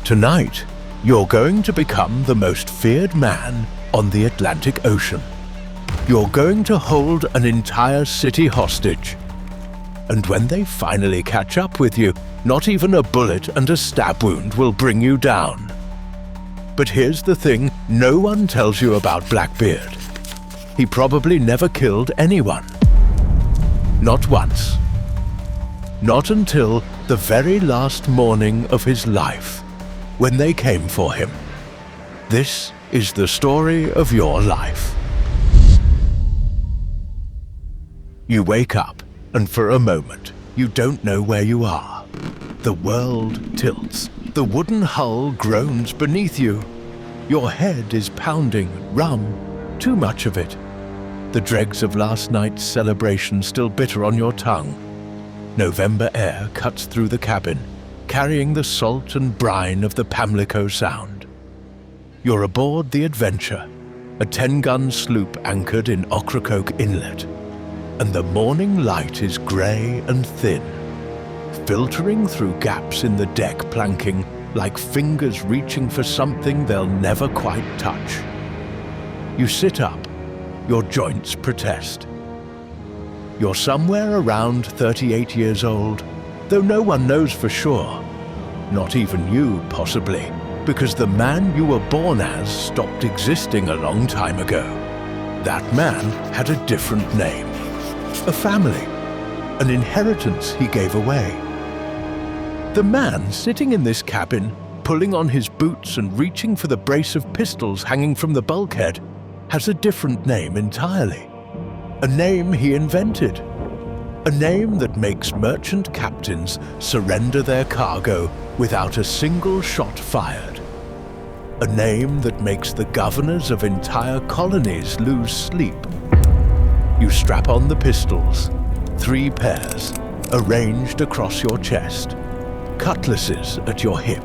Tonight, you're going to become the most feared man on the Atlantic Ocean. You're going to hold an entire city hostage. And when they finally catch up with you, not even a bullet and a stab wound will bring you down. But here's the thing no one tells you about Blackbeard. He probably never killed anyone. Not once. Not until the very last morning of his life, when they came for him. This is the story of your life. You wake up, and for a moment, you don't know where you are. The world tilts. The wooden hull groans beneath you. Your head is pounding rum, too much of it. The dregs of last night's celebration still bitter on your tongue. November air cuts through the cabin, carrying the salt and brine of the Pamlico Sound. You're aboard the Adventure, a 10-gun sloop anchored in Ocracoke Inlet, and the morning light is grey and thin, filtering through gaps in the deck planking like fingers reaching for something they'll never quite touch. You sit up, your joints protest. You're somewhere around 38 years old, though no one knows for sure. Not even you, possibly, because the man you were born as stopped existing a long time ago. That man had a different name, a family, an inheritance he gave away. The man sitting in this cabin, pulling on his boots and reaching for the brace of pistols hanging from the bulkhead, has a different name entirely. A name he invented. A name that makes merchant captains surrender their cargo without a single shot fired. A name that makes the governors of entire colonies lose sleep. You strap on the pistols, 3 pairs, arranged across your chest, cutlasses at your hip.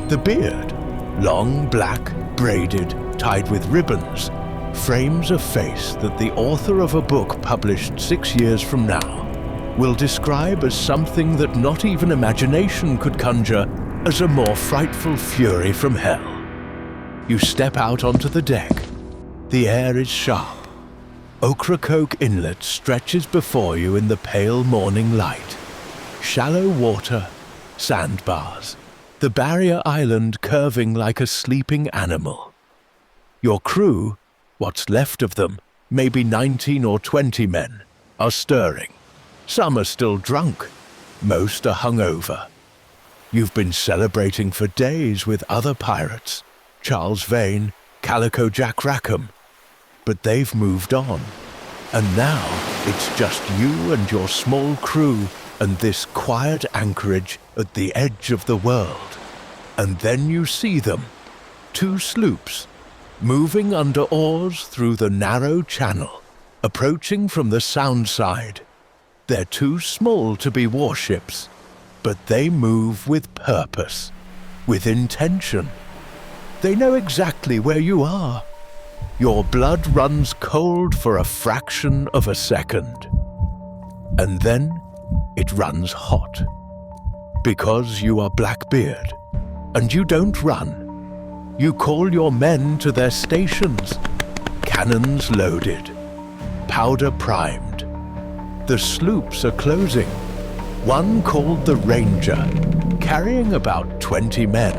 The beard, long, black, braided, tied with ribbons, frames a face that the author of a book published 6 years from now will describe as something that not even imagination could conjure as a more frightful fury from hell. You step out onto the deck. The air is sharp. Ocracoke Inlet stretches before you in the pale morning light. Shallow water, sandbars, the barrier island curving like a sleeping animal. Your crew, what's left of them, maybe 19 or 20 men, are stirring. Some are still drunk. Most are hungover. You've been celebrating for days with other pirates, Charles Vane, Calico Jack Rackham, but they've moved on. And now it's just you and your small crew and this quiet anchorage at the edge of the world. And then you see them, 2 sloops, moving under oars through the narrow channel, approaching from the Sound side. They're too small to be warships, but they move with purpose, with intention. They know exactly where you are. Your blood runs cold for a fraction of a second. And then it runs hot. Because you are Blackbeard, and you don't run. You call your men to their stations, cannons loaded, powder primed. The sloops are closing, one called the Ranger, carrying about 20 men,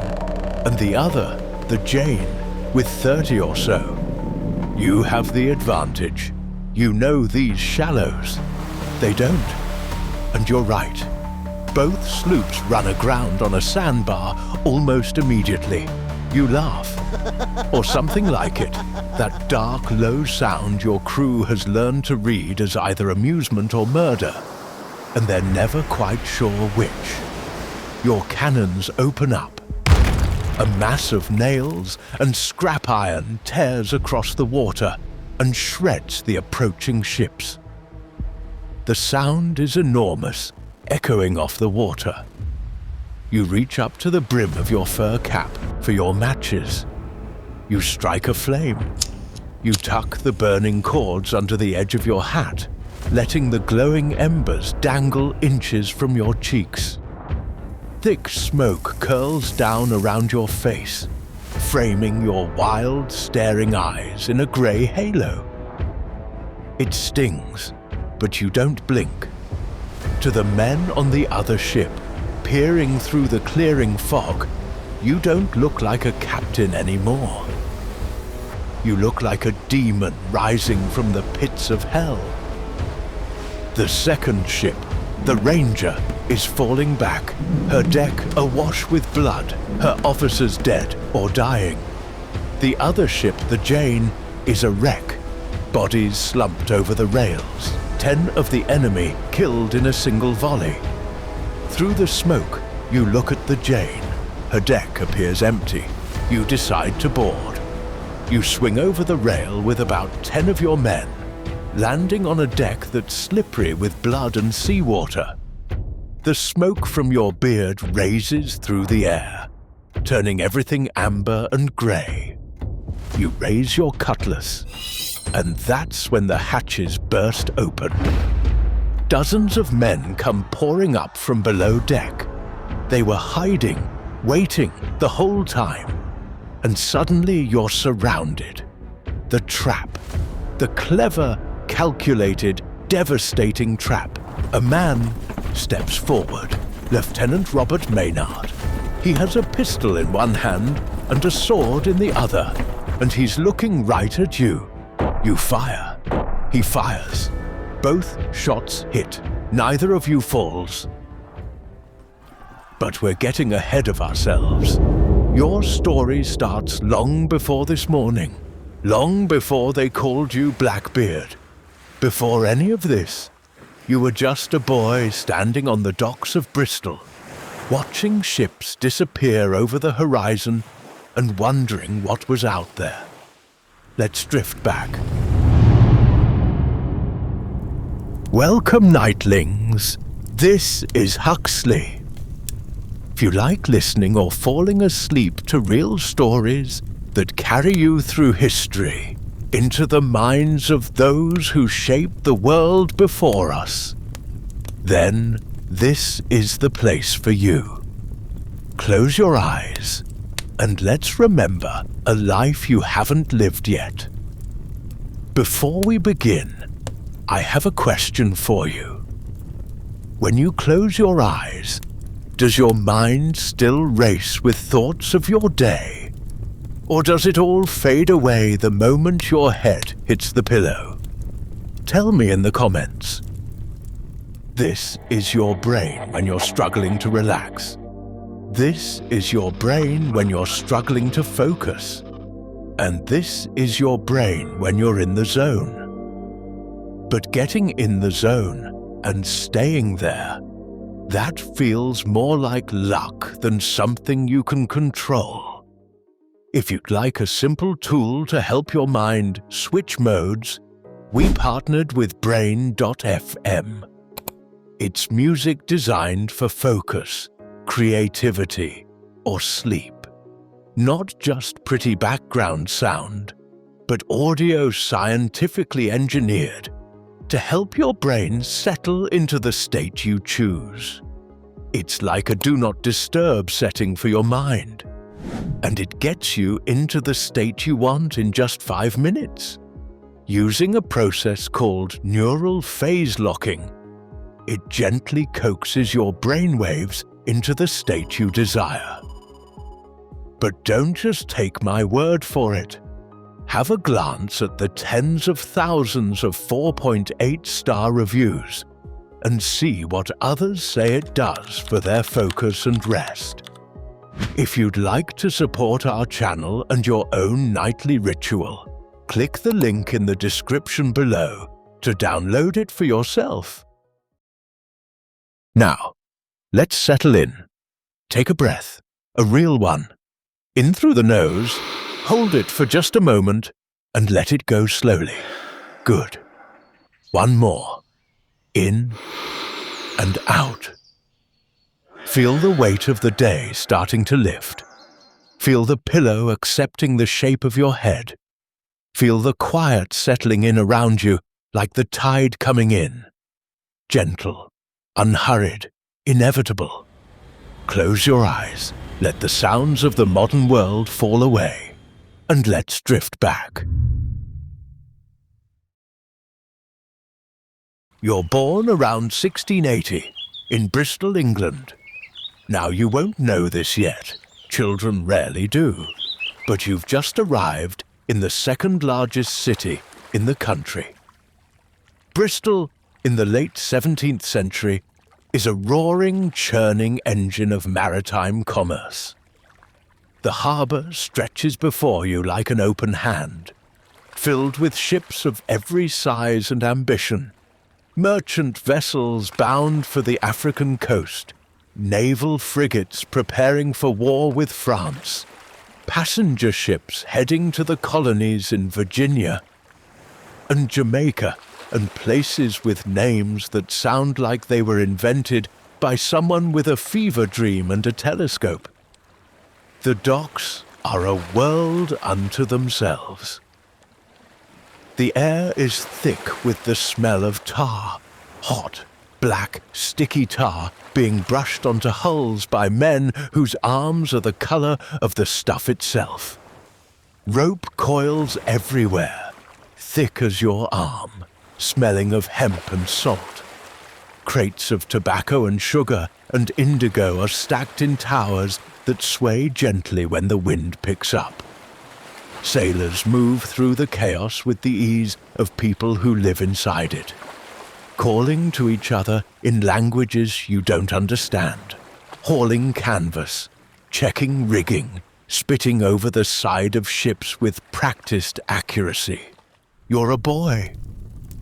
and the other, the Jane, with 30 or so. You have the advantage. You know these shallows. They don't. And you're right. Both sloops run aground on a sandbar almost immediately. You laugh. Or something like it. That dark, low sound your crew has learned to read as either amusement or murder. And they're never quite sure which. Your cannons open up. A mass of nails and scrap iron tears across the water and shreds the approaching ships. The sound is enormous, echoing off the water. You reach up to the brim of your fur cap for your matches. You strike a flame. You tuck the burning cords under the edge of your hat, letting the glowing embers dangle inches from your cheeks. Thick smoke curls down around your face, framing your wild, staring eyes in a grey halo. It stings, but you don't blink. To the men on the other ship, peering through the clearing fog, you don't look like a captain anymore. You look like a demon rising from the pits of hell. The second ship, the Ranger, is falling back, her deck awash with blood, her officers dead or dying. The other ship, the Jane, is a wreck, bodies slumped over the rails, 10 of the enemy killed in a single volley. Through the smoke, you look at the Jane. Her deck appears empty. You decide to board. You swing over the rail with about 10 of your men, landing on a deck that's slippery with blood and seawater. The smoke from your beard raises through the air, turning everything amber and grey. You raise your cutlass, and that's when the hatches burst open. Dozens of men come pouring up from below deck. They were hiding, waiting the whole time. And suddenly you're surrounded. The trap. The clever, calculated, devastating trap. A man steps forward. Lieutenant Robert Maynard. He has a pistol in one hand and a sword in the other, and he's looking right at you. You fire. He fires. Both shots hit. Neither of you falls. But we're getting ahead of ourselves. Your story starts long before this morning, long before they called you Blackbeard. Before any of this, you were just a boy standing on the docks of Bristol, watching ships disappear over the horizon and wondering what was out there. Let's drift back. Welcome, Nightlings. This is Huxley. If you like listening or falling asleep to real stories that carry you through history, into the minds of those who shaped the world before us, then this is the place for you. Close your eyes and let's remember a life you haven't lived yet. Before we begin, I have a question for you. When you close your eyes, does your mind still race with thoughts of your day? Or does it all fade away the moment your head hits the pillow? Tell me in the comments. This is your brain when you're struggling to relax. This is your brain when you're struggling to focus. And this is your brain when you're in the zone. But getting in the zone and staying there, that feels more like luck than something you can control. If you'd like a simple tool to help your mind switch modes, we partnered with Brain.fm. It's music designed for focus, creativity, or sleep. Not just pretty background sound, but audio scientifically engineered to help your brain settle into the state you choose. It's like a do not disturb setting for your mind, and it gets you into the state you want in just 5 minutes. Using a process called neural phase locking, it gently coaxes your brainwaves into the state you desire. But don't just take my word for it. Have a glance at the tens of thousands of 4.8-star reviews and see what others say it does for their focus and rest. If you'd like to support our channel and your own nightly ritual, click the link in the description below to download it for yourself. Now, let's settle in. Take a breath, a real one. In through the nose. Hold it for just a moment and let it go slowly. Good. One more. In and out. Feel the weight of the day starting to lift. Feel the pillow accepting the shape of your head. Feel the quiet settling in around you like the tide coming in. Gentle, unhurried, inevitable. Close your eyes, let the sounds of the modern world fall away, and let's drift back. You're born around 1680 in Bristol, England. Now, you won't know this yet. Children rarely do. But you've just arrived in the second largest city in the country. Bristol, in the late 17th century, is a roaring, churning engine of maritime commerce. The harbour stretches before you like an open hand, filled with ships of every size and ambition, merchant vessels bound for the African coast, naval frigates preparing for war with France, passenger ships heading to the colonies in Virginia and Jamaica, and places with names that sound like they were invented by someone with a fever dream and a telescope. The docks are a world unto themselves. The air is thick with the smell of tar, hot, black, sticky tar being brushed onto hulls by men whose arms are the colour of the stuff itself. Rope coils everywhere, thick as your arm, smelling of hemp and salt. Crates of tobacco and sugar and indigo are stacked in towers that sway gently when the wind picks up. Sailors move through the chaos with the ease of people who live inside it, calling to each other in languages you don't understand, hauling canvas, checking rigging, spitting over the side of ships with practiced accuracy. You're a boy.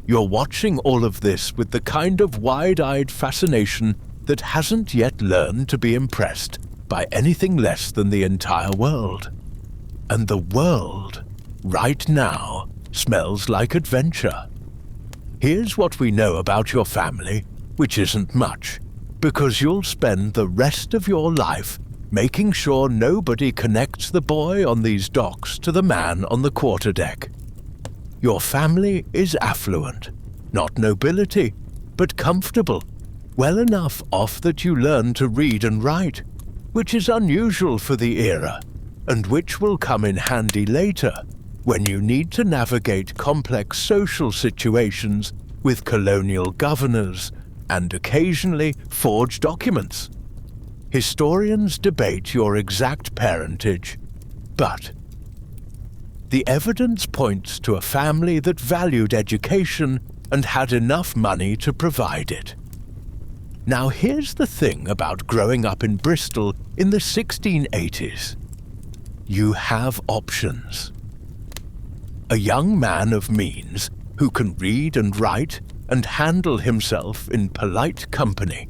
You're watching all of this with the kind of wide-eyed fascination that hasn't yet learned to be impressed by anything less than the entire world. And the world, right now, smells like adventure. Here's what we know about your family, which isn't much, because you'll spend the rest of your life making sure nobody connects the boy on these docks to the man on the quarterdeck. Your family is affluent, not nobility, but comfortable, well enough off that you learn to read and write, which is unusual for the era, and which will come in handy later when you need to navigate complex social situations with colonial governors and occasionally forge documents. Historians debate your exact parentage, but the evidence points to a family that valued education and had enough money to provide it. Now, here's the thing about growing up in Bristol in the 1680s. You have options. A young man of means who can read and write and handle himself in polite company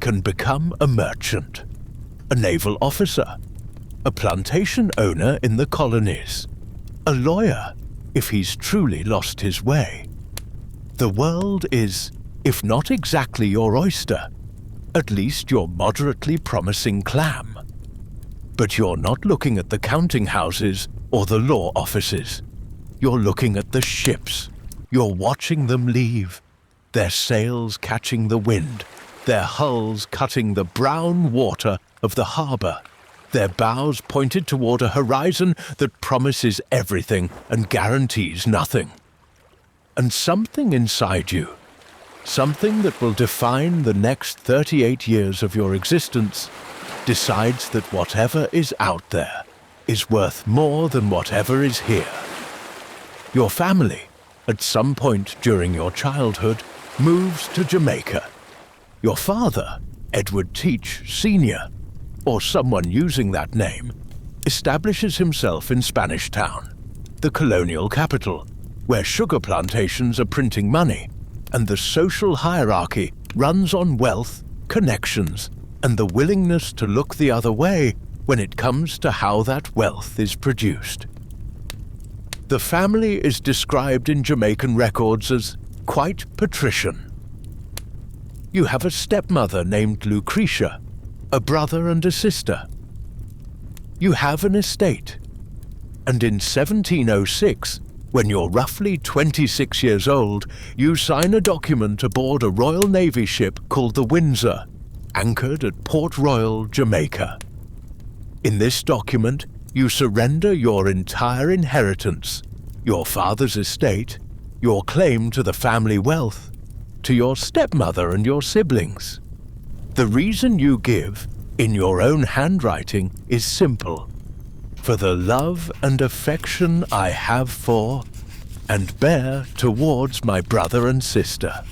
can become a merchant, a naval officer, a plantation owner in the colonies, a lawyer if he's truly lost his way. The world is, if not exactly your oyster, at least your moderately promising clam. But you're not looking at the counting houses or the law offices. You're looking at the ships. You're watching them leave, their sails catching the wind, their hulls cutting the brown water of the harbour, their bows pointed toward a horizon that promises everything and guarantees nothing. And something inside you, something that will define the next 38 years of your existence, decides that whatever is out there is worth more than whatever is here. Your family, at some point during your childhood, moves to Jamaica. Your father, Edward Teach Sr., or someone using that name, establishes himself in Spanish Town, the colonial capital, where sugar plantations are printing money, and the social hierarchy runs on wealth, connections, and the willingness to look the other way when it comes to how that wealth is produced. The family is described in Jamaican records as quite patrician. You have a stepmother named Lucretia, a brother and a sister. You have an estate. And in 1706, when you're roughly 26 years old, you sign a document aboard a Royal Navy ship called the Windsor, anchored at Port Royal, Jamaica. In this document, you surrender your entire inheritance, your father's estate, your claim to the family wealth, to your stepmother and your siblings. The reason you give, in your own handwriting, is simple. For the love and affection I have for and bear towards my brother and sister.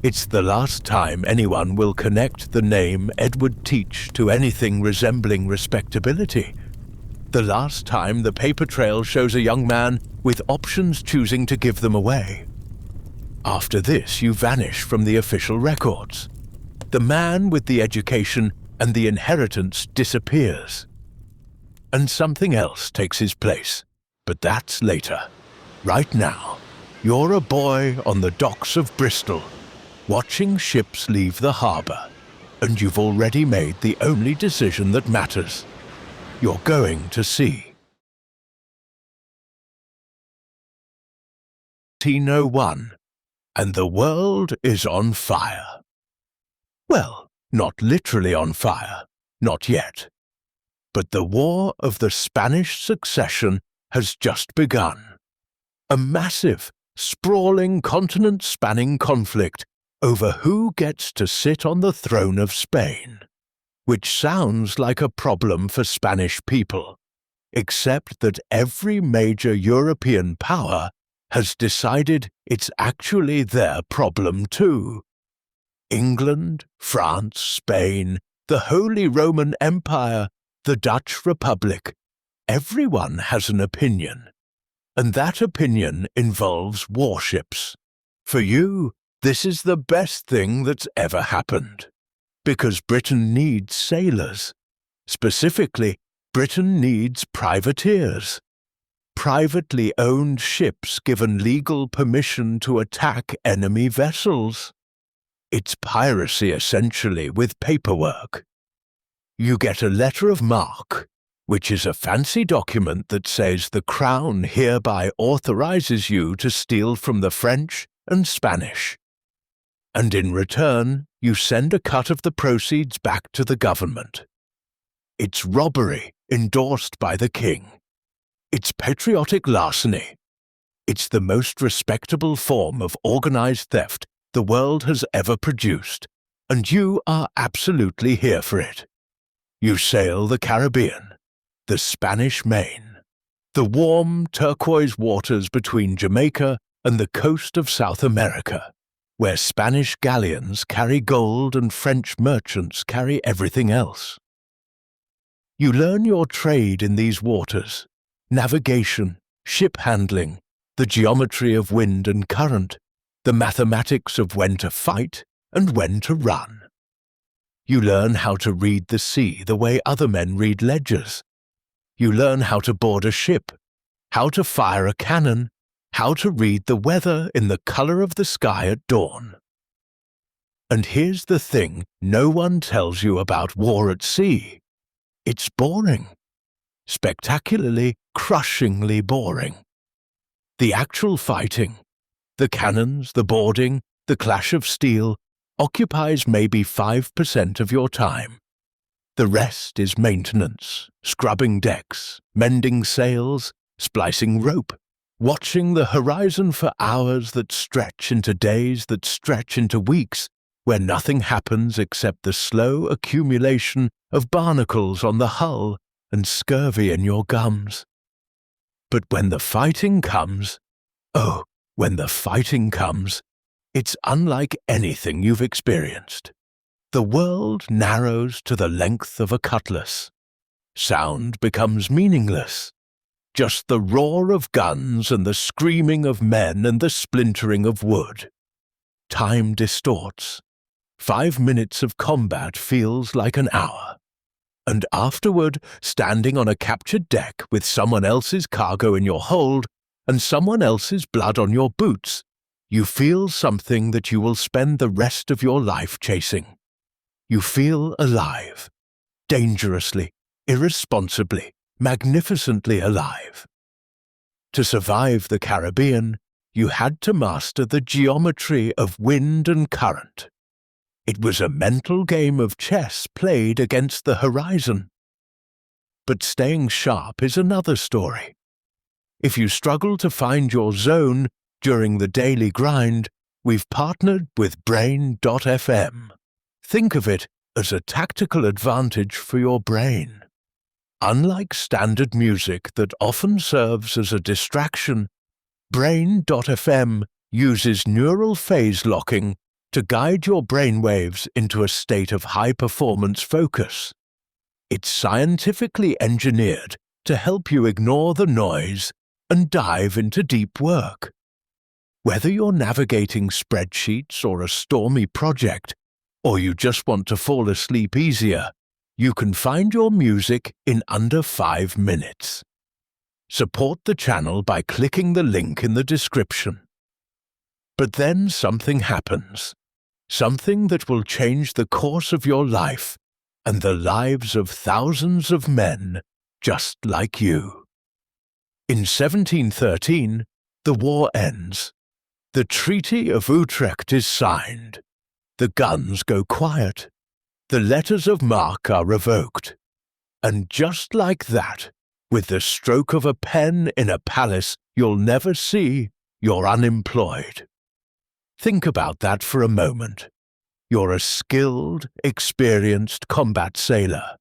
It's the last time anyone will connect the name Edward Teach to anything resembling respectability. The last time the paper trail shows a young man with options choosing to give them away. After this, you vanish from the official records. The man with the education and the inheritance disappears. And something else takes his place, but that's later. Right now, you're a boy on the docks of Bristol, watching ships leave the harbour, and you've already made the only decision that matters. You're going to sea. 1901, and the world is on fire. Well, not literally on fire, not yet. But the War of the Spanish Succession has just begun. A massive, sprawling, continent-spanning conflict over who gets to sit on the throne of Spain, which sounds like a problem for Spanish people, except that every major European power has decided it's actually their problem too. England, France, Spain, the Holy Roman Empire, the Dutch Republic, everyone has an opinion. And that opinion involves warships. For you, this is the best thing that's ever happened. Because Britain needs sailors. Specifically, Britain needs privateers. Privately owned ships given legal permission to attack enemy vessels. It's piracy essentially with paperwork. You get a letter of marque, which is a fancy document that says the Crown hereby authorizes you to steal from the French and Spanish. And in return, you send a cut of the proceeds back to the government. It's robbery endorsed by the king. It's patriotic larceny. It's the most respectable form of organized theft the world has ever produced, and you are absolutely here for it. You sail the Caribbean, the Spanish Main, the warm turquoise waters between Jamaica and the coast of South America, where Spanish galleons carry gold and French merchants carry everything else. You learn your trade in these waters, navigation, ship handling, the geometry of wind and current, the mathematics of when to fight and when to run. You learn how to read the sea the way other men read ledgers. You learn how to board a ship, how to fire a cannon, how to read the weather in the color of the sky at dawn. And here's the thing no one tells you about war at sea. It's boring. Spectacularly, crushingly boring. The actual fighting, the cannons, the boarding, the clash of steel, occupies maybe 5% of your time. The rest is maintenance, scrubbing decks, mending sails, splicing rope, watching the horizon for hours that stretch into days that stretch into weeks, where nothing happens except the slow accumulation of barnacles on the hull and scurvy in your gums. But when the fighting comes, it's unlike anything you've experienced. The world narrows to the length of a cutlass. Sound becomes meaningless. Just the roar of guns and the screaming of men and the splintering of wood. Time distorts. 5 minutes of combat feels like an hour. And afterward, standing on a captured deck with someone else's cargo in your hold and someone else's blood on your boots, you feel something that you will spend the rest of your life chasing. You feel alive, dangerously, irresponsibly, magnificently alive. To survive the Caribbean, you had to master the geometry of wind and current. It was a mental game of chess played against the horizon. But staying sharp is another story. If you struggle to find your zone during the daily grind, we've partnered with Brain.fm. Think of it as a tactical advantage for your brain. Unlike standard music that often serves as a distraction, Brain.fm uses neural phase locking to guide your brainwaves into a state of high-performance focus. It's scientifically engineered to help you ignore the noise and dive into deep work. Whether you're navigating spreadsheets or a stormy project, or you just want to fall asleep easier, you can find your music in under 5 minutes. Support the channel by clicking the link in the description. But then something happens. Something that will change the course of your life and the lives of thousands of men just like you. In 1713, the war ends. The Treaty of Utrecht is signed. The guns go quiet. The letters of marque are revoked. And just like that, with the stroke of a pen in a palace you'll never see, you're unemployed. Think about that for a moment. You're a skilled, experienced combat sailor.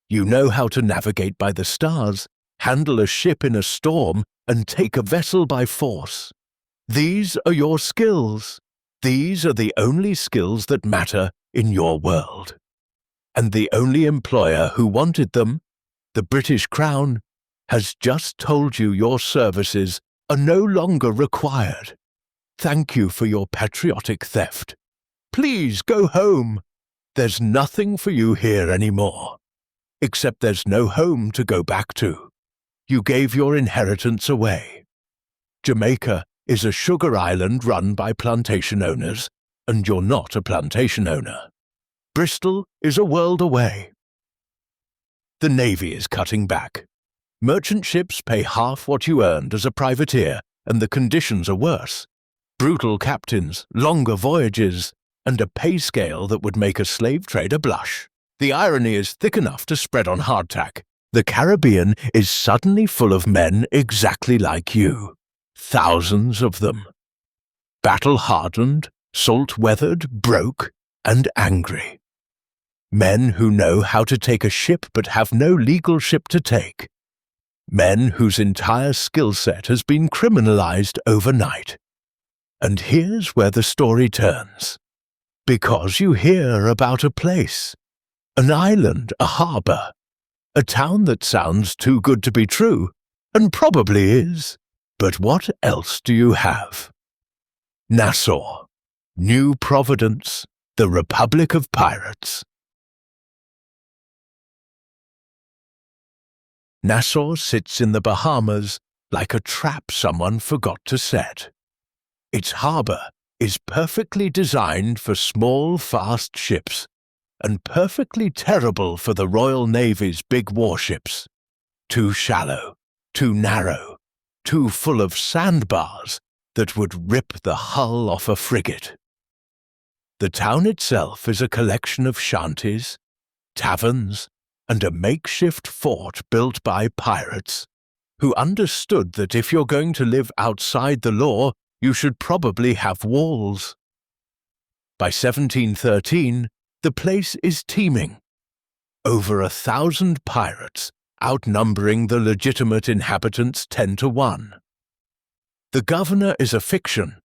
You know how to navigate by the stars, handle a ship in a storm, and take a vessel by force. These are your skills. These are the only skills that matter in your world. And the only employer who wanted them, the British Crown, has just told you your services are no longer required. Thank you for your patriotic theft. Please go home. There's nothing for you here anymore. Except there's no home to go back to. You gave your inheritance away. Jamaica is a sugar island run by plantation owners, and you're not a plantation owner. Bristol is a world away. The Navy is cutting back. Merchant ships pay half what you earned as a privateer, and the conditions are worse. Brutal captains, longer voyages, and a pay scale that would make a slave trader blush. The irony is thick enough to spread on hardtack. The Caribbean is suddenly full of men exactly like you. Thousands of them. Battle-hardened, salt-weathered, broke, and angry. Men who know how to take a ship but have no legal ship to take. Men whose entire skill set has been criminalized overnight. And here's where the story turns. Because you hear about a place, an island, a harbor, a town that sounds too good to be true, and probably is. But what else do you have? Nassau, New Providence, the Republic of Pirates. Nassau sits in the Bahamas like a trap someone forgot to set. Its harbor is perfectly designed for small, fast ships, and perfectly terrible for the Royal Navy's big warships. Too shallow, too narrow, too full of sandbars that would rip the hull off a frigate. The town itself is a collection of shanties, taverns, and a makeshift fort built by pirates, who understood that if you're going to live outside the law, you should probably have walls. By 1713, the place is teeming. Over 1,000 pirates, outnumbering the legitimate inhabitants 10 to 1. The governor is a fiction.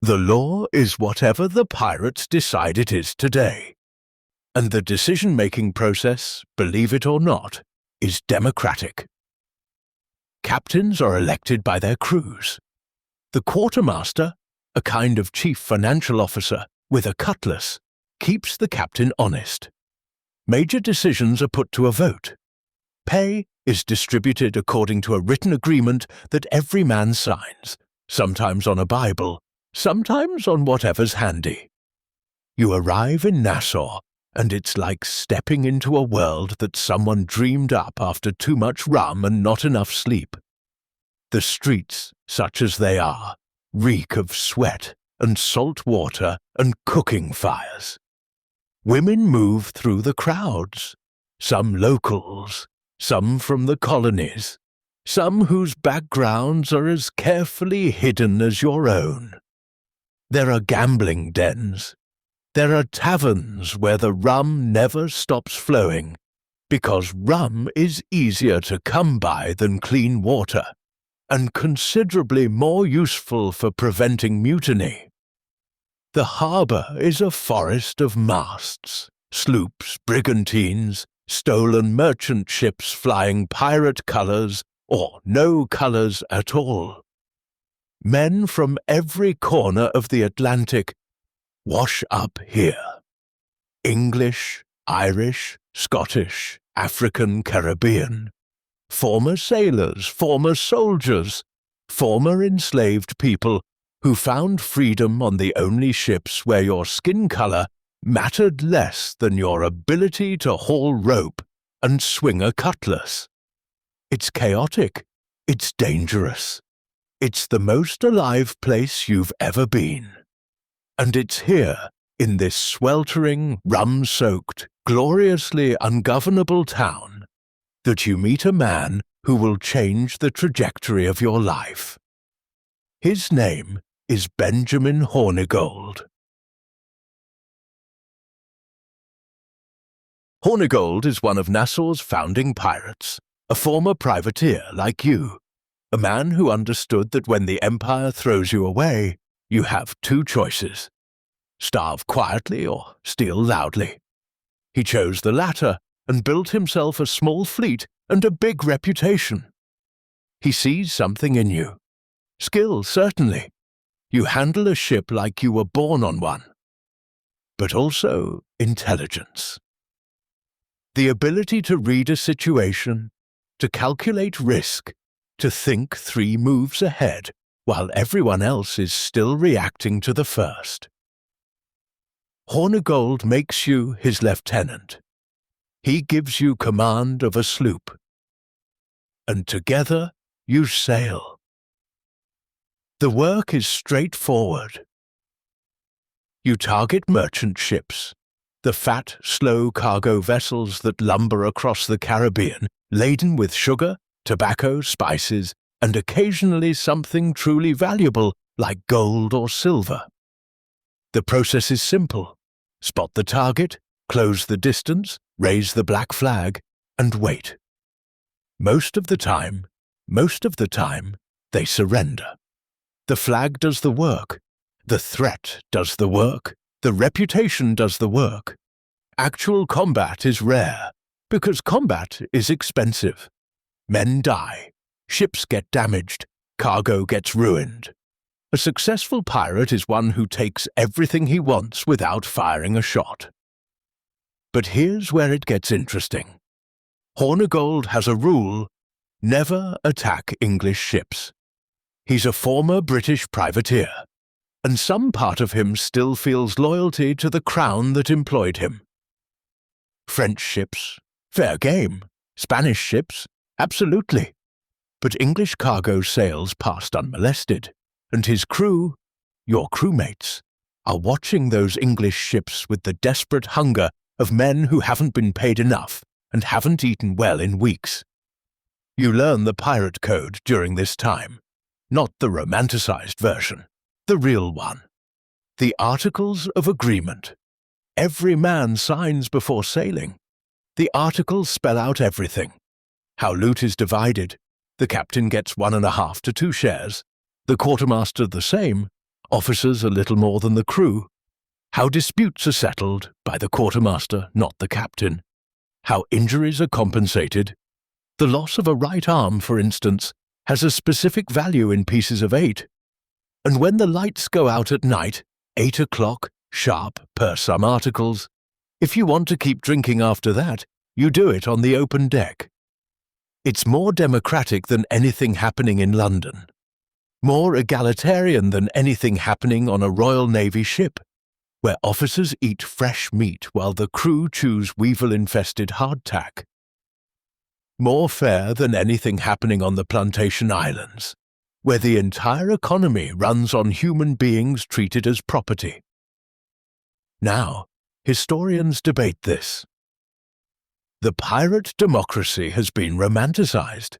The law is whatever the pirates decide it is today. And the decision-making process, believe it or not, is democratic. Captains are elected by their crews. The quartermaster, a kind of chief financial officer with a cutlass, keeps the captain honest. Major decisions are put to a vote. Pay is distributed according to a written agreement that every man signs, sometimes on a Bible, sometimes on whatever's handy. You arrive in Nassau, and it's like stepping into a world that someone dreamed up after too much rum and not enough sleep. The streets, such as they are, reek of sweat and salt water and cooking fires. Women move through the crowds, some locals, some from the colonies, some whose backgrounds are as carefully hidden as your own. There are gambling dens. There are taverns where the rum never stops flowing, because rum is easier to come by than clean water, and considerably more useful for preventing mutiny. The harbour is a forest of masts, sloops, brigantines, stolen merchant ships flying pirate colours or no colours at all. Men from every corner of the Atlantic wash up here. English, Irish, Scottish, African, Caribbean. Former sailors, former soldiers, former enslaved people who found freedom on the only ships where your skin colour mattered less than your ability to haul rope and swing a cutlass. It's chaotic. It's dangerous. It's the most alive place you've ever been. And it's here, in this sweltering, rum-soaked, gloriously ungovernable town, that you meet a man who will change the trajectory of your life. His name is Benjamin Hornigold. Hornigold is one of Nassau's founding pirates, a former privateer like you, a man who understood that when the Empire throws you away, you have two choices: starve quietly or steal loudly. He chose the latter and built himself a small fleet and a big reputation. He sees something in you. Skill, certainly. You handle a ship like you were born on one. But also intelligence. The ability to read a situation, to calculate risk, to think 3 moves ahead while everyone else is still reacting to the first. Hornigold makes you his lieutenant. He gives you command of a sloop. And together you sail. The work is straightforward. You target merchant ships, the fat, slow cargo vessels that lumber across the Caribbean, laden with sugar, tobacco, spices, and occasionally something truly valuable like gold or silver. The process is simple. Spot the target, close the distance, raise the black flag, and wait. Most of the time, they surrender. The flag does the work. The threat does the work. The reputation does the work. Actual combat is rare, because combat is expensive. Men die. Ships get damaged. Cargo gets ruined. A successful pirate is one who takes everything he wants without firing a shot. But here's where it gets interesting. Hornigold has a rule: never attack English ships. He's a former British privateer, and some part of him still feels loyalty to the crown that employed him. French ships, fair game. Spanish ships, absolutely. But English cargo sails past unmolested, and his crew, your crewmates, are watching those English ships with the desperate hunger of men who haven't been paid enough and haven't eaten well in weeks. You learn the pirate code during this time, not the romanticized version, the real one. The Articles of Agreement. Every man signs before sailing. The articles spell out everything. How loot is divided. The captain gets 1.5 to 2 shares. The quartermaster the same. Officers a little more than the crew. How disputes are settled by the quartermaster, not the captain. How injuries are compensated. The loss of a right arm, for instance, has a specific value in pieces of 8. And when the lights go out at night, 8 o'clock, sharp per some articles, if you want to keep drinking after that, you do it on the open deck. It's more democratic than anything happening in London. More egalitarian than anything happening on a Royal Navy ship, where officers eat fresh meat while the crew chews weevil-infested hardtack. More fair than anything happening on the plantation islands, where the entire economy runs on human beings treated as property. Now, Historians debate this. The pirate democracy has been romanticized.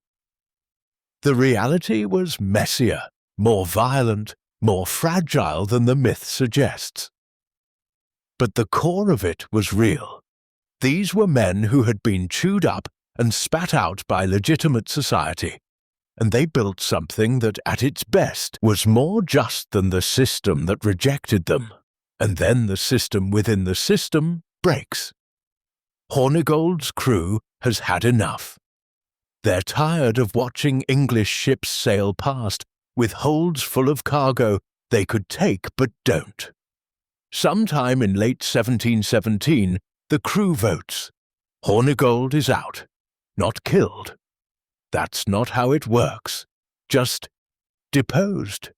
The reality was messier, more violent, more fragile than the myth suggests. But the core of it was real. These were men who had been chewed up and spat out by legitimate society, and they built something that at its best was more just than the system that rejected them, and then the system within the system breaks. Hornigold's crew has had enough. They're tired of watching English ships sail past with holds full of cargo they could take but don't. Sometime in late 1717, the crew votes. Hornigold is out, not killed. That's not how it works. Just deposed.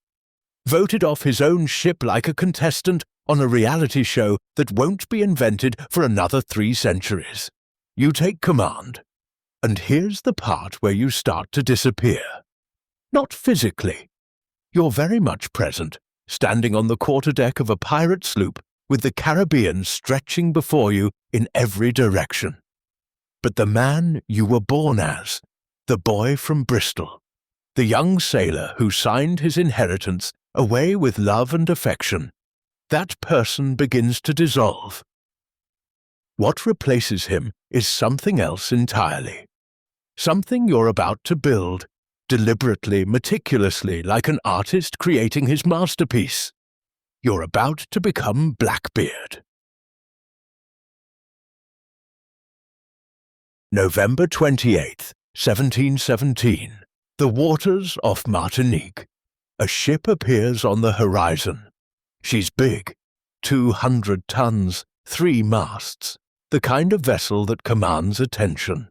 Voted off his own ship like a contestant on a reality show that won't be invented for another 3 centuries. You take command. And here's the part where you start to disappear. Not physically. You're very much present, standing on the quarterdeck of a pirate sloop with the Caribbean stretching before you in every direction. But the man you were born as, the boy from Bristol, the young sailor who signed his inheritance away with love and affection, that person begins to dissolve. What replaces him is something else entirely. Something you're about to build, deliberately, meticulously, like an artist creating his masterpiece. You're about to become Blackbeard. November 28th, 1717. The waters off Martinique. A ship appears on the horizon. She's big, 200 tons, 3 masts, the kind of vessel that commands attention.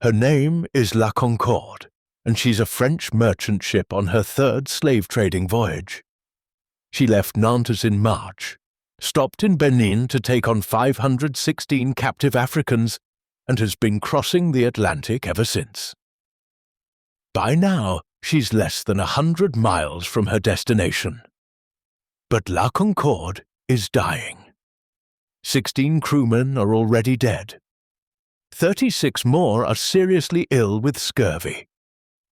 Her name is La Concorde, and she's a French merchant ship on her 3rd slave-trading voyage. She left Nantes in March, stopped in Benin to take on 516 captive Africans, and has been crossing the Atlantic ever since. By now, she's less than 100 miles from her destination. But La Concorde is dying. 16 crewmen are already dead. 36 more are seriously ill with scurvy.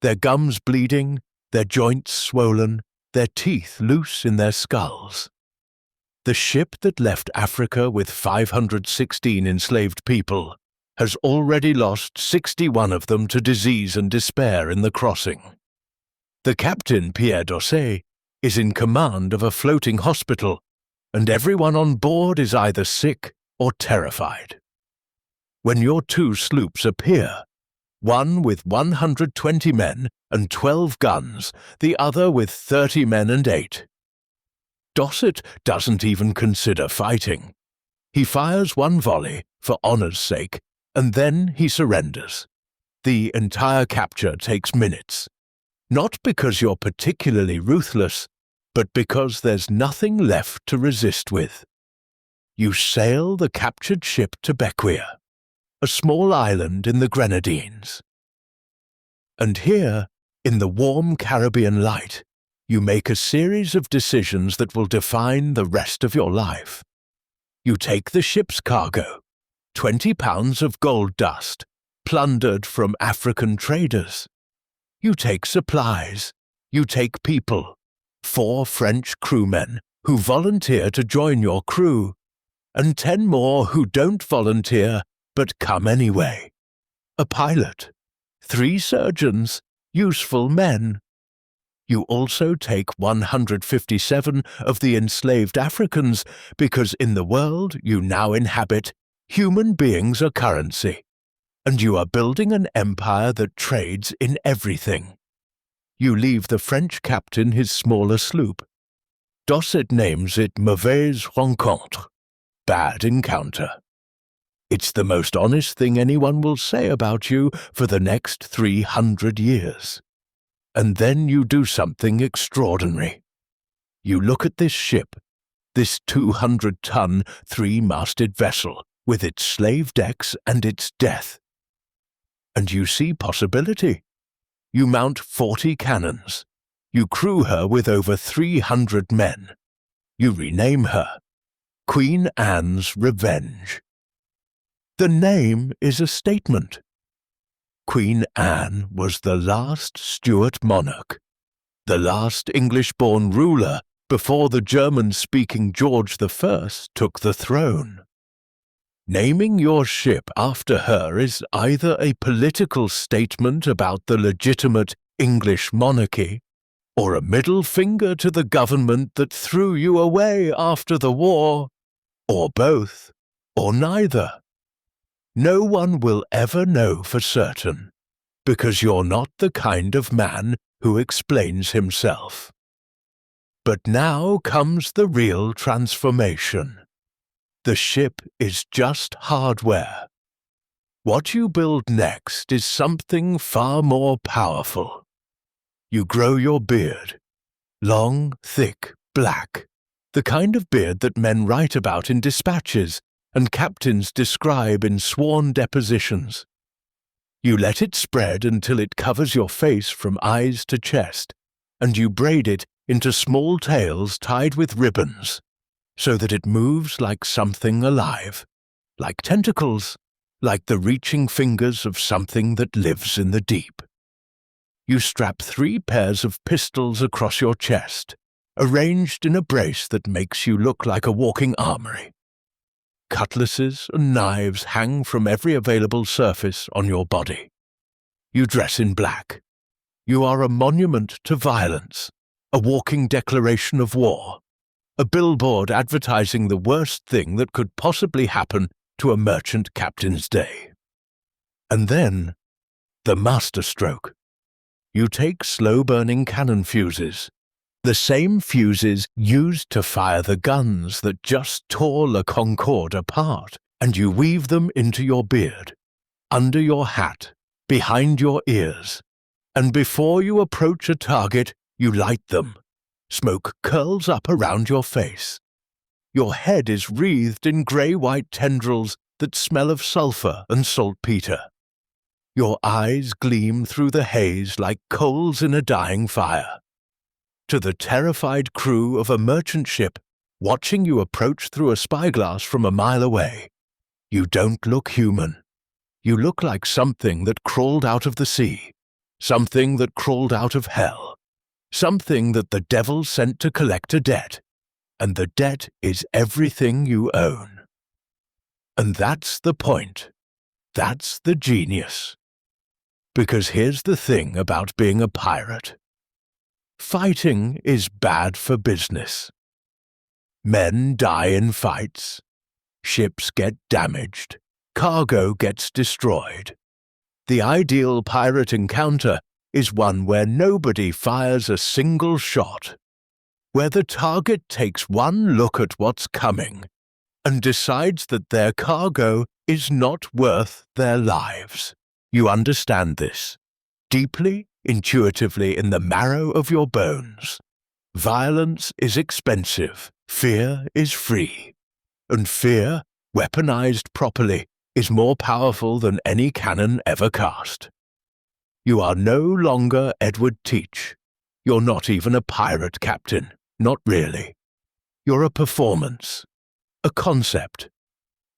Their gums bleeding, their joints swollen, their teeth loose in their skulls. The ship that left Africa with 516 enslaved people has already lost 61 of them to disease and despair in the crossing. The captain, Pierre Dosset, is in command of a floating hospital, and everyone on board is either sick or terrified. When your 2 sloops appear, one with 120 men and 12 guns, the other with 30 men and 8. Dosset doesn't even consider fighting. He fires 1 volley, for honor's sake, and then he surrenders. The entire capture takes minutes. Not because you're particularly ruthless, but because there's nothing left to resist with. You sail the captured ship to Bequia, a small island in the Grenadines. And here, in the warm Caribbean light, you make a series of decisions that will define the rest of your life. You take the ship's cargo, 20 pounds of gold dust, plundered from African traders. You take supplies. You take people, 4 French crewmen who volunteer to join your crew, and 10 more who don't volunteer but come anyway. A pilot, 3 surgeons, useful men. You also take 157 of the enslaved Africans because in the world you now inhabit, human beings are currency, and you are building an empire that trades in everything. You leave the French captain his smaller sloop. Dosset names it mauvaise rencontre, bad encounter. It's the most honest thing anyone will say about you for the next 300 years. And then you do something extraordinary. You look at this ship, this 200-ton, 3-masted vessel with its slave decks and its death. And you see possibility. You mount 40 cannons. You crew her with over 300 men. You rename her. Queen Anne's Revenge. The name is a statement. Queen Anne was the last Stuart monarch, the last English-born ruler before the German-speaking George I took the throne. Naming your ship after her is either a political statement about the legitimate English monarchy, or a middle finger to the government that threw you away after the war, or both, or neither. No one will ever know for certain, because you're not the kind of man who explains himself. But now comes the real transformation. The ship is just hardware. What you build next is something far more powerful. You grow your beard, long, thick, black, the kind of beard that men write about in dispatches and captains describe in sworn depositions. You let it spread until it covers your face from eyes to chest, and you braid it into small tails tied with ribbons, so that it moves like something alive, like tentacles, like the reaching fingers of something that lives in the deep. You strap 3 pairs of pistols across your chest, arranged in a brace that makes you look like a walking armory. Cutlasses and knives hang from every available surface on your body. You dress in black. You are a monument to violence, a walking declaration of war, a billboard advertising the worst thing that could possibly happen to a merchant captain's day. And then, the masterstroke. You take slow-burning cannon fuses, the same fuses used to fire the guns that just tore La Concorde apart, and you weave them into your beard, under your hat, behind your ears, and before you approach a target, you light them. Smoke curls up around your face. Your head is wreathed in grey-white tendrils that smell of sulphur and saltpeter. Your eyes gleam through the haze like coals in a dying fire. To the terrified crew of a merchant ship watching you approach through a spyglass from a mile away, you don't look human. You look like something that crawled out of the sea, something that crawled out of hell, something that the devil sent to collect a debt, and the debt is everything you own. And that's the point. That's the genius. Because here's the thing about being a pirate. Fighting is bad for business. Men die in fights. Ships get damaged. Cargo gets destroyed. The ideal pirate encounter is one where nobody fires a single shot, where the target takes one look at what's coming and decides that their cargo is not worth their lives. You understand this, deeply, intuitively in the marrow of your bones. Violence is expensive, fear is free, and fear, weaponized properly, is more powerful than any cannon ever cast. You are no longer Edward Teach. You're not even a pirate captain, not really. You're a performance, a concept,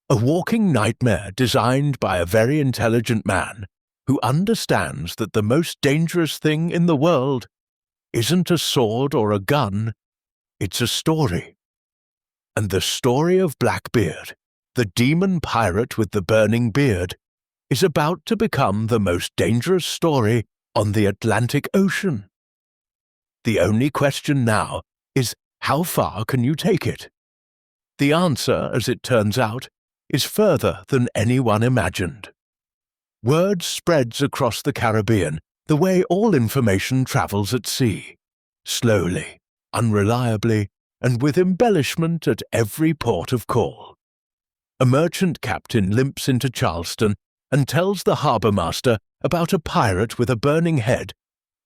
a walking nightmare designed by a very intelligent man who understands that the most dangerous thing in the world isn't a sword or a gun, it's a story. And the story of Blackbeard, the demon pirate with the burning beard, is about to become the most dangerous story on the Atlantic Ocean. The only question now is, how far can you take it? The answer, as it turns out, is further than anyone imagined. Word spreads across the Caribbean the way all information travels at sea, slowly, unreliably, and with embellishment at every port of call. A merchant captain limps into Charleston and tells the harbour master about a pirate with a burning head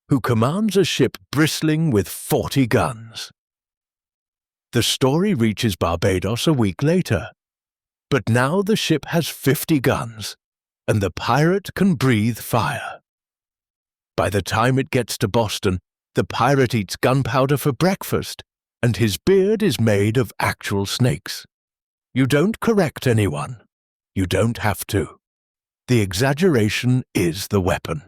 who commands a ship bristling with 40 guns. The story reaches Barbados a week later, but now the ship has 50 guns, and the pirate can breathe fire. By the time it gets to Boston, the pirate eats gunpowder for breakfast, and his beard is made of actual snakes. You don't correct anyone. You don't have to. The exaggeration is the weapon.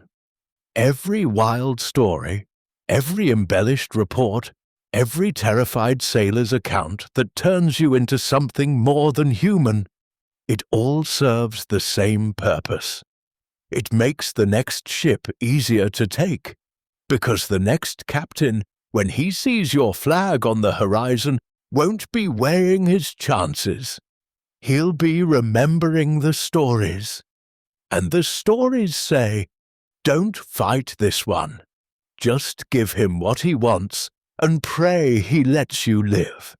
Every wild story, every embellished report, every terrified sailor's account that turns you into something more than human, it all serves the same purpose. It makes the next ship easier to take, because the next captain, when he sees your flag on the horizon, won't be weighing his chances. He'll be remembering the stories. And the stories say, don't fight this one. Just give him what he wants and pray he lets you live.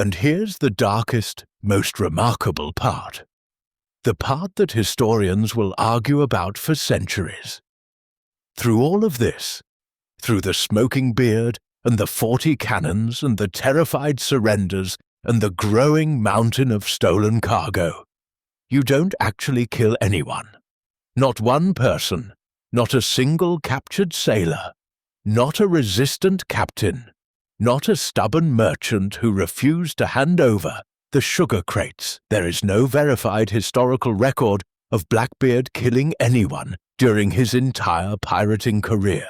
And here's the darkest, most remarkable part. The part that historians will argue about for centuries. Through all of this, through the smoking beard and the 40 cannons and the terrified surrenders and the growing mountain of stolen cargo, you don't actually kill anyone. Not one person, not a single captured sailor, not a resistant captain, not a stubborn merchant who refused to hand over the sugar crates. There is no verified historical record of Blackbeard killing anyone during his entire pirating career.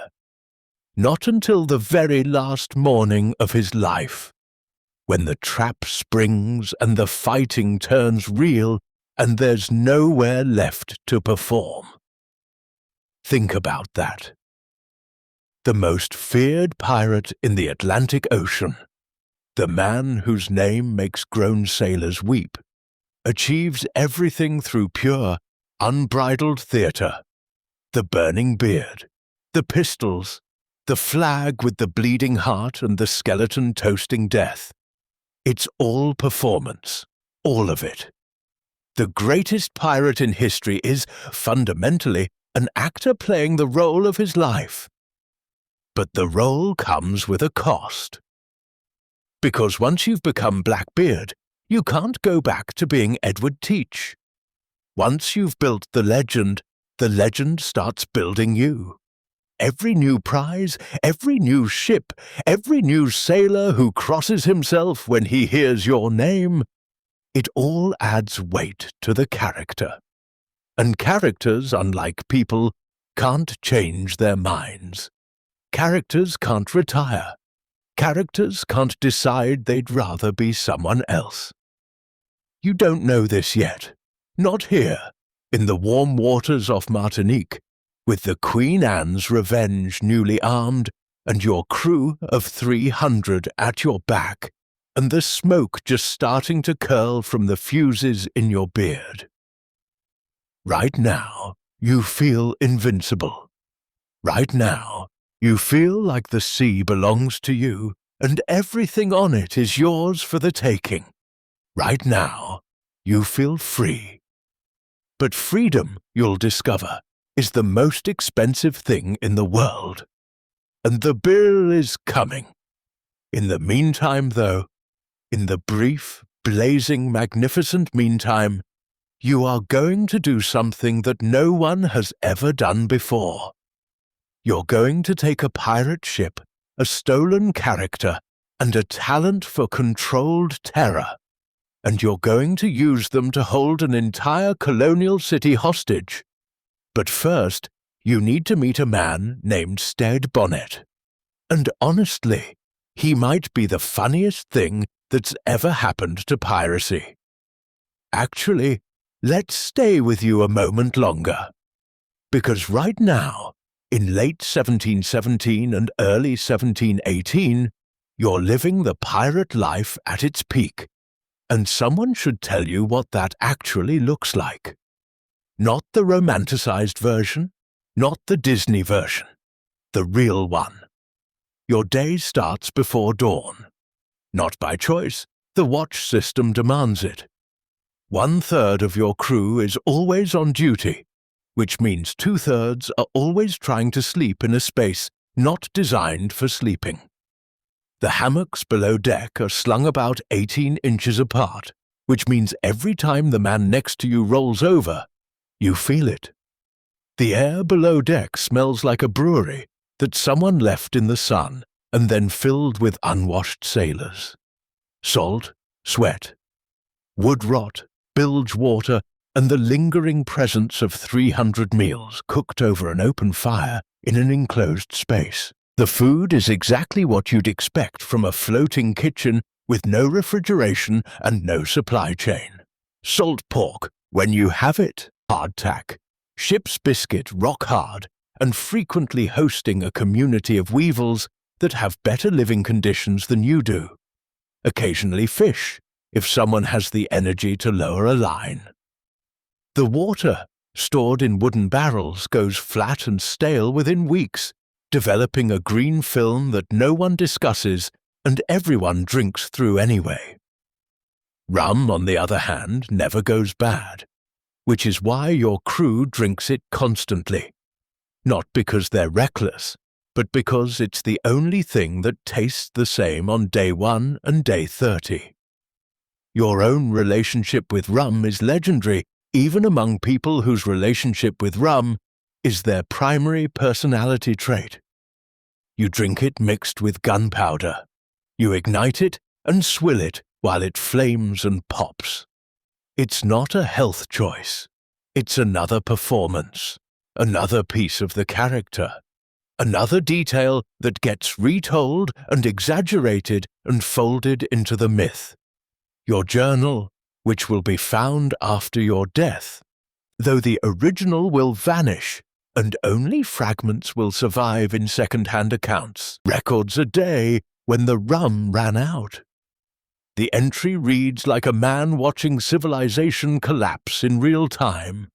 Not until the very last morning of his life, when the trap springs and the fighting turns real and there's nowhere left to perform. Think about that. The most feared pirate in the Atlantic Ocean, the man whose name makes grown sailors weep, achieves everything through pure, unbridled theatre. The burning beard, the pistols, the flag with the bleeding heart and the skeleton toasting death. It's all performance, all of it. The greatest pirate in history is, fundamentally, an actor playing the role of his life. But the role comes with a cost. Because once you've become Blackbeard, you can't go back to being Edward Teach. Once you've built the legend starts building you. Every new prize, every new ship, every new sailor who crosses himself when he hears your name, it all adds weight to the character. And characters, unlike people, can't change their minds. Characters can't retire. Characters can't decide they'd rather be someone else. You don't know this yet. Not here, in the warm waters off Martinique, with the Queen Anne's Revenge newly armed and your crew of 300 at your back, and the smoke just starting to curl from the fuses in your beard. Right now, you feel invincible. Right now, you feel like the sea belongs to you and everything on it is yours for the taking. Right now, you feel free. But freedom, you'll discover, is the most expensive thing in the world. And the bill is coming. In the meantime, though, in the brief, blazing, magnificent meantime, you are going to do something that no one has ever done before. You're going to take a pirate ship, a stolen character, and a talent for controlled terror, and you're going to use them to hold an entire colonial city hostage. But first, you need to meet a man named Stead Bonnet. And honestly, he might be the funniest thing that's ever happened to piracy. Actually, let's stay with you a moment longer. Because right now, in late 1717 and early 1718, you're living the pirate life at its peak, and someone should tell you what that actually looks like. Not the romanticized version, not the Disney version, the real one. Your day starts before dawn. Not by choice, the watch system demands it. 1/3 of your crew is always on duty, which means 2/3 are always trying to sleep in a space not designed for sleeping. The hammocks below deck are slung about 18 inches apart, which means every time the man next to you rolls over, you feel it. The air below deck smells like a brewery that someone left in the sun and then filled with unwashed sailors. Salt, sweat, wood rot, bilge water, and the lingering presence of 300 meals cooked over an open fire in an enclosed space. The food is exactly what you'd expect from a floating kitchen with no refrigeration and no supply chain. Salt pork, when you have it, hardtack. Ship's biscuit, rock hard, and frequently hosting a community of weevils that have better living conditions than you do. Occasionally fish, if someone has the energy to lower a line. The water, stored in wooden barrels, goes flat and stale within weeks, developing a green film that no one discusses and everyone drinks through anyway. Rum, on the other hand, never goes bad, which is why your crew drinks it constantly. Not because they're reckless, but because it's the only thing that tastes the same on day 1 and day 30. Your own relationship with rum is legendary, even among people whose relationship with rum is their primary personality trait. You drink it mixed with gunpowder. You ignite it and swill it while it flames and pops. It's not a health choice. It's another performance, another piece of the character, another detail that gets retold and exaggerated and folded into the myth. Your journal, which will be found after your death, though the original will vanish and only fragments will survive in second-hand accounts. Records a day when the rum ran out. The entry reads like a man watching civilization collapse in real time.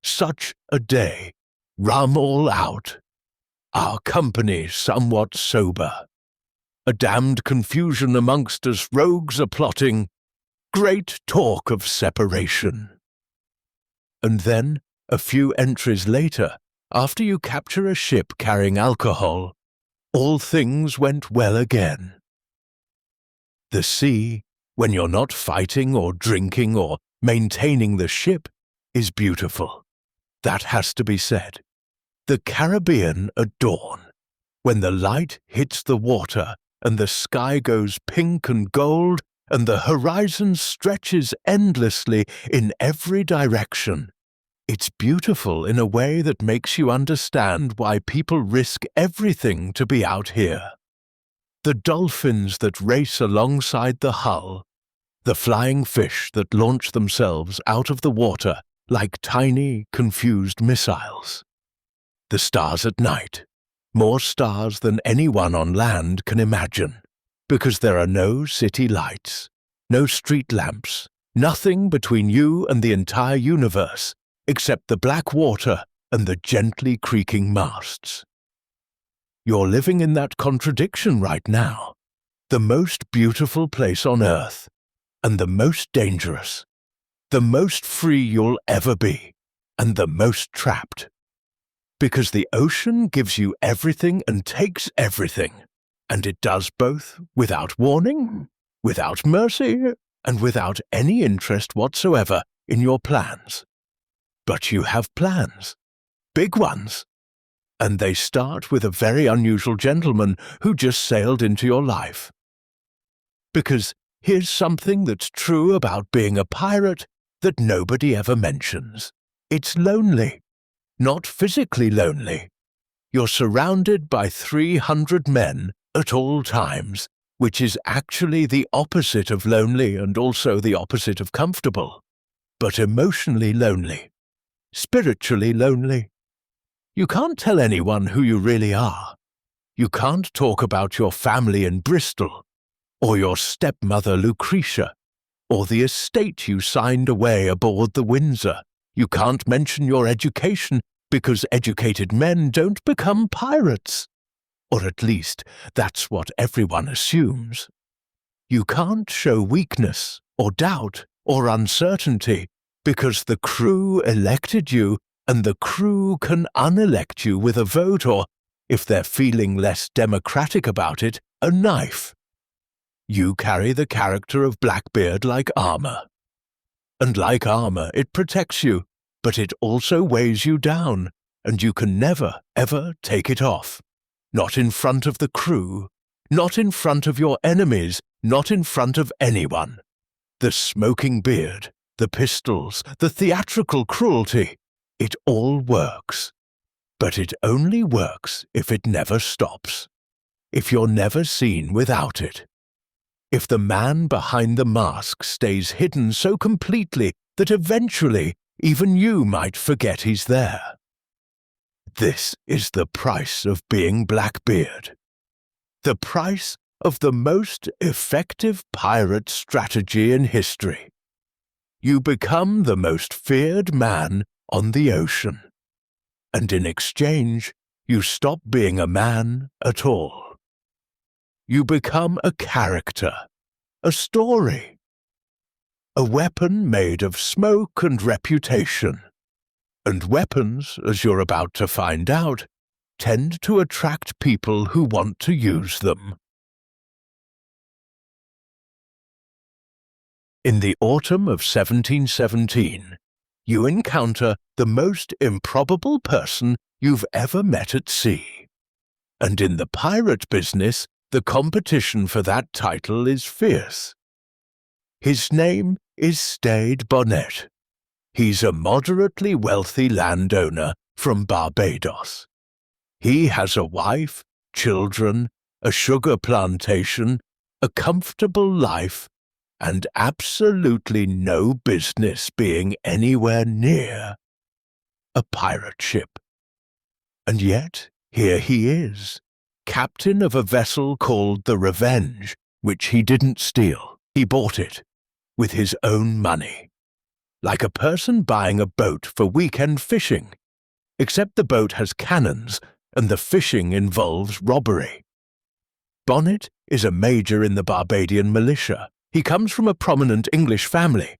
Such a day, rum all out. Our company somewhat sober. A damned confusion amongst us rogues are plotting. Great talk of separation. And then, a few entries later, after you capture a ship carrying alcohol, all things went well again. The sea, when you're not fighting or drinking or maintaining the ship, is beautiful. That has to be said. The Caribbean at dawn, when the light hits the water and the sky goes pink and gold and the horizon stretches endlessly in every direction. It's beautiful in a way that makes you understand why people risk everything to be out here. The dolphins that race alongside the hull, the flying fish that launch themselves out of the water like tiny, confused missiles. The stars at night, more stars than anyone on land can imagine, because there are no city lights, no street lamps, nothing between you and the entire universe, except the black water and the gently creaking masts. You're living in that contradiction right now, the most beautiful place on earth, and the most dangerous, the most free you'll ever be, and the most trapped. Because the ocean gives you everything and takes everything, and it does both without warning, without mercy, and without any interest whatsoever in your plans. But you have plans, big ones, and they start with a very unusual gentleman who just sailed into your life. Because here's something that's true about being a pirate that nobody ever mentions. It's lonely. Not physically lonely. You're surrounded by 300 men at all times, which is actually the opposite of lonely and also the opposite of comfortable, but emotionally lonely, spiritually lonely. You can't tell anyone who you really are. You can't talk about your family in Bristol, or your stepmother Lucretia, or the estate you signed away aboard the Windsor. You can't mention your education because educated men don't become pirates. Or at least, that's what everyone assumes. You can't show weakness, or doubt, or uncertainty because the crew elected you and the crew can unelect you with a vote or, if they're feeling less democratic about it, a knife. You carry the character of Blackbeard like armor. And like armor, it protects you, but it also weighs you down, and you can never, ever take it off. Not in front of the crew, not in front of your enemies, not in front of anyone. The smoking beard, the pistols, the theatrical cruelty, it all works. But it only works if it never stops. If you're never seen without it. If the man behind the mask stays hidden so completely that eventually even you might forget he's there. This is the price of being Blackbeard. The price of the most effective pirate strategy in history. You become the most feared man on the ocean. And in exchange, you stop being a man at all. You become a character, a story, a weapon made of smoke and reputation. And weapons, as you're about to find out, tend to attract people who want to use them. In the autumn of 1717, you encounter the most improbable person you've ever met at sea. And in the pirate business, the competition for that title is fierce. His name is Stede Bonnet. He's a moderately wealthy landowner from Barbados. He has a wife, children, a sugar plantation, a comfortable life, and absolutely no business being anywhere near a pirate ship. And yet, here he is, captain of a vessel called the Revenge, which he didn't steal. He bought it, with his own money. Like a person buying a boat for weekend fishing, except the boat has cannons and the fishing involves robbery. Bonnet is a major in the Barbadian militia. He comes from a prominent English family.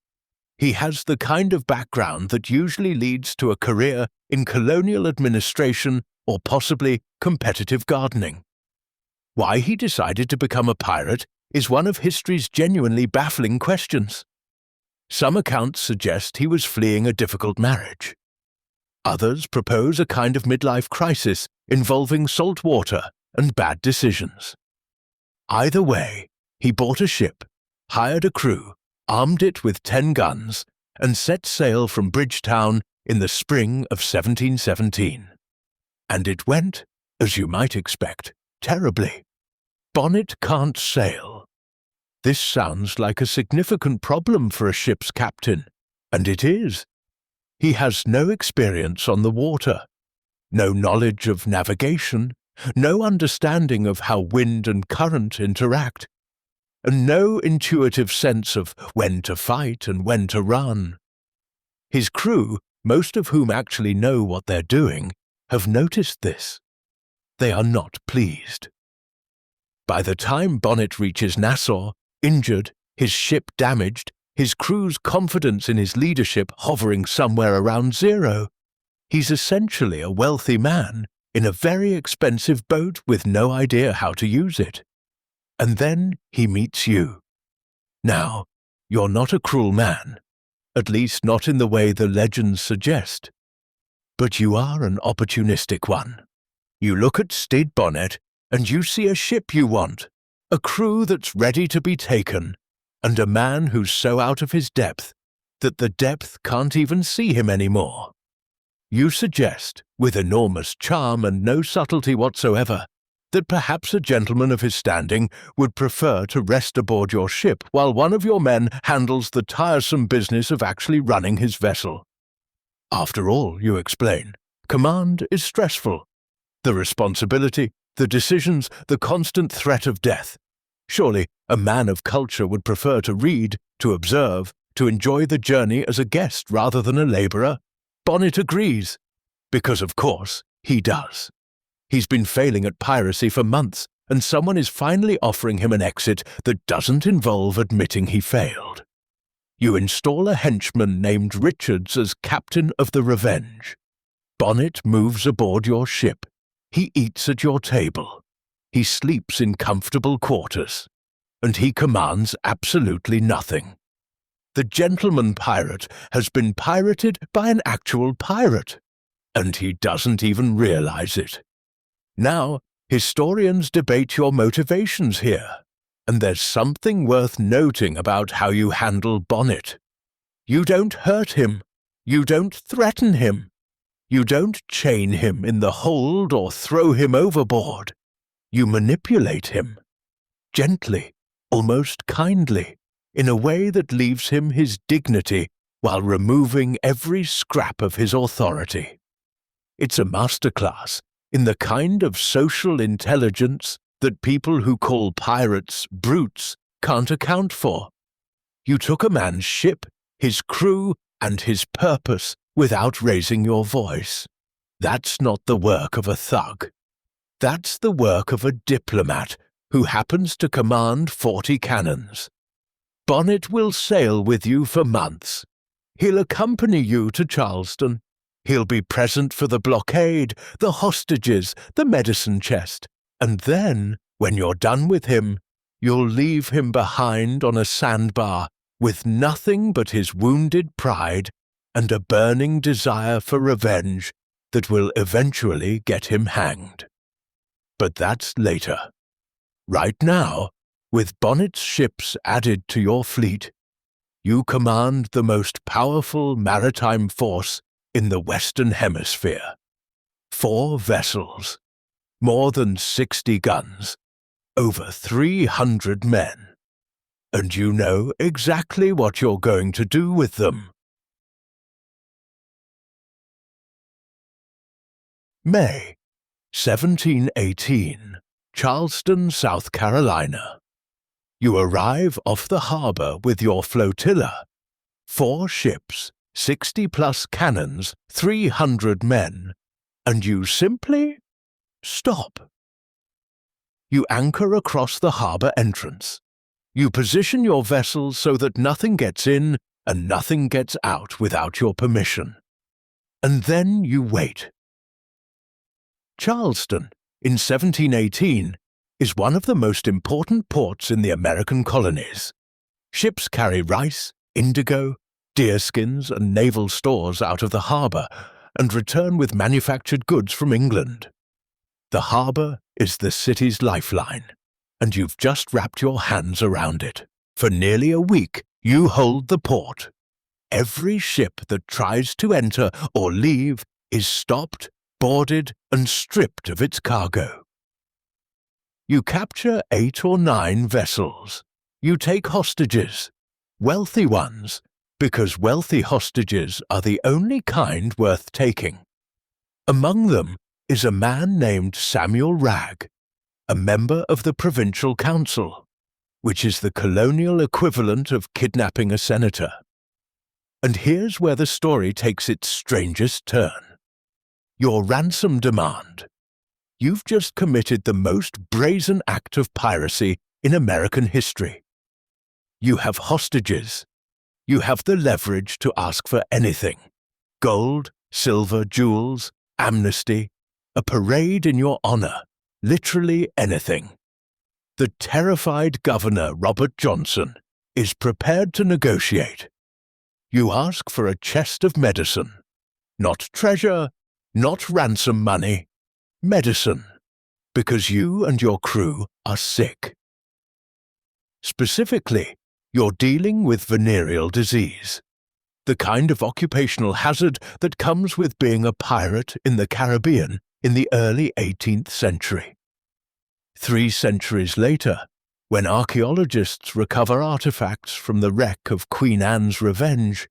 He has the kind of background that usually leads to a career in colonial administration or possibly competitive gardening. Why he decided to become a pirate is one of history's genuinely baffling questions. Some accounts suggest he was fleeing a difficult marriage. Others propose a kind of midlife crisis involving salt water and bad decisions. Either way, he bought a ship, hired a crew, armed it with 10 guns, and set sail from Bridgetown in the spring of 1717. And it went, as you might expect, terribly. Bonnet can't sail. This sounds like a significant problem for a ship's captain, and it is. He has no experience on the water, no knowledge of navigation, no understanding of how wind and current interact, and no intuitive sense of when to fight and when to run. His crew, most of whom actually know what they're doing, have noticed this. They are not pleased. By the time Bonnet reaches Nassau, injured, his ship damaged, his crew's confidence in his leadership hovering somewhere around zero, he's essentially a wealthy man in a very expensive boat with no idea how to use it. And then he meets you. Now, you're not a cruel man, at least not in the way the legends suggest. But you are an opportunistic one. You look at Stede Bonnet and you see a ship you want, a crew that's ready to be taken, and a man who's so out of his depth that the depth can't even see him anymore. You suggest, with enormous charm and no subtlety whatsoever, that perhaps a gentleman of his standing would prefer to rest aboard your ship while one of your men handles the tiresome business of actually running his vessel. After all, you explain, command is stressful. The responsibility, the decisions, the constant threat of death. Surely a man of culture would prefer to read, to observe, to enjoy the journey as a guest rather than a labourer. Bonnet agrees, because of course he does. He's been failing at piracy for months, and someone is finally offering him an exit that doesn't involve admitting he failed. You install a henchman named Richards as captain of the Revenge. Bonnet moves aboard your ship. He eats at your table. He sleeps in comfortable quarters. And he commands absolutely nothing. The gentleman pirate has been pirated by an actual pirate, and he doesn't even realize it. Now, historians debate your motivations here, And there's something worth noting about how you handle Bonnet. You don't hurt him. You don't threaten him. You don't chain him in the hold or throw him overboard. You manipulate him. Gently, almost kindly, in a way that leaves him his dignity while removing every scrap of his authority. It's a masterclass in the kind of social intelligence that people who call pirates brutes can't account for. You took a man's ship, his crew, and his purpose without raising your voice. That's not the work of a thug. That's the work of a diplomat who happens to command 40 cannons. Bonnet will sail with you for months. He'll accompany you to Charleston. He'll be present for the blockade, the hostages, the medicine chest. And then, when you're done with him, you'll leave him behind on a sandbar with nothing but his wounded pride and a burning desire for revenge that will eventually get him hanged. But that's later. Right now, with Bonnet's ships added to your fleet, you command the most powerful maritime force in the Western Hemisphere. 4 vessels, more than 60 guns, over 300 men. And you know exactly what you're going to do with them. May 1718, Charleston, South Carolina. You arrive off the harbor with your flotilla, 4 ships, 60-plus cannons, 300 men, and you simply stop. You anchor across the harbor entrance. You position your vessels so that nothing gets in and nothing gets out without your permission. And then you wait. Charleston, in 1718, is one of the most important ports in the American colonies. Ships carry rice, indigo, deerskins, and naval stores out of the harbor and return with manufactured goods from England. The harbor is the city's lifeline, and you've just wrapped your hands around it. For nearly a week, you hold the port. Every ship that tries to enter or leave is stopped, boarded, and stripped of its cargo. You capture 8 or 9 vessels. You take hostages, wealthy ones, because wealthy hostages are the only kind worth taking. Among them is a man named Samuel Wragg, a member of the Provincial Council, which is the colonial equivalent of kidnapping a senator. And here's where the story takes its strangest turn. Your ransom demand. You've just committed the most brazen act of piracy in American history. You have hostages. You have the leverage to ask for anything. Gold, silver, jewels, amnesty, a parade in your honor, literally anything. The terrified Governor Robert Johnson is prepared to negotiate. You ask for a chest of medicine. Not treasure, not ransom money. Medicine, because you and your crew are sick. Specifically, you're dealing with venereal disease, the kind of occupational hazard that comes with being a pirate in the Caribbean in the early 18th century. 3 centuries later, when archaeologists recover artifacts from the wreck of Queen Anne's Revenge,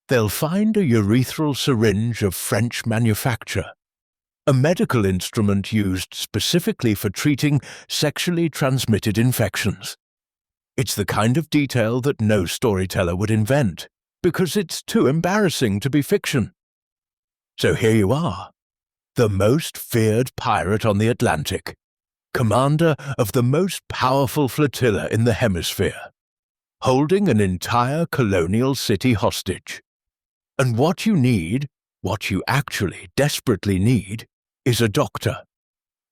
they'll find a urethral syringe of French manufacture, a medical instrument used specifically for treating sexually transmitted infections. It's the kind of detail that no storyteller would invent, because it's too embarrassing to be fiction. So here you are, the most feared pirate on the Atlantic, commander of the most powerful flotilla in the hemisphere, holding an entire colonial city hostage. And what you need, what you actually desperately need, is a doctor.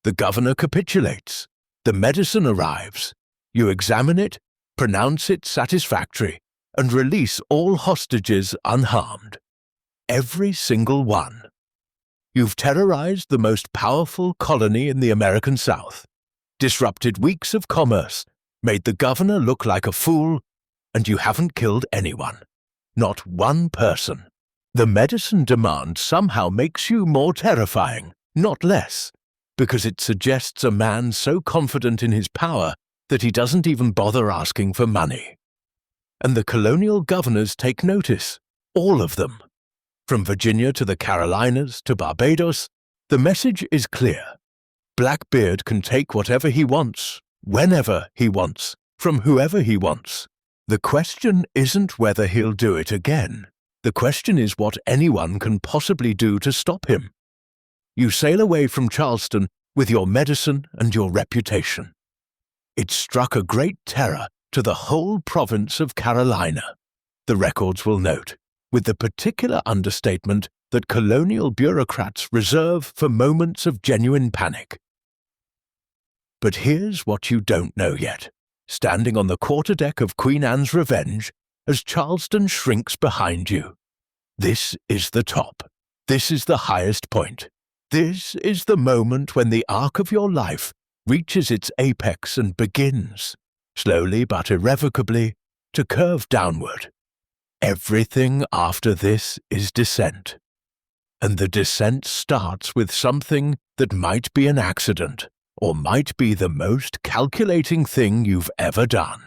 The governor capitulates. The medicine arrives. You examine it, pronounce it satisfactory, and release all hostages unharmed. Every single one. You've terrorized the most powerful colony in the American South, disrupted weeks of commerce, made the governor look like a fool, and you haven't killed anyone. Not one person. The medicine demand somehow makes you more terrifying, not less, because it suggests a man so confident in his power that he doesn't even bother asking for money. And the colonial governors take notice, all of them. From Virginia to the Carolinas to Barbados, the message is clear. Blackbeard can take whatever he wants, whenever he wants, from whoever he wants. The question isn't whether he'll do it again. The question is what anyone can possibly do to stop him. You sail away from Charleston with your medicine and your reputation. It struck a great terror to the whole province of Carolina, the records will note, with the particular understatement that colonial bureaucrats reserve for moments of genuine panic. But here's what you don't know yet, standing on the quarterdeck of Queen Anne's Revenge as Charleston shrinks behind you. This is the top. This is the highest point. This is the moment when the arc of your life reaches its apex and begins, slowly but irrevocably, to curve downward. Everything after this is descent. And the descent starts with something that might be an accident, or might be the most calculating thing you've ever done.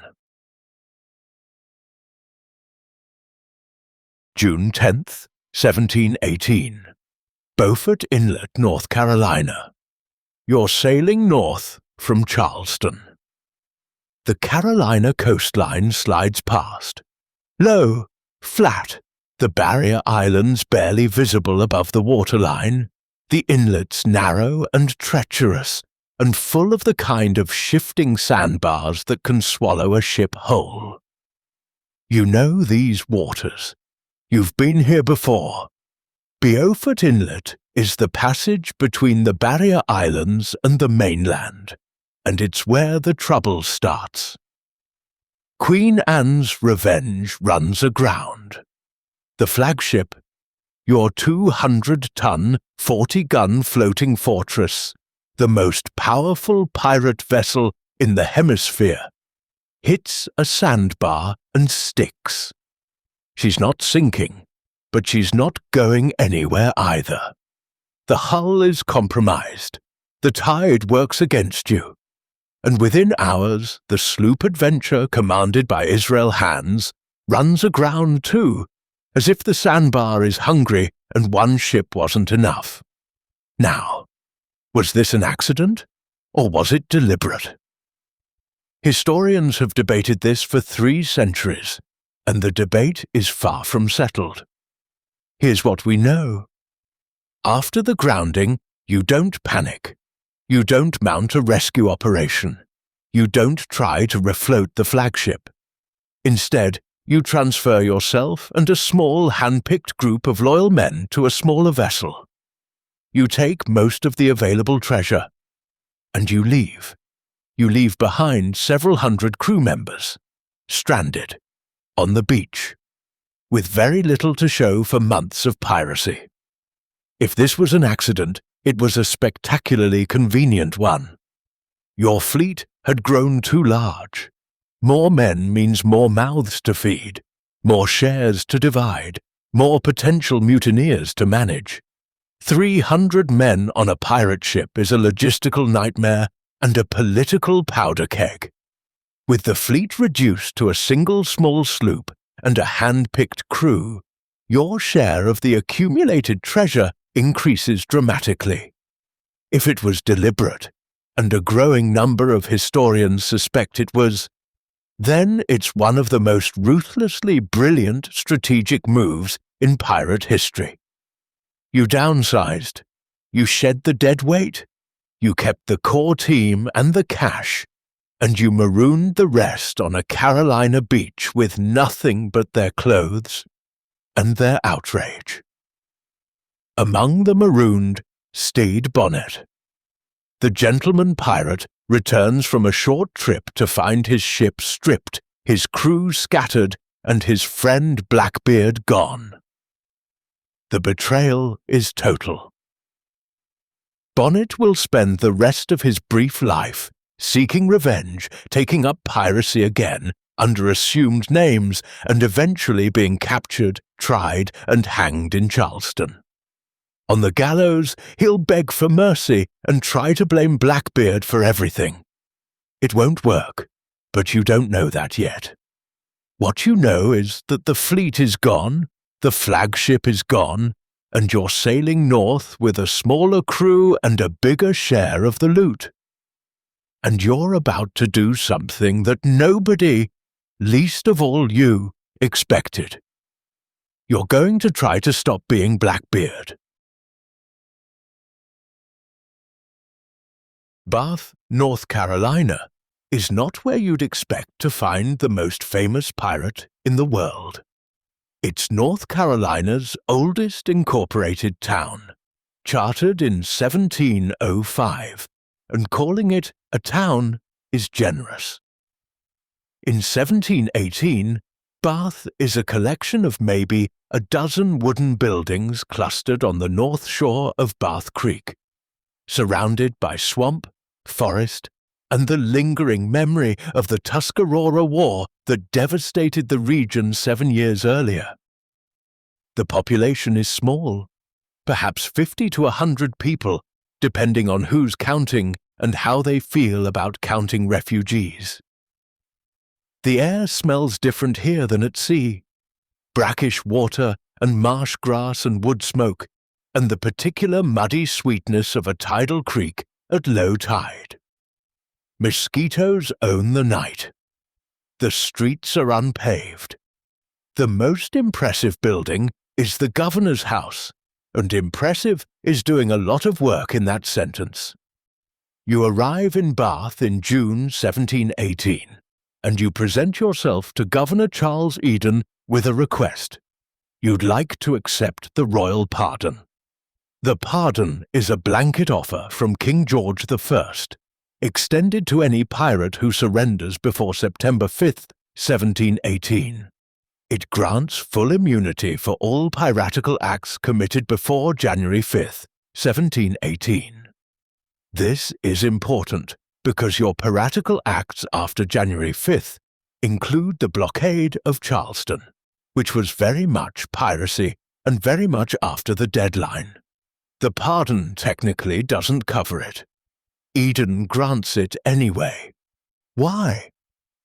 June 10th, 1718. Beaufort Inlet, North Carolina. You're sailing north from Charleston. The Carolina coastline slides past. Low, flat, the barrier islands barely visible above the waterline, the inlets narrow and treacherous, and full of the kind of shifting sandbars that can swallow a ship whole. You know these waters. You've been here before. Beaufort Inlet is the passage between the barrier islands and the mainland, and it's where the trouble starts. Queen Anne's Revenge runs aground. The flagship, your 200-ton, 40-gun floating fortress, the most powerful pirate vessel in the hemisphere, hits a sandbar and sticks. She's not sinking, but she's not going anywhere either. The hull is compromised. The tide works against you. And within hours, the sloop Adventure, commanded by Israel Hands, runs aground too, as if the sandbar is hungry and one ship wasn't enough. Now, was this an accident, or was it deliberate? Historians have debated this for 3 centuries, and the debate is far from settled. Here's what we know. After the grounding, you don't panic. You don't mount a rescue operation. You don't try to refloat the flagship. Instead, you transfer yourself and a small hand-picked group of loyal men to a smaller vessel. You take most of the available treasure, and you leave. You leave behind several hundred crew members, stranded, on the beach, with very little to show for months of piracy. If this was an accident, it was a spectacularly convenient one. Your fleet had grown too large. More men means more mouths to feed, more shares to divide, more potential mutineers to manage. 300 men on a pirate ship is a logistical nightmare and a political powder keg. With the fleet reduced to a single small sloop and a hand-picked crew, your share of the accumulated treasure increases dramatically. If it was deliberate, and a growing number of historians suspect it was, then it's one of the most ruthlessly brilliant strategic moves in pirate history. You downsized, you shed the dead weight, you kept the core team and the cash, and you marooned the rest on a Carolina beach with nothing but their clothes and their outrage. Among the marooned, Stede Bonnet. The gentleman pirate returns from a short trip to find his ship stripped, his crew scattered, and his friend Blackbeard gone. The betrayal is total. Bonnet will spend the rest of his brief life seeking revenge, taking up piracy again under assumed names, and eventually being captured, tried, and hanged in Charleston. On the gallows, he'll beg for mercy and try to blame Blackbeard for everything. It won't work, but you don't know that yet. What you know is that the fleet is gone, the flagship is gone, and you're sailing north with a smaller crew and a bigger share of the loot. And you're about to do something that nobody, least of all you, expected. You're going to try to stop being Blackbeard. Bath, North Carolina, is not where you'd expect to find the most famous pirate in the world. It's North Carolina's oldest incorporated town, chartered in 1705, and calling it a town is generous. In 1718, Bath is a collection of maybe a dozen wooden buildings clustered on the north shore of Bath Creek, surrounded by swamp, forest, and the lingering memory of the Tuscarora War that devastated the region 7 years earlier. The population is small, perhaps 50 to 100 people, depending on who's counting and how they feel about counting refugees. The air smells different here than at sea. Brackish water and marsh grass and wood smoke, and the particular muddy sweetness of a tidal creek at low tide. Mosquitoes own the night. The streets are unpaved. The most impressive building is the governor's house, and impressive is doing a lot of work in that sentence. You arrive in Bath in June 1718, and you present yourself to Governor Charles Eden with a request. You'd like to accept the royal pardon. The pardon is a blanket offer from King George I, extended to any pirate who surrenders before September 5, 1718. It grants full immunity for all piratical acts committed before January 5, 1718. This is important because your piratical acts after January 5th include the blockade of Charleston, which was very much piracy and very much after the deadline. The pardon technically doesn't cover it. Eden grants it anyway. Why?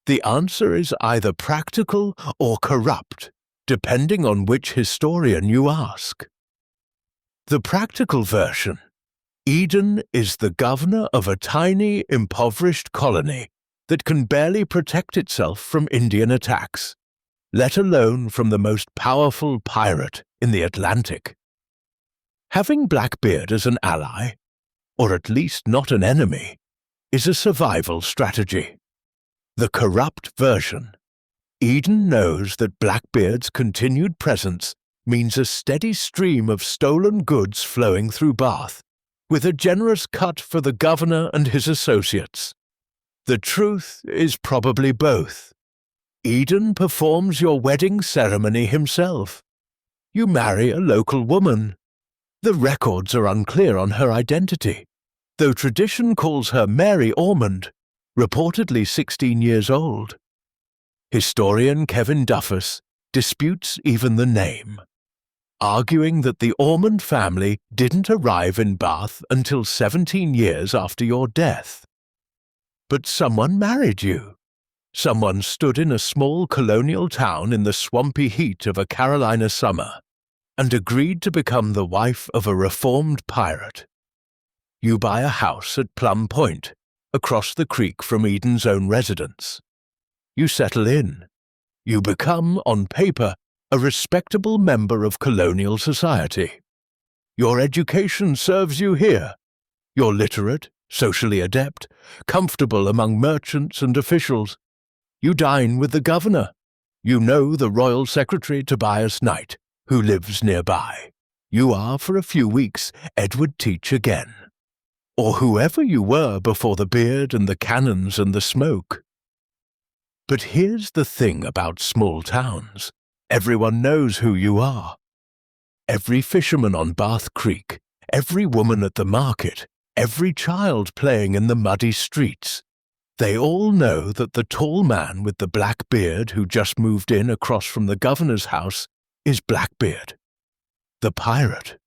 The answer is either practical or corrupt, depending on which historian you ask. The practical version: Eden is the governor of a tiny, impoverished colony that can barely protect itself from Indian attacks, let alone from the most powerful pirate in the Atlantic. Having Blackbeard as an ally, or at least not an enemy, is a survival strategy. The corrupt version: Eden knows that Blackbeard's continued presence means a steady stream of stolen goods flowing through Bath, with a generous cut for the governor and his associates. The truth is probably both. Eden performs your wedding ceremony himself. You marry a local woman. The records are unclear on her identity, though tradition calls her Mary Ormond, reportedly 16 years old. Historian Kevin Duffus disputes even the name, arguing that the Ormond family didn't arrive in Bath until 17 years after your death. But someone married you. Someone stood in a small colonial town in the swampy heat of a Carolina summer and agreed to become the wife of a reformed pirate. You buy a house at Plum Point, across the creek from Eden's own residence. You settle in. You become, on paper, a respectable member of colonial society. Your education serves you here. You're literate, socially adept, comfortable among merchants and officials. You dine with the governor. You know the royal secretary Tobias Knight, who lives nearby. You are, for a few weeks, Edward Teach again. Or whoever you were before the beard and the cannons and the smoke. But here's the thing about small towns. Everyone knows who you are. Every fisherman on Bath Creek, every woman at the market, every child playing in the muddy streets, They all know that the tall man with the black beard who just moved in across from the governor's house is Blackbeard, the pirate.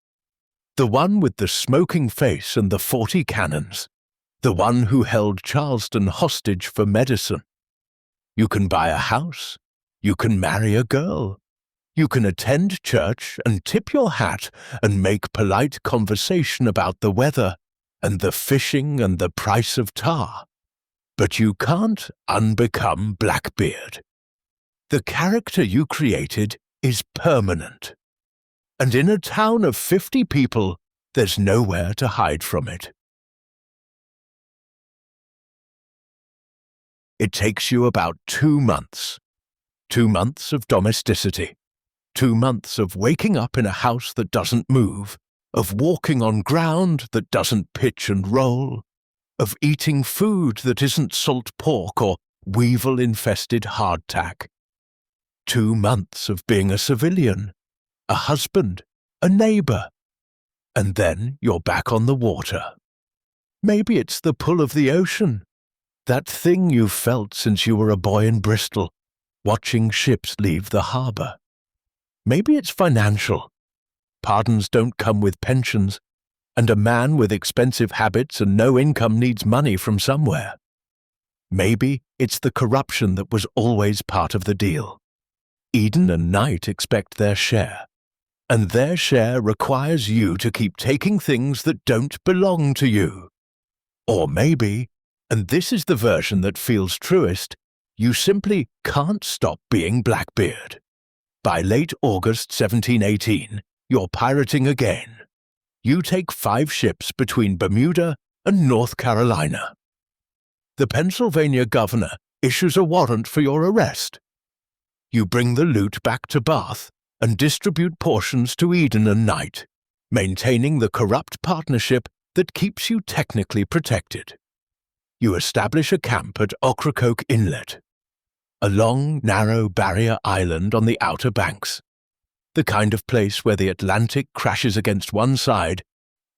The one with the smoking face and the 40 cannons. The one who held Charleston hostage for medicine. You can buy a house. You can marry a girl. You can attend church and tip your hat and make polite conversation about the weather and the fishing and the price of tar. But you can't unbecome Blackbeard. The character you created is permanent. And in a town of 50 people, there's nowhere to hide from it. It takes you about 2 months. 2 months of domesticity. 2 months of waking up in a house that doesn't move, of walking on ground that doesn't pitch and roll, of eating food that isn't salt pork or weevil-infested hardtack. 2 months of being a civilian, a husband, a neighbor, and then you're back on the water. Maybe it's the pull of the ocean, that thing you've felt since you were a boy in Bristol, watching ships leave the harbor. Maybe it's financial. Pardons don't come with pensions, and a man with expensive habits and no income needs money from somewhere. Maybe it's the corruption that was always part of the deal. Eden and Knight expect their share, and their share requires you to keep taking things that don't belong to you. Or maybe, and this is the version that feels truest, you simply can't stop being Blackbeard. By late August 1718, you're pirating again. You take 5 ships between Bermuda and North Carolina. The Pennsylvania governor issues a warrant for your arrest. You bring the loot back to Bath and distribute portions to Eden and Knight, maintaining the corrupt partnership that keeps you technically protected. You establish a camp at Ocracoke Inlet, a long, narrow barrier island on the Outer Banks, the kind of place where the Atlantic crashes against one side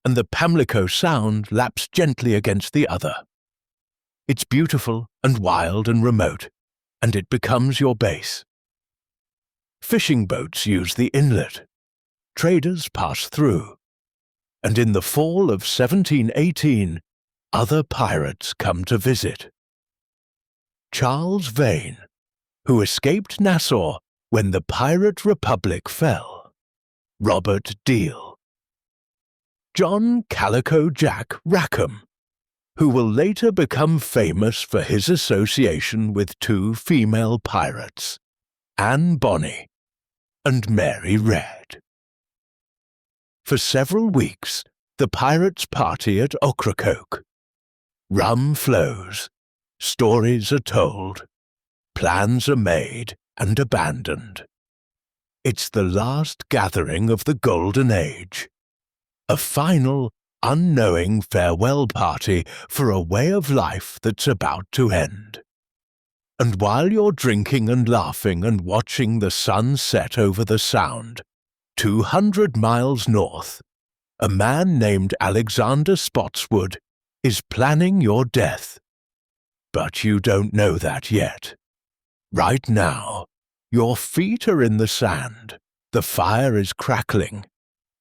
and the Pamlico Sound laps gently against the other. It's beautiful and wild and remote, and it becomes your base. Fishing boats use the inlet. Traders pass through. And in the fall of 1718, other pirates come to visit. Charles Vane, who escaped Nassau when the Pirate Republic fell. Robert Deal. John Calico Jack Rackham, who will later become famous for his association with 2 female pirates, Anne Bonny and Mary Red. For several weeks, the pirates party at Ocracoke. Rum flows, stories are told, plans are made and abandoned. It's the last gathering of the Golden Age, a final, unknowing farewell party for a way of life that's about to end. And while you're drinking and laughing and watching the sun set over the Sound, 200 miles north, a man named Alexander Spotswood is planning your death. But you don't know that yet. Right now, your feet are in the sand, the fire is crackling,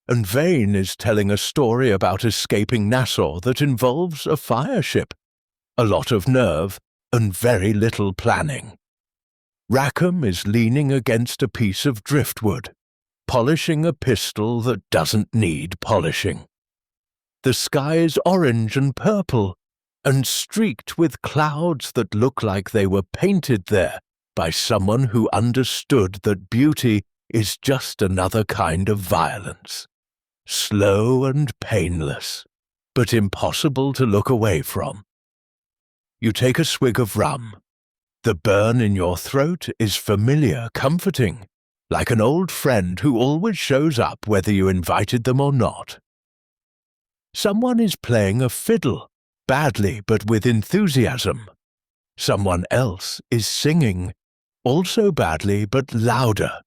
and Vane is telling a story about escaping Nassau that involves a fire ship, a lot of nerve, and very little planning. Rackham is leaning against a piece of driftwood, polishing a pistol that doesn't need polishing. The sky is orange and purple, and streaked with clouds that look like they were painted there by someone who understood that beauty is just another kind of violence. Slow and painless, but impossible to look away from. You take a swig of rum. The burn in your throat is familiar, comforting, like an old friend who always shows up whether you invited them or not. Someone is playing a fiddle, badly but with enthusiasm. Someone else is singing, also badly but louder.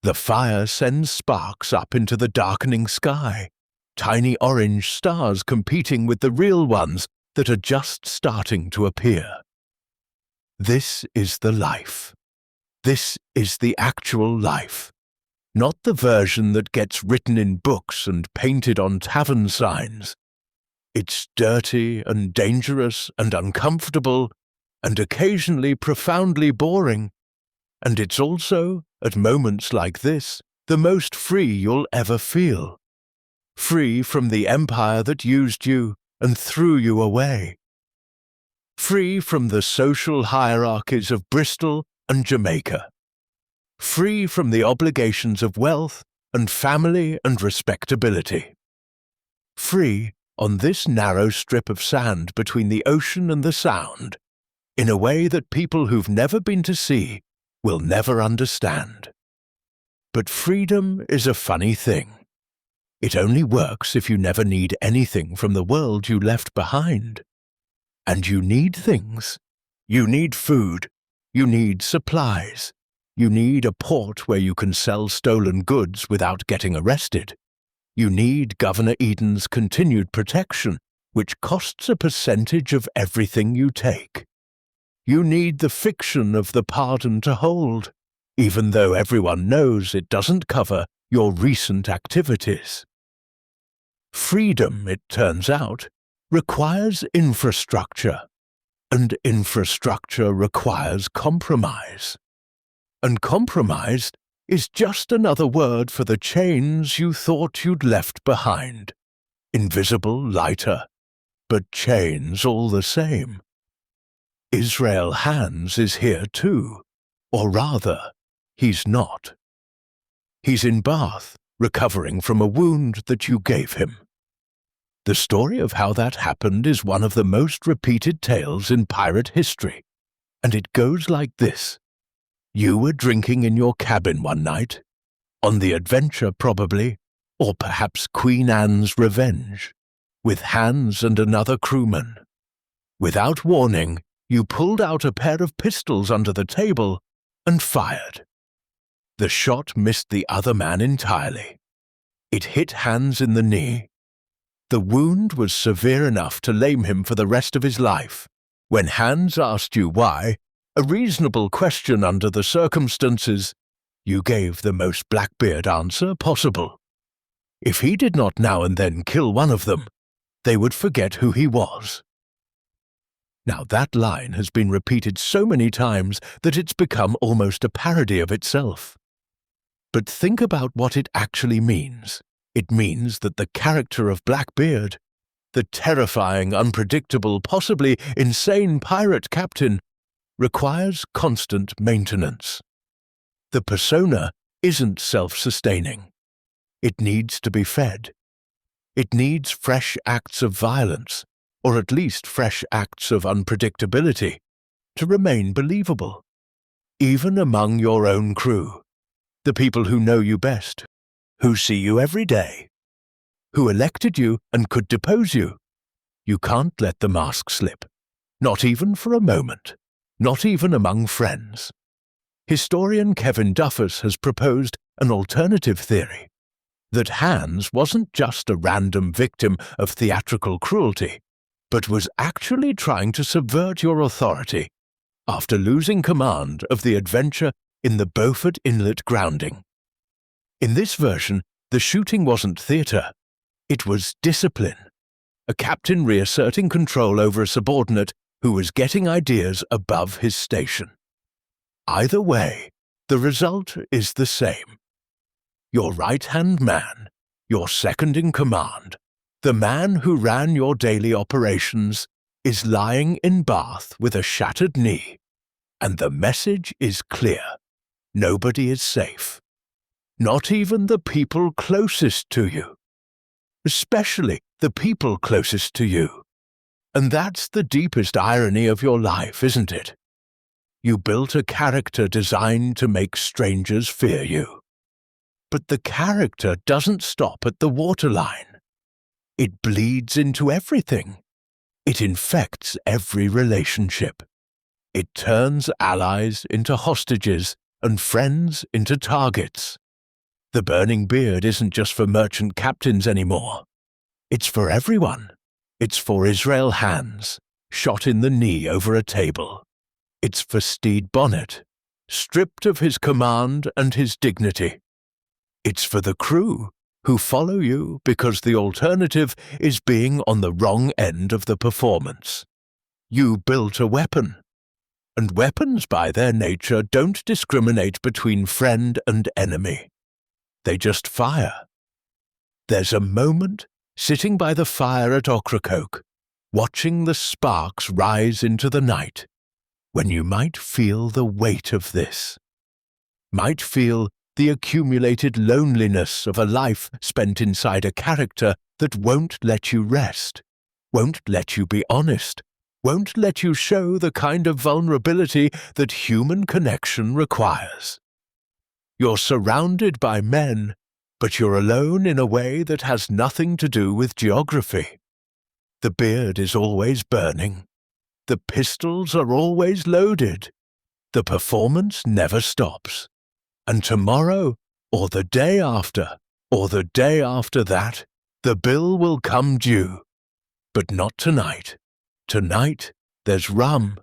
The fire sends sparks up into the darkening sky, tiny orange stars competing with the real ones that are just starting to appear. This is the life. This is the actual life, not the version that gets written in books and painted on tavern signs. It's dirty and dangerous and uncomfortable and occasionally profoundly boring. And it's also, at moments like this, the most free you'll ever feel. Free from the empire that used you and threw you away. Free from the social hierarchies of Bristol and Jamaica. Free from the obligations of wealth and family and respectability. Free on this narrow strip of sand between the ocean and the Sound, in a way that people who've never been to sea will never understand. But freedom is a funny thing. It only works if you never need anything from the world you left behind. And you need things. You need food. You need supplies. You need a port where you can sell stolen goods without getting arrested. You need Governor Eden's continued protection, which costs a percentage of everything you take. You need the fiction of the pardon to hold, even though everyone knows it doesn't cover your recent activities. Freedom, it turns out, requires infrastructure, and infrastructure requires compromise. And compromise is just another word for the chains you thought you'd left behind. Invisible, lighter, but chains all the same. Israel Hands is here too, or rather, he's not. He's in Bath, recovering from a wound that you gave him. The story of how that happened is one of the most repeated tales in pirate history, and it goes like this. You were drinking in your cabin one night, on the Adventure probably, or perhaps Queen Anne's Revenge, with Hans and another crewman. Without warning, you pulled out a pair of pistols under the table and fired. The shot missed the other man entirely. It hit Hans in the knee. The wound was severe enough to lame him for the rest of his life. When Hans asked you why, a reasonable question under the circumstances, you gave the most Blackbeard answer possible. If he did not now and then kill one of them, they would forget who he was. Now that line has been repeated so many times that it's become almost a parody of itself. But think about what it actually means. It means that the character of Blackbeard, the terrifying, unpredictable, possibly insane pirate captain, requires constant maintenance. The persona isn't self-sustaining. It needs to be fed. It needs fresh acts of violence, or at least fresh acts of unpredictability, to remain believable. Even among your own crew, the people who know you best, who see you every day, who elected you and could depose you. You can't let the mask slip, not even for a moment. Not even among friends. Historian Kevin Duffus has proposed an alternative theory, that Hans wasn't just a random victim of theatrical cruelty, but was actually trying to subvert your authority after losing command of the Adventure in the Beaufort Inlet grounding. In this version, the shooting wasn't theatre, it was discipline, a captain reasserting control over a subordinate who was getting ideas above his station. Either way, the result is the same. Your right-hand man, your second in command, the man who ran your daily operations, is lying in Bath with a shattered knee, and the message is clear. Nobody is safe. Not even the people closest to you. Especially the people closest to you. And that's the deepest irony of your life, isn't it? You built a character designed to make strangers fear you. But the character doesn't stop at the waterline. It bleeds into everything. It infects every relationship. It turns allies into hostages and friends into targets. The burning beard isn't just for merchant captains anymore. It's for everyone. It's for Israel Hands, shot in the knee over a table. It's for Stede Bonnet, stripped of his command and his dignity. It's for the crew, who follow you because the alternative is being on the wrong end of the performance. You built a weapon, and weapons by their nature don't discriminate between friend and enemy. They just fire. There's a moment sitting by the fire at Ocracoke, watching the sparks rise into the night, when you might feel the weight of this. Might feel the accumulated loneliness of a life spent inside a character that won't let you rest, won't let you be honest, won't let you show the kind of vulnerability that human connection requires. You're surrounded by men, but you're alone in a way that has nothing to do with geography. The beard is always burning. The pistols are always loaded. The performance never stops. And tomorrow, or the day after, or the day after that, the bill will come due. But not tonight. Tonight, there's rum,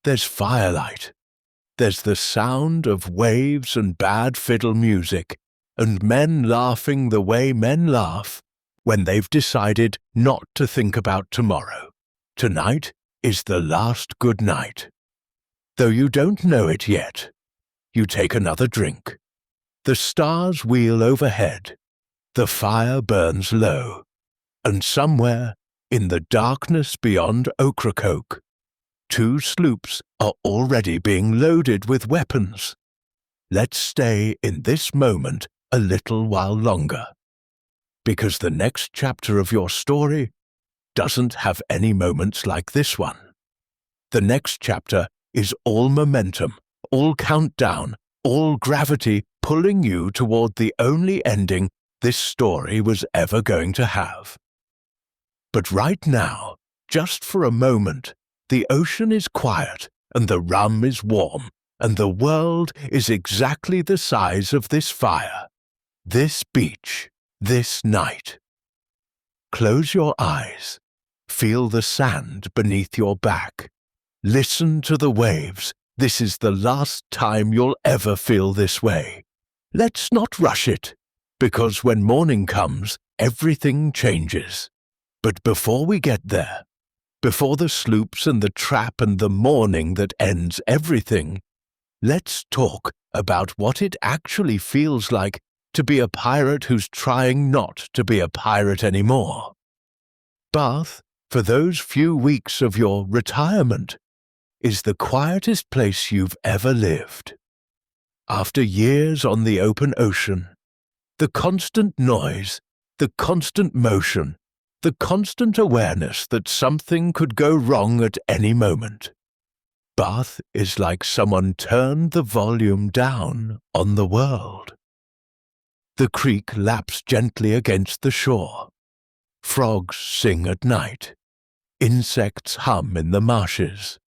there's firelight. There's the sound of waves and bad fiddle music, and men laughing the way men laugh when they've decided not to think about tomorrow. Tonight is the last good night. Though you don't know it yet, you take another drink. The stars wheel overhead. The fire burns low. And somewhere, in the darkness beyond Ocracoke, 2 sloops are already being loaded with weapons. Let's stay in this moment a little while longer, because the next chapter of your story doesn't have any moments like this one. The next chapter is all momentum, all countdown, all gravity pulling you toward the only ending this story was ever going to have. But right now, just for a moment, the ocean is quiet and the rum is warm and the world is exactly the size of this fire, this beach, this night. Close your eyes. Feel the sand beneath your back. Listen to the waves. This is the last time you'll ever feel this way. Let's not rush it, because when morning comes, everything changes. But before we get there, before the sloops and the trap and the morning that ends everything, let's talk about what it actually feels like to be a pirate who's trying not to be a pirate anymore. Bath, for those few weeks of your retirement, is the quietest place you've ever lived. After years on the open ocean, the constant noise, the constant motion, the constant awareness that something could go wrong at any moment, Bath is like someone turned the volume down on the world. The creek laps gently against the shore. Frogs sing at night. Insects hum in the marshes.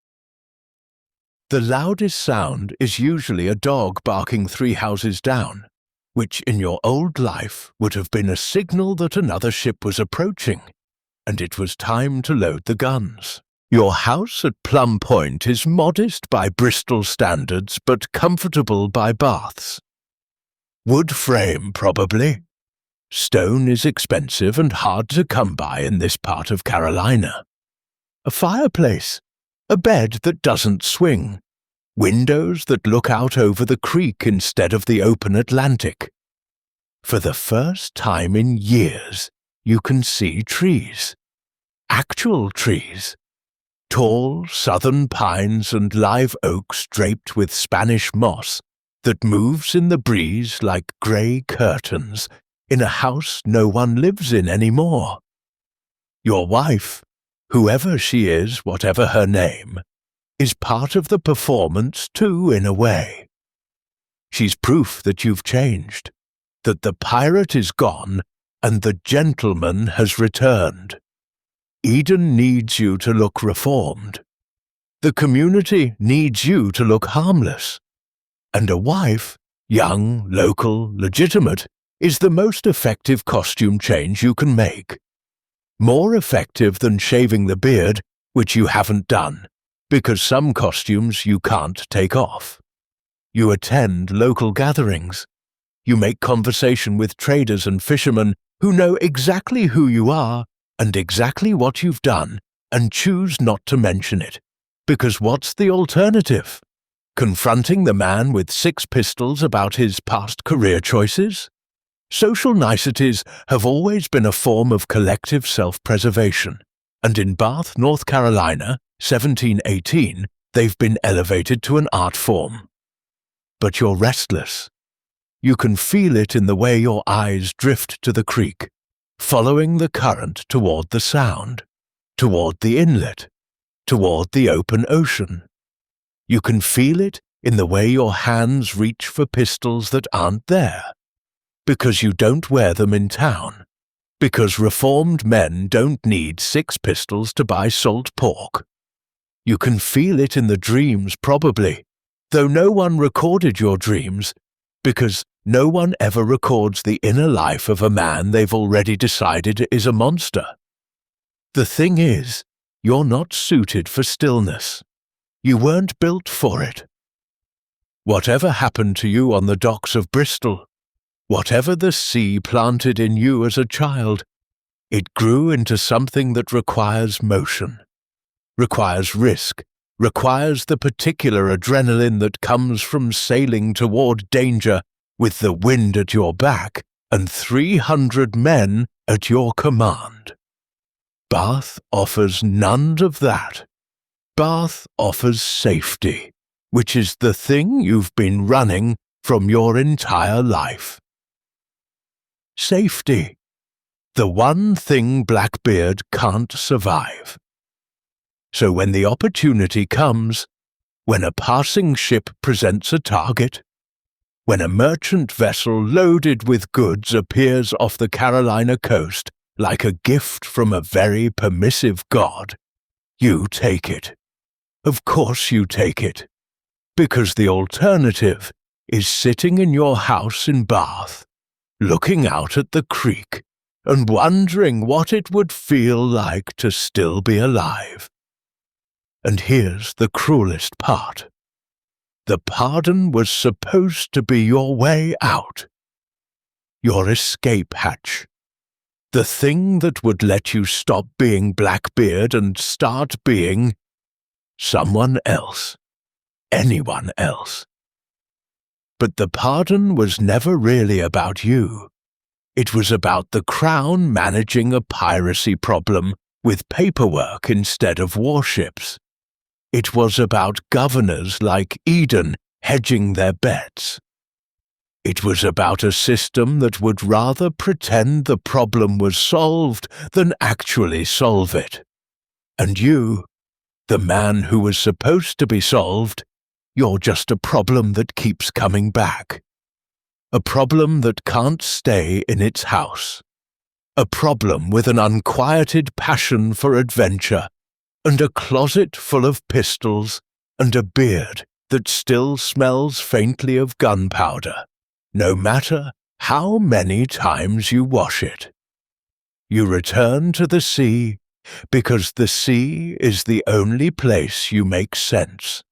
The loudest sound is usually a dog barking 3 houses down, which in your old life would have been a signal that another ship was approaching, and it was time to load the guns. Your house at Plum Point is modest by Bristol standards, but comfortable by Bath's. Wood frame, probably. Stone is expensive and hard to come by in this part of Carolina. A fireplace. A bed that doesn't swing. Windows that look out over the creek instead of the open Atlantic. For the first time in years, you can see trees. Actual trees. Tall southern pines and live oaks draped with Spanish moss that moves in the breeze like grey curtains in a house no one lives in anymore. Your wife, whoever she is, whatever her name, is part of the performance too, in a way. She's proof that you've changed, that the pirate is gone and the gentleman has returned. Eden needs you to look reformed. The community needs you to look harmless. And a wife, young, local, legitimate, is the most effective costume change you can make. More effective than shaving the beard, which you haven't done, because some costumes you can't take off. You attend local gatherings. You make conversation with traders and fishermen who know exactly who you are and exactly what you've done and choose not to mention it, because what's the alternative? Confronting the man with 6 pistols about his past career choices? Social niceties have always been a form of collective self-preservation, and in Bath, North Carolina, 1718, they've been elevated to an art form. But you're restless. You can feel it in the way your eyes drift to the creek, following the current toward the sound, toward the inlet, toward the open ocean. You can feel it in the way your hands reach for pistols that aren't there, because you don't wear them in town, because reformed men don't need 6 pistols to buy salt pork. You can feel it in the dreams probably, though no one recorded your dreams, because no one ever records the inner life of a man they've already decided is a monster. The thing is, you're not suited for stillness. You weren't built for it. Whatever happened to you on the docks of Bristol, whatever the sea planted in you as a child, it grew into something that requires motion, requires risk, requires the particular adrenaline that comes from sailing toward danger with the wind at your back and 300 men at your command. Bath offers none of that. Bath offers safety, which is the thing you've been running from your entire life. Safety. The one thing Blackbeard can't survive. So when the opportunity comes, when a passing ship presents a target, when a merchant vessel loaded with goods appears off the Carolina coast like a gift from a very permissive god, you take it. Of course you take it, because the alternative is sitting in your house in Bath, looking out at the creek and wondering what it would feel like to still be alive. And here's the cruelest part. The pardon was supposed to be your way out, your escape hatch, the thing that would let you stop being Blackbeard and start being someone else, anyone else. But the pardon was never really about you. It was about the Crown managing a piracy problem with paperwork instead of warships. It was about governors like Eden hedging their bets. It was about a system that would rather pretend the problem was solved than actually solve it. And you, the man who was supposed to be solved, you're just a problem that keeps coming back. A problem that can't stay in its house. A problem with an unquieted passion for adventure, and a closet full of pistols, and a beard that still smells faintly of gunpowder, no matter how many times you wash it. You return to the sea, because the sea is the only place you make sense.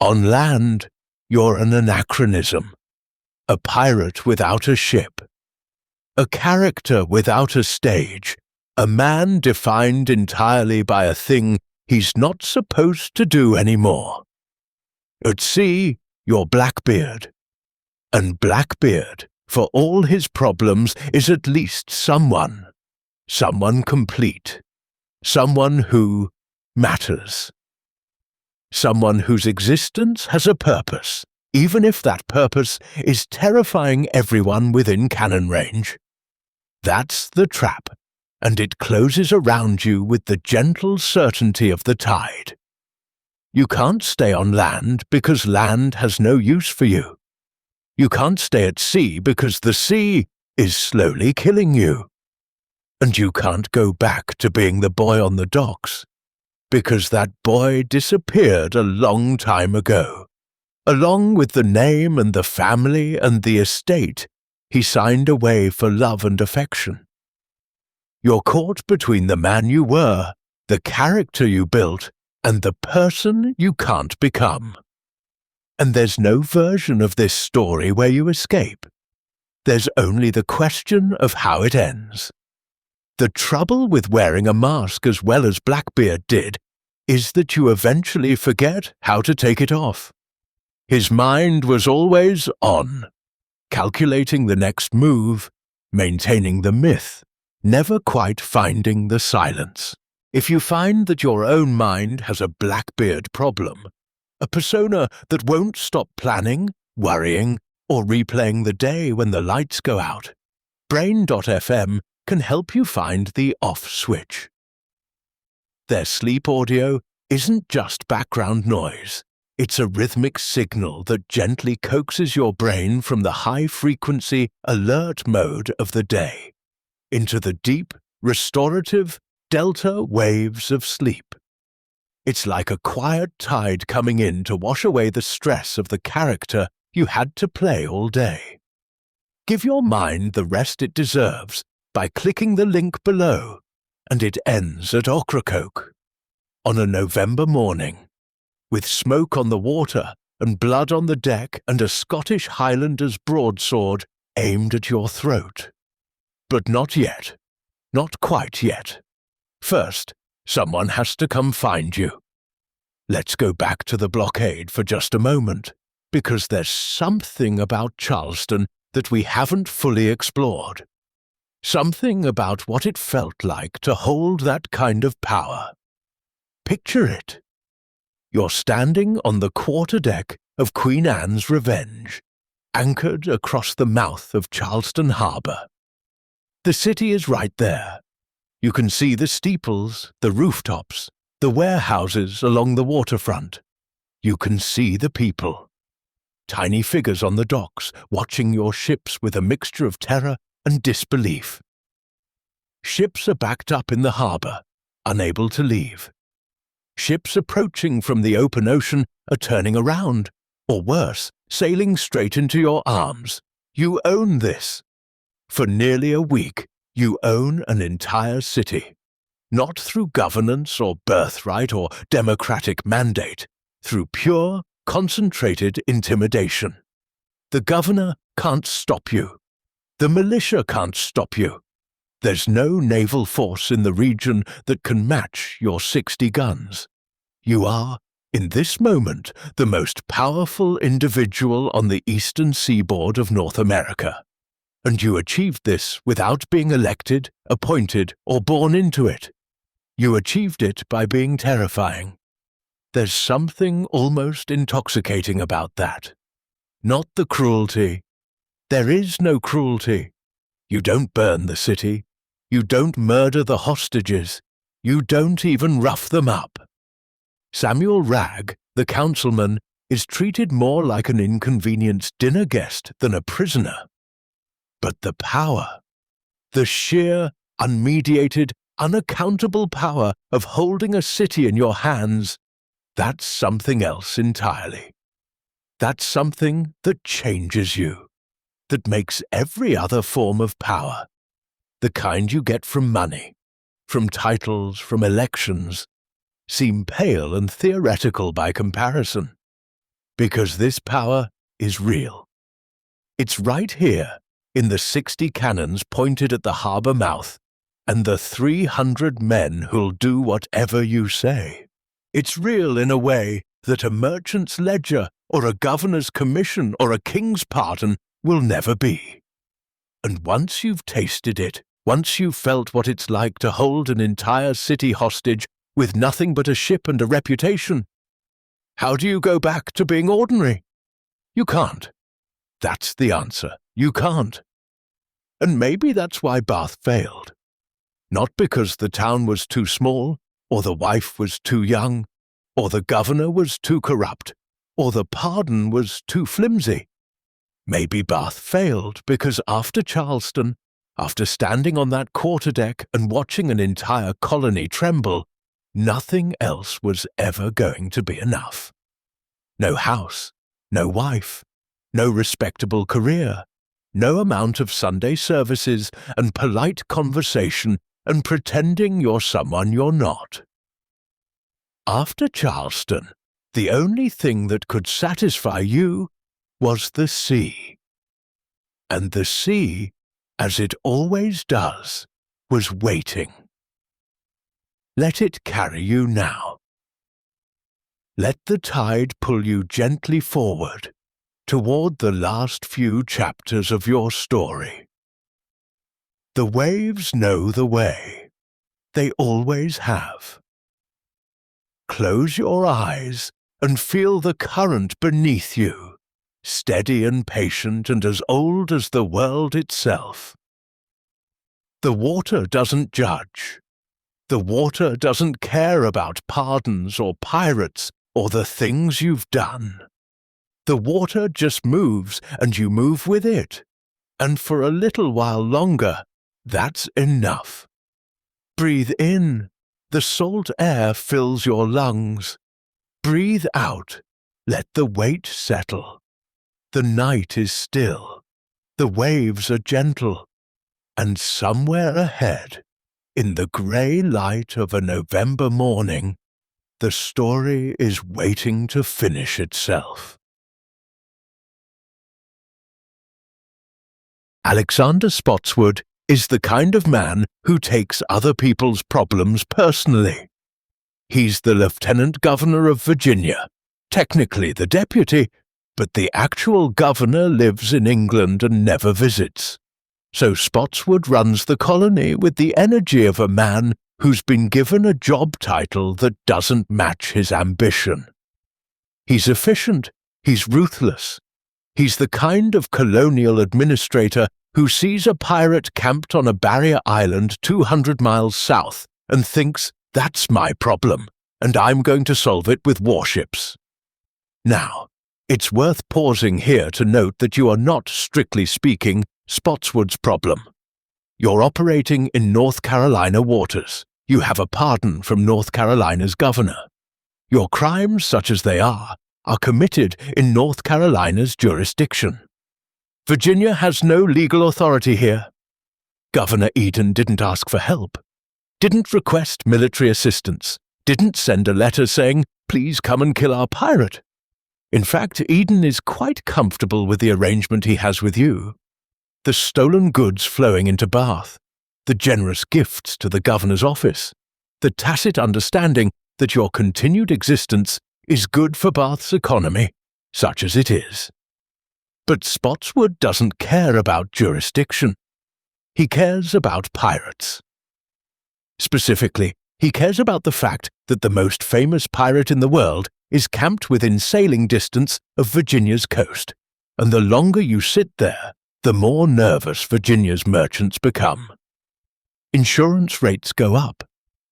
On land, you're an anachronism, a pirate without a ship, a character without a stage, a man defined entirely by a thing he's not supposed to do anymore. At sea, you're Blackbeard. And Blackbeard, for all his problems, is at least someone complete, someone who matters. Someone whose existence has a purpose, even if that purpose is terrifying everyone within cannon range. That's the trap, and it closes around you with the gentle certainty of the tide. You can't stay on land because land has no use for you. You can't stay at sea because the sea is slowly killing you. And you can't go back to being the boy on the docks, because that boy disappeared a long time ago. Along with the name and the family and the estate, he signed away for love and affection. You're caught between the man you were, the character you built, and the person you can't become. And there's no version of this story where you escape. There's only the question of how it ends. The trouble with wearing a mask as well as Blackbeard did is that you eventually forget how to take it off. His mind was always on, calculating the next move, maintaining the myth, never quite finding the silence. If you find that your own mind has a Blackbeard problem, a persona that won't stop planning, worrying, or replaying the day when the lights go out, Brain.fm can help you find the off switch. Their sleep audio isn't just background noise. It's a rhythmic signal that gently coaxes your brain from the high-frequency, alert mode of the day into the deep, restorative delta waves of sleep. It's like a quiet tide coming in to wash away the stress of the character you had to play all day. Give your mind the rest it deserves by clicking the link below, and it ends at Ocracoke. On a November morning, with smoke on the water and blood on the deck and a Scottish Highlander's broadsword aimed at your throat. But not yet. Not quite yet. First, someone has to come find you. Let's go back to the blockade for just a moment, because there's something about Charleston that we haven't fully explored. Something about what it felt like to hold that kind of power. Picture it. You're standing on the quarterdeck of Queen Anne's Revenge, anchored across the mouth of Charleston Harbour. The city is right there. You can see the steeples, the rooftops, the warehouses along the waterfront. You can see the people. Tiny figures on the docks, watching your ships with a mixture of terror and disbelief. Ships are backed up in the harbour, unable to leave. Ships approaching from the open ocean are turning around, or worse, sailing straight into your arms. You own this. For nearly a week, you own an entire city. Not through governance or birthright or democratic mandate, through pure, concentrated intimidation. The governor can't stop you. The militia can't stop you. There's no naval force in the region that can match your 60 guns. You are, in this moment, the most powerful individual on the eastern seaboard of North America. And you achieved this without being elected, appointed, or born into it. You achieved it by being terrifying. There's something almost intoxicating about that. Not the cruelty. There is no cruelty. You don't burn the city. You don't murder the hostages. You don't even rough them up. Samuel Wragg, the councilman, is treated more like an inconvenienced dinner guest than a prisoner. But the power, the sheer, unmediated, unaccountable power of holding a city in your hands, that's something else entirely. That's something that changes you, that makes every other form of power, the kind you get from money, from titles, from elections, seem pale and theoretical by comparison. Because this power is real. It's right here, in the 60 cannons pointed at the harbour mouth, and the 300 men who'll do whatever you say. It's real in a way that a merchant's ledger or a governor's commission or a king's pardon will never be. And once you've tasted it, once you've felt what it's like to hold an entire city hostage with nothing but a ship and a reputation, how do you go back to being ordinary? You can't. That's the answer. You can't. And maybe that's why Bath failed. Not because the town was too small, or the wife was too young, or the governor was too corrupt, or the pardon was too flimsy. Maybe Bath failed because after Charleston, after standing on that quarterdeck and watching an entire colony tremble, nothing else was ever going to be enough. No house, no wife, no respectable career, no amount of Sunday services and polite conversation and pretending you're someone you're not. After Charleston, the only thing that could satisfy you was the sea. And the sea, as it always does, was waiting. Let it carry you now. Let the tide pull you gently forward toward the last few chapters of your story. The waves know the way. They always have. Close your eyes and feel the current beneath you, steady and patient and as old as the world itself. The water doesn't judge. The water doesn't care about pardons or pirates or the things you've done. The water just moves and you move with it. And for a little while longer, that's enough. Breathe in. The salt air fills your lungs. Breathe out. Let the weight settle. The night is still. The waves are gentle. And somewhere ahead, in the grey light of a November morning, the story is waiting to finish itself. Alexander Spotswood is the kind of man who takes other people's problems personally. He's the Lieutenant Governor of Virginia, technically the deputy, but the actual governor lives in England and never visits. So Spotswood runs the colony with the energy of a man who's been given a job title that doesn't match his ambition. He's efficient, he's ruthless. He's the kind of colonial administrator who sees a pirate camped on a barrier island 200 miles south and thinks, that's my problem, and I'm going to solve it with warships. Now, it's worth pausing here to note that you are not, strictly speaking, Spotswood's problem. You're operating in North Carolina waters. You have a pardon from North Carolina's governor. Your crimes, such as they are committed in North Carolina's jurisdiction. Virginia has no legal authority here. Governor Eden didn't ask for help, didn't request military assistance, didn't send a letter saying, please come and kill our pirate. In fact, Eden is quite comfortable with the arrangement he has with you. The stolen goods flowing into Bath, the generous gifts to the governor's office, the tacit understanding that your continued existence is good for Bath's economy, such as it is. But Spotswood doesn't care about jurisdiction. He cares about pirates. Specifically, he cares about the fact that the most famous pirate in the world is camped within sailing distance of Virginia's coast, and the longer you sit there, the more nervous Virginia's merchants become. Insurance rates go up,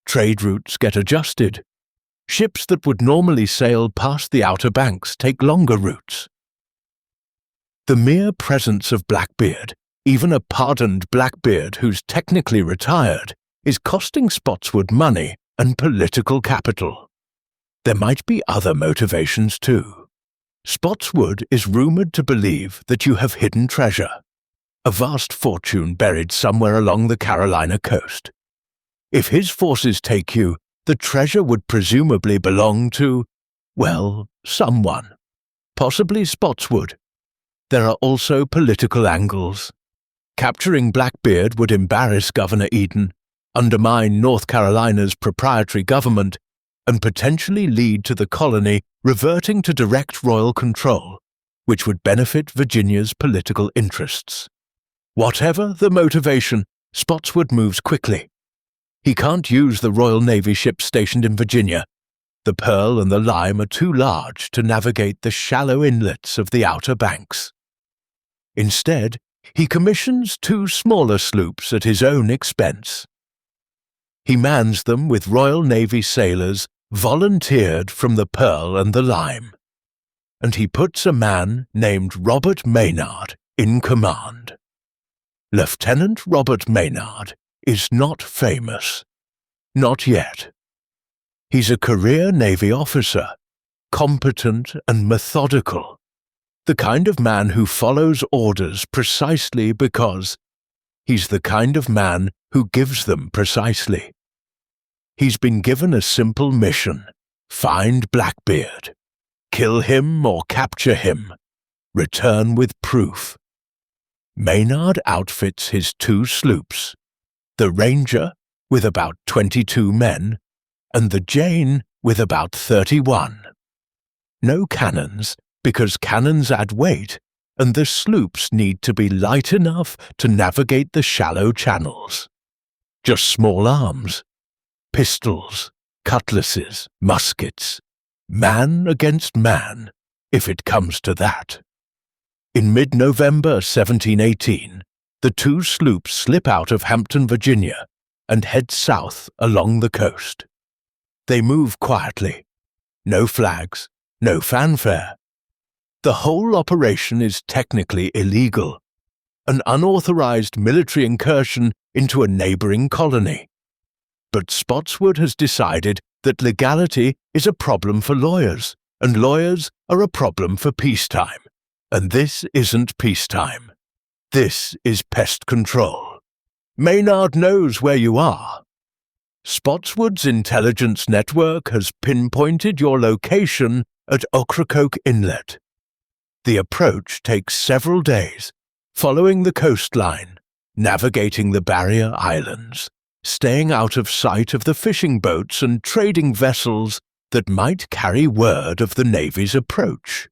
trade routes get adjusted, ships that would normally sail past the Outer Banks take longer routes. The mere presence of Blackbeard, even a pardoned Blackbeard who's technically retired, is costing Spotswood money and political capital. There might be other motivations too. Spotswood is rumoured to believe that you have hidden treasure, a vast fortune buried somewhere along the Carolina coast. If his forces take you, the treasure would presumably belong to, well, someone. Possibly Spotswood. There are also political angles. Capturing Blackbeard would embarrass Governor Eden, undermine North Carolina's proprietary government, and potentially lead to the colony reverting to direct royal control, which would benefit Virginia's political interests. Whatever the motivation, Spotswood moves quickly. He can't use the Royal Navy ships stationed in Virginia. The Pearl and the Lime are too large to navigate the shallow inlets of the Outer Banks. Instead, he commissions 2 smaller sloops at his own expense. He mans them with Royal Navy sailors volunteered from the Pearl and the Lime, and he puts a man named Robert Maynard in command. Lieutenant Robert Maynard is not famous. Not yet. He's a career Navy officer, competent and methodical, the kind of man who follows orders precisely because he's the kind of man who gives them precisely. He's been given a simple mission: find Blackbeard. Kill him or capture him. Return with proof. Maynard outfits his 2 sloops, the Ranger with about 22 men, and the Jane with about 31. No cannons, because cannons add weight, and the sloops need to be light enough to navigate the shallow channels. Just small arms, pistols, cutlasses, muskets, man against man, if it comes to that. In mid-November 1718, the 2 sloops slip out of Hampton, Virginia, and head south along the coast. They move quietly. No flags, no fanfare. The whole operation is technically illegal, an unauthorized military incursion into a neighboring colony. But Spotswood has decided that legality is a problem for lawyers, and lawyers are a problem for peacetime. And this isn't peacetime. This is pest control. Maynard knows where you are. Spotswood's intelligence network has pinpointed your location at Ocracoke Inlet. The approach takes several days, following the coastline, navigating the barrier islands, staying out of sight of the fishing boats and trading vessels that might carry word of the Navy's approach.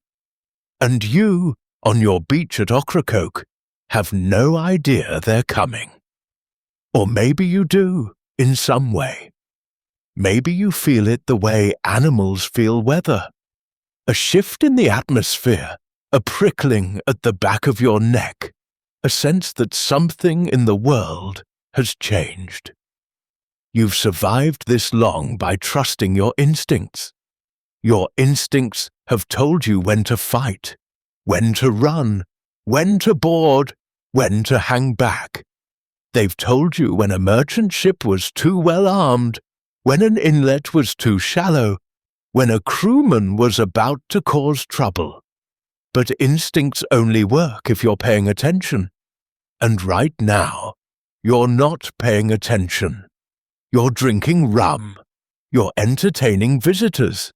And you, on your beach at Ocracoke, have no idea they're coming. Or maybe you do, in some way. Maybe you feel it the way animals feel weather. A shift in the atmosphere, a prickling at the back of your neck, a sense that something in the world has changed. You've survived this long by trusting your instincts. Your instincts have told you when to fight, when to run, when to board, when to hang back. They've told you when a merchant ship was too well armed, when an inlet was too shallow, when a crewman was about to cause trouble. But instincts only work if you're paying attention. And right now, you're not paying attention. You're drinking rum. You're entertaining visitors.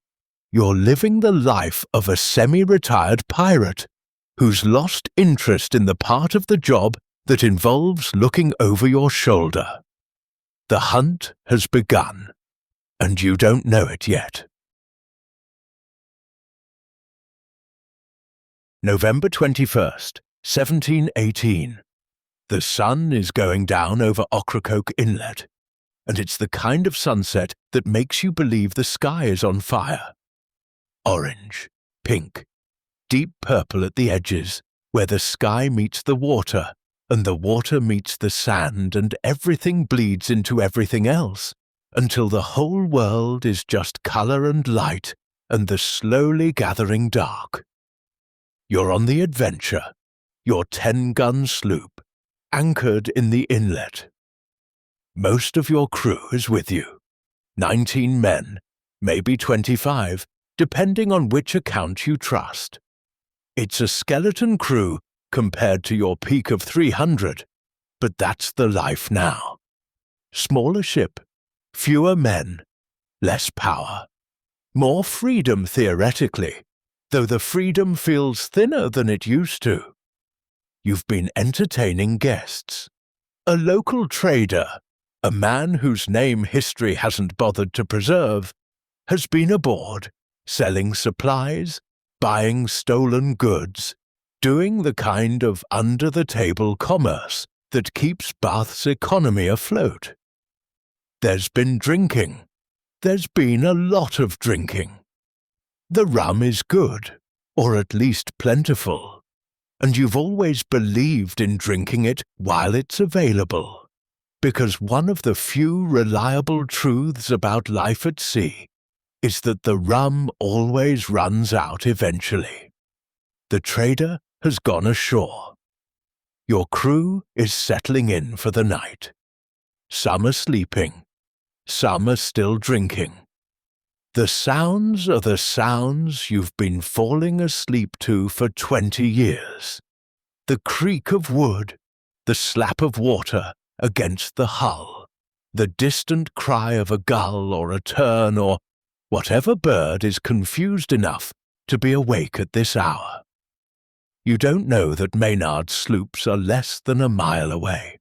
You're living the life of a semi-retired pirate who's lost interest in the part of the job that involves looking over your shoulder. The hunt has begun, and you don't know it yet. November 21st, 1718. The sun is going down over Ocracoke Inlet, and it's the kind of sunset that makes you believe the sky is on fire. Orange, pink, deep purple at the edges, where the sky meets the water, and the water meets the sand, and everything bleeds into everything else, until the whole world is just color and light, and the slowly gathering dark. You're on the Adventure, your 10-gun sloop, anchored in the inlet. Most of your crew is with you, 19 men, maybe 25, depending on which account you trust. It's a skeleton crew compared to your peak of 300, but that's the life now. Smaller ship, fewer men, less power, more freedom theoretically, though the freedom feels thinner than it used to. You've been entertaining guests. A local trader, a man whose name history hasn't bothered to preserve, has been aboard, selling supplies, buying stolen goods, doing the kind of under-the-table commerce that keeps Bath's economy afloat. There's been drinking. There's been a lot of drinking. The rum is good, or at least plentiful, and you've always believed in drinking it while it's available, because one of the few reliable truths about life at sea is that the rum always runs out eventually. The trader has gone ashore. Your crew is settling in for the night. Some are sleeping. Some are still drinking. The sounds are the sounds you've been falling asleep to for 20 years. The creak of wood, the slap of water against the hull, the distant cry of a gull or a tern or whatever bird is confused enough to be awake at this hour. You don't know that Maynard's sloops are less than a mile away.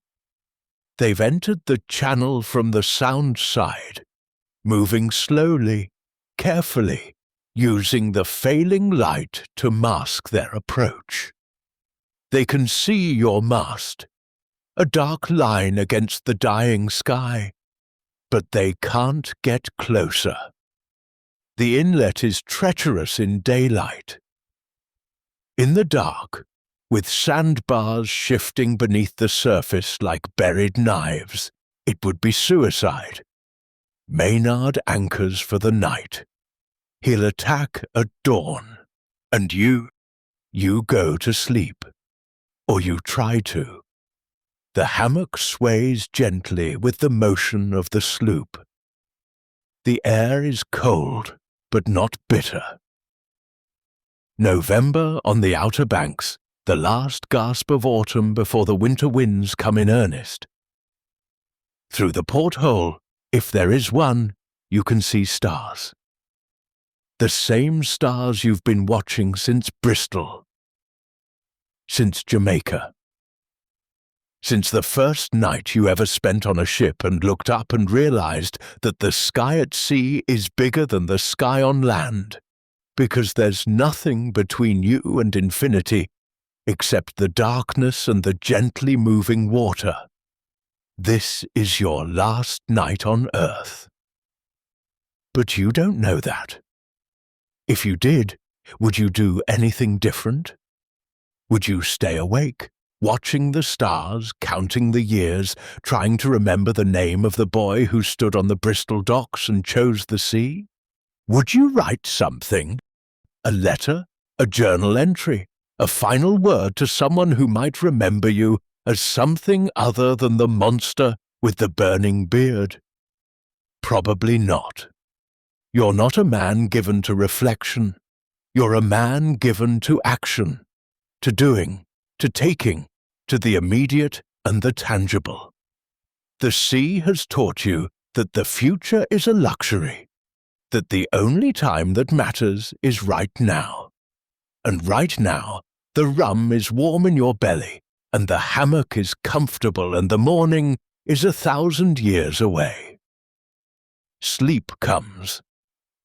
They've entered the channel from the sound side, moving slowly, carefully, using the failing light to mask their approach. They can see your mast, a dark line against the dying sky, but they can't get closer. The inlet is treacherous in daylight. In the dark, with sandbars shifting beneath the surface like buried knives, it would be suicide. Maynard anchors for the night. He'll attack at dawn, and you go to sleep. Or you try to. The hammock sways gently with the motion of the sloop. The air is cold, but not bitter. November on the Outer Banks, the last gasp of autumn before the winter winds come in earnest. Through the porthole, if there is one, you can see stars. The same stars you've been watching since Bristol, since Jamaica. Since the first night you ever spent on a ship and looked up and realized that the sky at sea is bigger than the sky on land, because there's nothing between you and infinity except the darkness and the gently moving water. This is your last night on Earth. But you don't know that. If you did, would you do anything different? Would you stay awake, watching the stars, counting the years, trying to remember the name of the boy who stood on the Bristol docks and chose the sea? Would you write something? A letter? A journal entry? A final word to someone who might remember you as something other than the monster with the burning beard? Probably not. You're not a man given to reflection. You're a man given to action, to doing, to taking, to the immediate and the tangible. The sea has taught you that the future is a luxury, that the only time that matters is right now. And right now, the rum is warm in your belly, and the hammock is comfortable, and the morning is 1,000 years away. Sleep comes.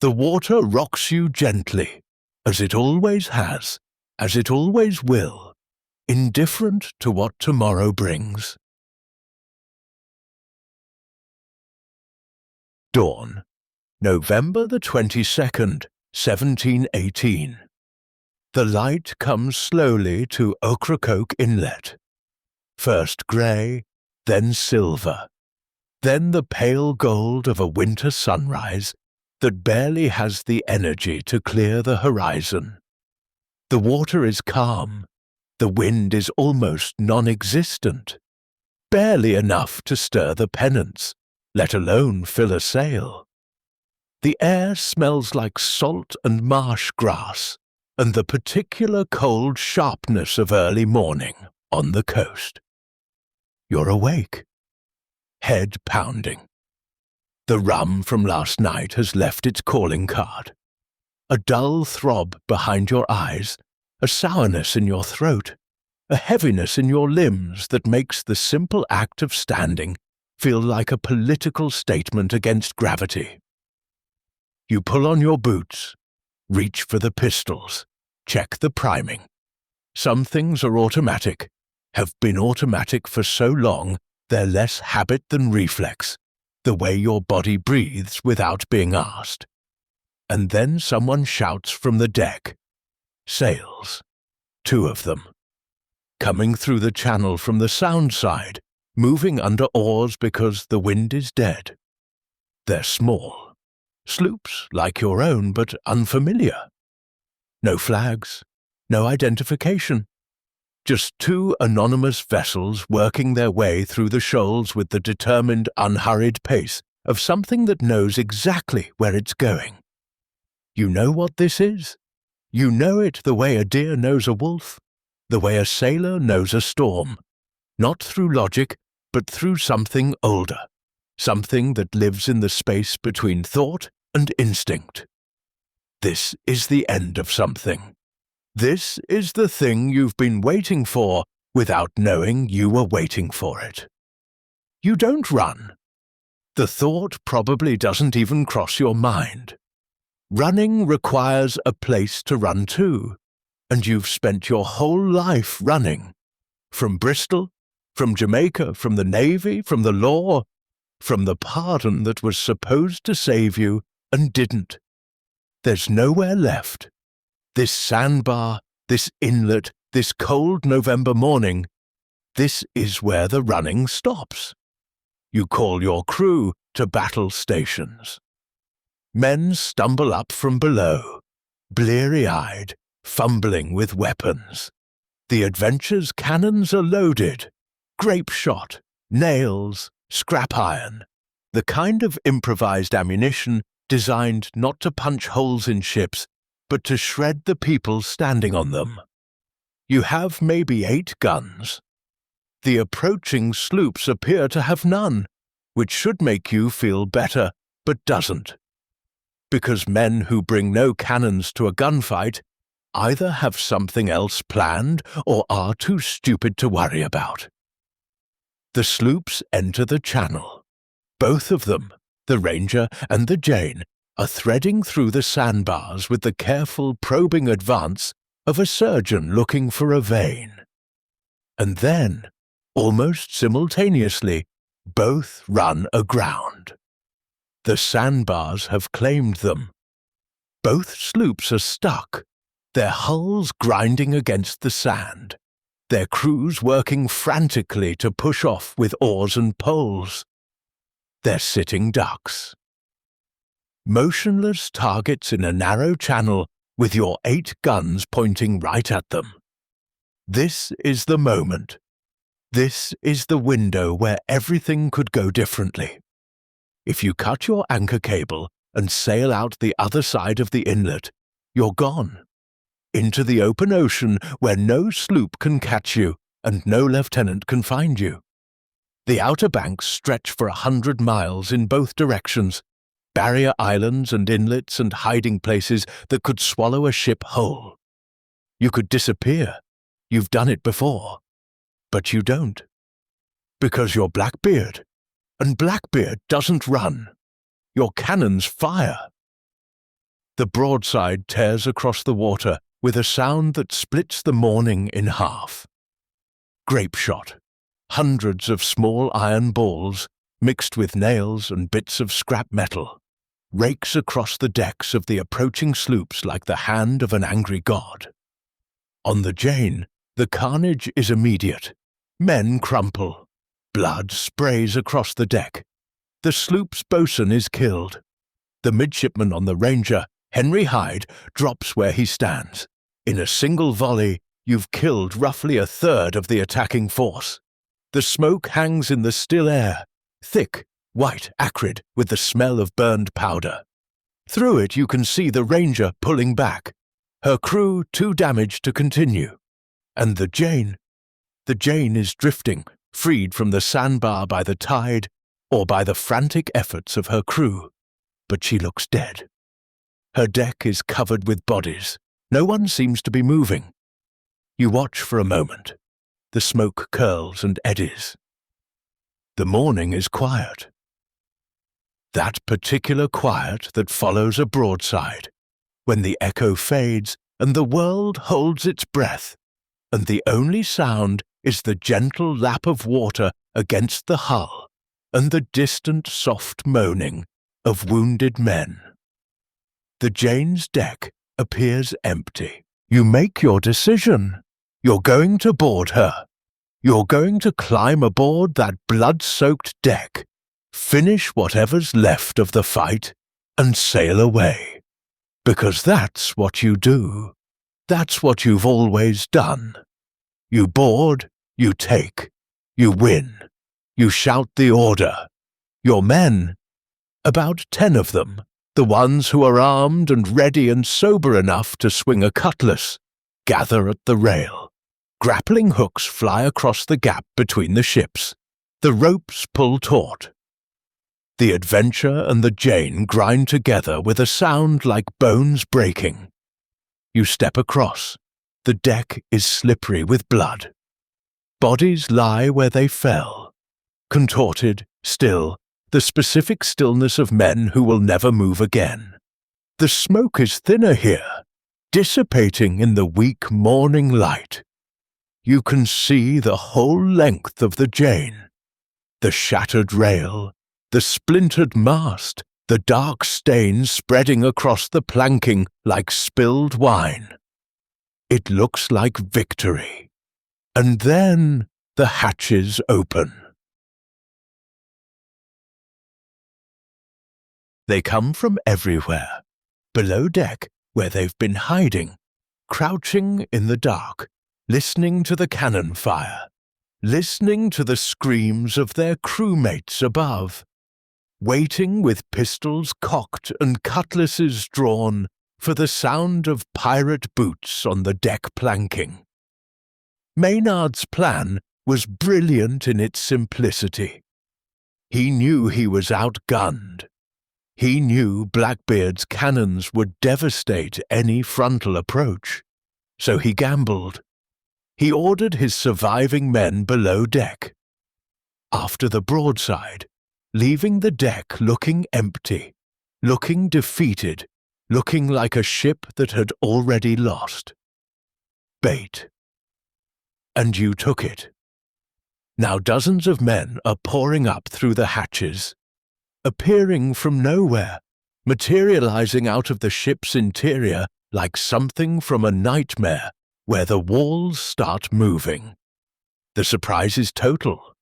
The water rocks you gently, as it always has, as it always will, indifferent to what tomorrow brings. Dawn, November the 22nd, 1718. The light comes slowly to Ocracoke Inlet. First grey, then silver, then the pale gold of a winter sunrise that barely has the energy to clear the horizon. The water is calm. The wind is almost non-existent, barely enough to stir the pennants, let alone fill a sail. The air smells like salt and marsh grass, and the particular cold sharpness of early morning on the coast. You're awake, head pounding. The rum from last night has left its calling card. A dull throb behind your eyes, a sourness in your throat, a heaviness in your limbs that makes the simple act of standing feel like a political statement against gravity. You pull on your boots, reach for the pistols, check the priming. Some things are automatic, have been automatic for so long they're less habit than reflex, the way your body breathes without being asked. And then someone shouts from the deck. Sails. 2 of them. Coming through the channel from the sound side, moving under oars because the wind is dead. They're small. Sloops like your own, but unfamiliar. No flags, no identification. Just 2 anonymous vessels working their way through the shoals with the determined, unhurried pace of something that knows exactly where it's going. You know what this is? You know it the way a deer knows a wolf, the way a sailor knows a storm, not through logic, but through something older, something that lives in the space between thought and instinct. This is the end of something. This is the thing you've been waiting for without knowing you were waiting for it. You don't run. The thought probably doesn't even cross your mind. Running requires a place to run to, and you've spent your whole life running. From Bristol, from Jamaica, from the Navy, from the law, from the pardon that was supposed to save you and didn't. There's nowhere left. This sandbar, this inlet, this cold November morning, this is where the running stops. You call your crew to battle stations. Men stumble up from below, bleary-eyed, fumbling with weapons. The adventure's cannons are loaded, grape shot, nails, scrap iron, the kind of improvised ammunition designed not to punch holes in ships, but to shred the people standing on them. You have maybe 8 guns. The approaching sloops appear to have none, which should make you feel better, but doesn't. Because men who bring no cannons to a gunfight either have something else planned or are too stupid to worry about. The sloops enter the channel. Both of them, the Ranger and the Jane, are threading through the sandbars with the careful probing advance of a surgeon looking for a vein. And then, almost simultaneously, both run aground. The sandbars have claimed them. Both sloops are stuck, their hulls grinding against the sand, their crews working frantically to push off with oars and poles. They're sitting ducks. Motionless targets in a narrow channel with your 8 guns pointing right at them. This is the moment. This is the window where everything could go differently. If you cut your anchor cable and sail out the other side of the inlet, you're gone. Into the open ocean where no sloop can catch you and no lieutenant can find you. The Outer Banks stretch for 100 miles in both directions, barrier islands and inlets and hiding places that could swallow a ship whole. You could disappear. You've done it before. But you don't. Because you're Blackbeard. And Blackbeard doesn't run. Your cannons fire. The broadside tears across the water with a sound that splits the morning in half. Grape shot. Hundreds of small iron balls, mixed with nails and bits of scrap metal, rakes across the decks of the approaching sloops like the hand of an angry god. On the Jane, the carnage is immediate. Men crumple. Blood sprays across the deck. The sloop's boatswain is killed. The midshipman on the Ranger, Henry Hyde, drops where he stands. In a single volley, you've killed roughly a third of the attacking force. The smoke hangs in the still air, thick, white, acrid, with the smell of burned powder. Through it you can see the Ranger pulling back, her crew too damaged to continue. And the Jane is drifting, freed from the sandbar by the tide or by the frantic efforts of her crew. But she looks dead. Her deck is covered with bodies. No one seems to be moving. You watch for a moment. The smoke curls and eddies. The morning is quiet. That particular quiet that follows a broadside, when the echo fades and the world holds its breath, and the only sound is the gentle lap of water against the hull and the distant soft moaning of wounded men. The Jane's deck appears empty. You make your decision. You're going to board her. You're going to climb aboard that blood-soaked deck, finish whatever's left of the fight, and sail away. Because that's what you do. That's what you've always done. You board, you take, you win. You shout the order. Your men, about 10 of them, the ones who are armed and ready and sober enough to swing a cutlass, gather at the rail. Grappling hooks fly across the gap between the ships. The ropes pull taut. The Adventure and the Jane grind together with a sound like bones breaking. You step across. The deck is slippery with blood. Bodies lie where they fell, contorted, still, the specific stillness of men who will never move again. The smoke is thinner here, dissipating in the weak morning light. You can see the whole length of the Jane. The shattered rail, the splintered mast, the dark stains spreading across the planking like spilled wine. It looks like victory. And then the hatches open. They come from everywhere. Below deck, where they've been hiding, crouching in the dark, listening to the cannon fire, listening to the screams of their crewmates above, waiting with pistols cocked and cutlasses drawn for the sound of pirate boots on the deck planking. Maynard's plan was brilliant in its simplicity. He knew he was outgunned. He knew Blackbeard's cannons would devastate any frontal approach. So he gambled. He ordered his surviving men below deck. After the broadside, leaving the deck looking empty, looking defeated, looking like a ship that had already lost. Bait. And you took it. Now dozens of men are pouring up through the hatches, appearing from nowhere, materializing out of the ship's interior like something from a nightmare where the walls start moving. The surprise is total.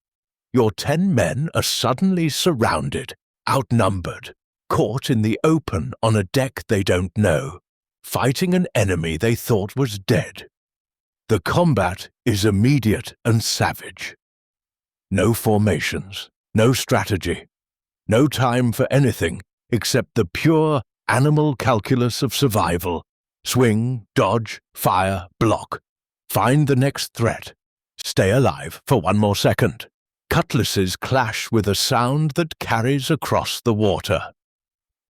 Your 10 men are suddenly surrounded, outnumbered, caught in the open on a deck they don't know, fighting an enemy they thought was dead. The combat is immediate and savage. No formations, no strategy, no time for anything except the pure animal calculus of survival. Swing, dodge, fire, block. Find the next threat. Stay alive for one more second. Cutlasses clash with a sound that carries across the water.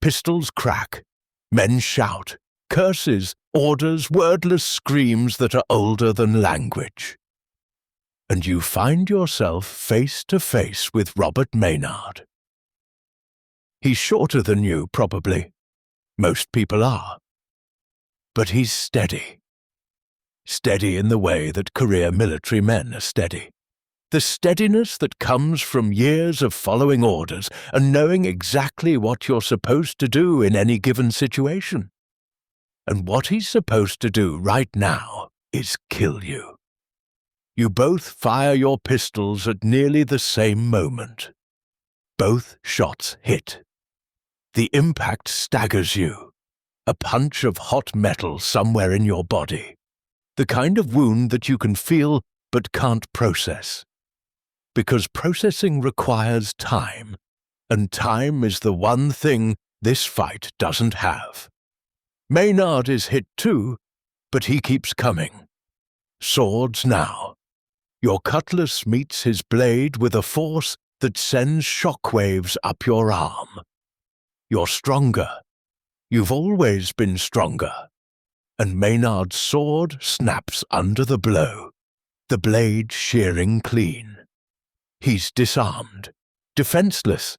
Pistols crack. Men shout. Curses, orders, wordless screams that are older than language. And you find yourself face to face with Robert Maynard. He's shorter than you, probably. Most people are. But he's steady. Steady in the way that career military men are steady. The steadiness that comes from years of following orders and knowing exactly what you're supposed to do in any given situation. And what he's supposed to do right now is kill you. You both fire your pistols at nearly the same moment. Both shots hit. The impact staggers you. A punch of hot metal somewhere in your body. The kind of wound that you can feel but can't process. Because processing requires time, and time is the one thing this fight doesn't have. Maynard is hit too, but he keeps coming. Swords now. Your cutlass meets his blade with a force that sends shockwaves up your arm. You're stronger. You've always been stronger. And Maynard's sword snaps under the blow, the blade shearing clean. He's disarmed, defenseless.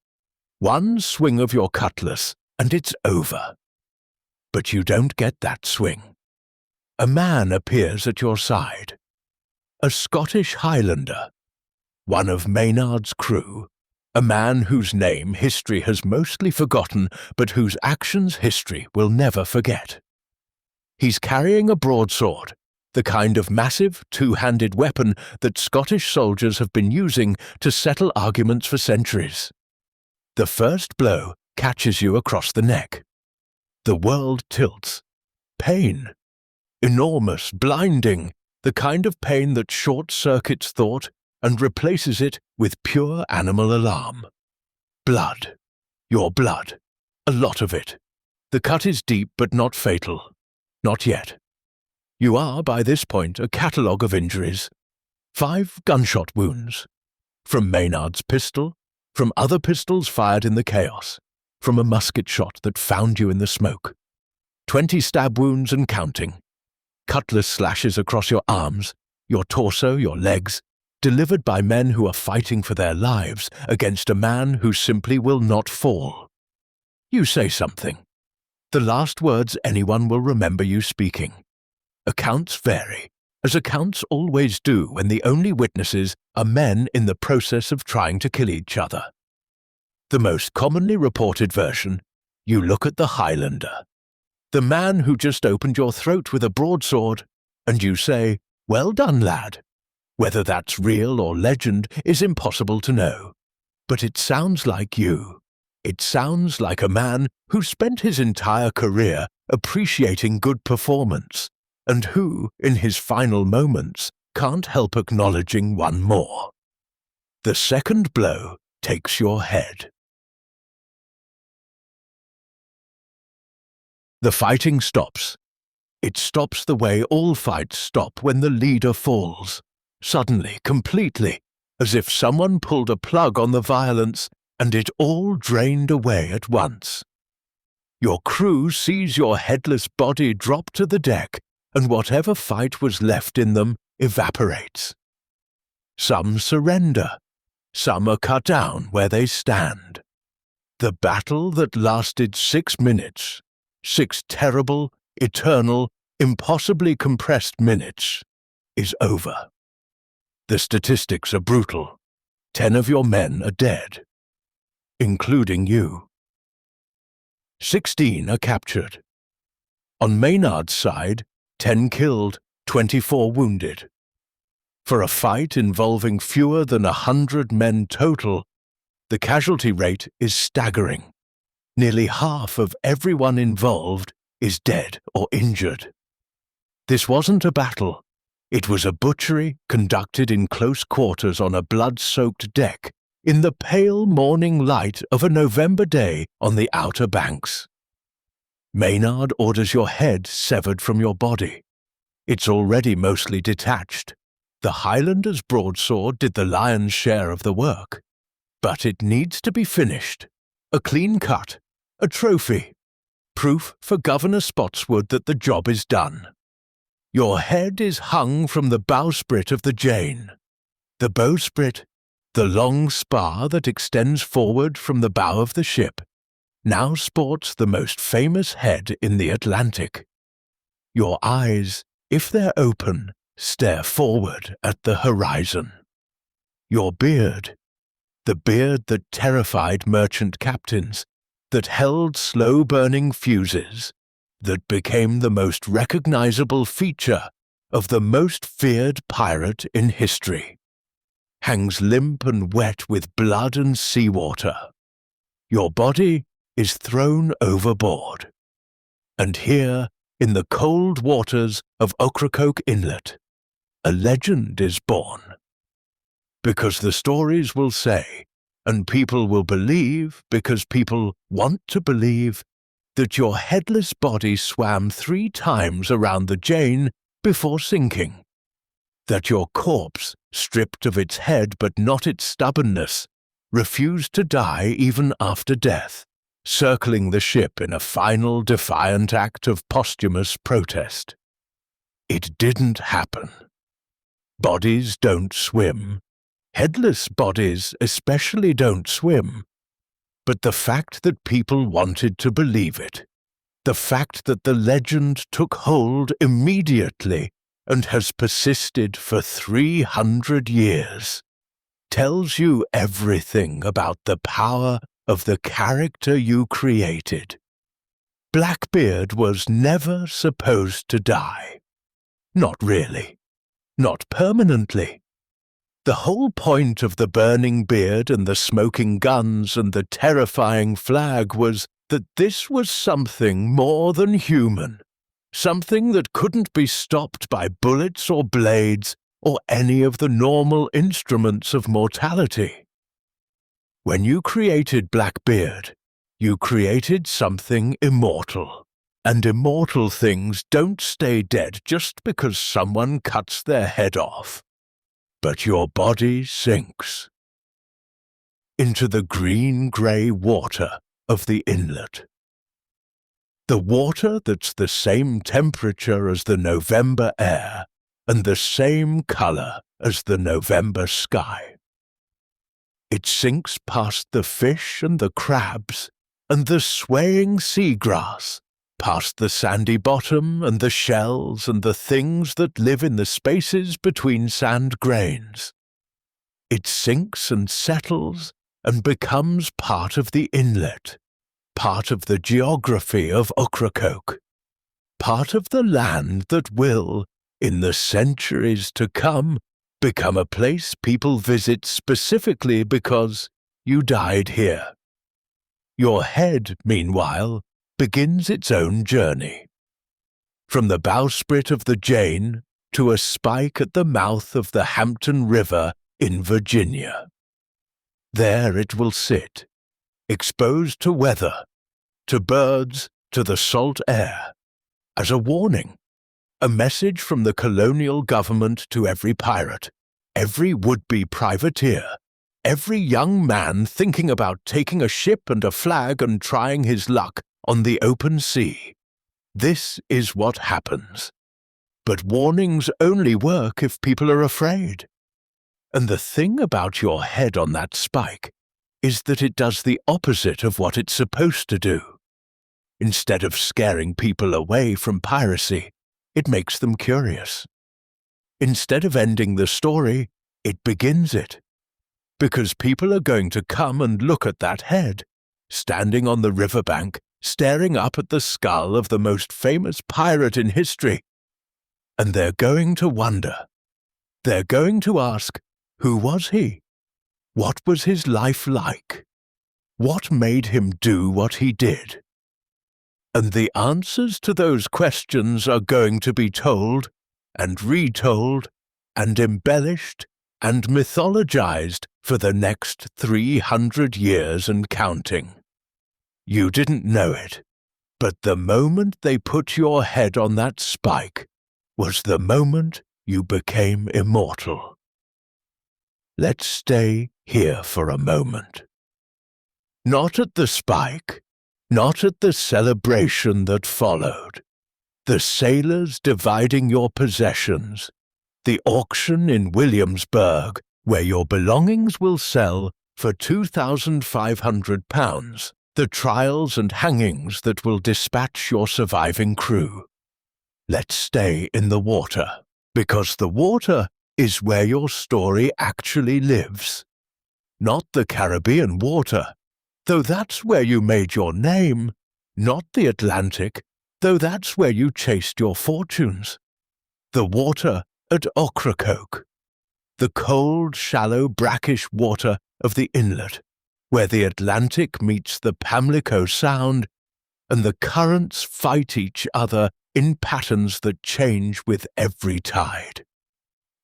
One swing of your cutlass, and it's over. But you don't get that swing. A man appears at your side. A Scottish Highlander. One of Maynard's crew. A man whose name history has mostly forgotten, but whose actions history will never forget. He's carrying a broadsword, the kind of massive, two-handed weapon that Scottish soldiers have been using to settle arguments for centuries. The first blow catches you across the neck. The world tilts. Pain. Enormous, blinding, the kind of pain that short-circuits thought and replaces it with pure animal alarm. Blood. Your blood. A lot of it. The cut is deep but not fatal. Not yet. You are, by this point, a catalogue of injuries. 5 gunshot wounds. From Maynard's pistol, from other pistols fired in the chaos, from a musket shot that found you in the smoke. 20 stab wounds and counting. Cutlass slashes across your arms, your torso, your legs, delivered by men who are fighting for their lives against a man who simply will not fall. You say something. The last words anyone will remember you speaking. Accounts vary, as accounts always do when the only witnesses are men in the process of trying to kill each other. The most commonly reported version, you look at the Highlander, the man who just opened your throat with a broadsword, and you say, "Well done, lad." Whether that's real or legend is impossible to know, but it sounds like you. It sounds like a man who spent his entire career appreciating good performance, and who, in his final moments, can't help acknowledging one more. The second blow takes your head. The fighting stops. It stops the way all fights stop when the leader falls, suddenly, completely, as if someone pulled a plug on the violence and it all drained away at once. Your crew sees your headless body drop to the deck, and whatever fight was left in them evaporates. Some surrender. Some are cut down where they stand. The battle that lasted 6 minutes, 6 terrible, eternal, impossibly compressed minutes, is over. The statistics are brutal. 10 of your men are dead, including you. 16 are captured. On Maynard's side, 10 killed, 24 wounded. For a fight involving fewer than 100 men total, the casualty rate is staggering. Nearly half of everyone involved is dead or injured. This wasn't a battle. It was a butchery conducted in close quarters on a blood-soaked deck in the pale morning light of a November day on the Outer Banks. Maynard orders your head severed from your body. It's already mostly detached. The Highlander's broadsword did the lion's share of the work. But it needs to be finished. A clean cut. A trophy. Proof for Governor Spotswood that the job is done. Your head is hung from the bowsprit of the Jane. The bowsprit, the long spar that extends forward from the bow of the ship, now sports the most famous head in the Atlantic. Your eyes, if they're open, stare forward at the horizon. Your beard, the beard that terrified merchant captains, that held slow-burning fuses, that became the most recognizable feature of the most feared pirate in history, hangs limp and wet with blood and seawater. Your body is thrown overboard. And here, in the cold waters of Ocracoke Inlet, a legend is born. Because the stories will say, and people will believe because people want to believe, that your headless body swam 3 times around the Jane before sinking, that your corpse, stripped of its head but not its stubbornness, refused to die even after death, circling the ship in a final defiant act of posthumous protest. It didn't happen. Bodies don't swim. Headless bodies especially don't swim. But the fact that people wanted to believe it, the fact that the legend took hold immediately and has persisted for 300 years, tells you everything about the power of the character you created. Blackbeard was never supposed to die. Not really. Not permanently. The whole point of the burning beard and the smoking guns and the terrifying flag was that this was something more than human, something that couldn't be stopped by bullets or blades or any of the normal instruments of mortality. When you created Blackbeard, you created something immortal, and immortal things don't stay dead just because someone cuts their head off. But your body sinks. into the green-grey water of the inlet. The water that's the same temperature as the November air and the same colour as the November sky. It sinks past the fish and the crabs and the swaying seagrass, past the sandy bottom and the shells and the things that live in the spaces between sand grains. It sinks and settles and becomes part of the inlet, part of the geography of Ocracoke, part of the land that will, in the centuries to come, become a place people visit specifically because you died here. Your head, meanwhile, begins its own journey. From the bowsprit of the Jane to a spike at the mouth of the Hampton River in Virginia. There it will sit, exposed to weather, to birds, to the salt air, as a warning, a message from the colonial government to every pirate, every would-be privateer, every young man thinking about taking a ship and a flag and trying his luck on the open sea. This is what happens. But warnings only work if people are afraid. And the thing about your head on that spike is that it does the opposite of what it's supposed to do. Instead of scaring people away from piracy, it makes them curious. Instead of ending the story, it begins it. Because people are going to come and look at that head, standing on the riverbank, staring up at the skull of the most famous pirate in history. And they're going to wonder. They're going to ask, who was he? What was his life like? What made him do what he did? And the answers to those questions are going to be told and retold and embellished and mythologized for the next 300 years and counting. You didn't know it, but the moment they put your head on that spike was the moment you became immortal. Let's stay here for a moment. Not at the spike, not at the celebration that followed, the sailors dividing your possessions, the auction in Williamsburg where your belongings will sell for £2,500, the trials and hangings that will dispatch your surviving crew. Let's stay in the water, because the water is where your story actually lives. Not the Caribbean water, though that's where you made your name, not the Atlantic, though that's where you chased your fortunes. The water at Ocracoke, the cold, shallow, brackish water of the inlet, where the Atlantic meets the Pamlico Sound, and the currents fight each other in patterns that change with every tide.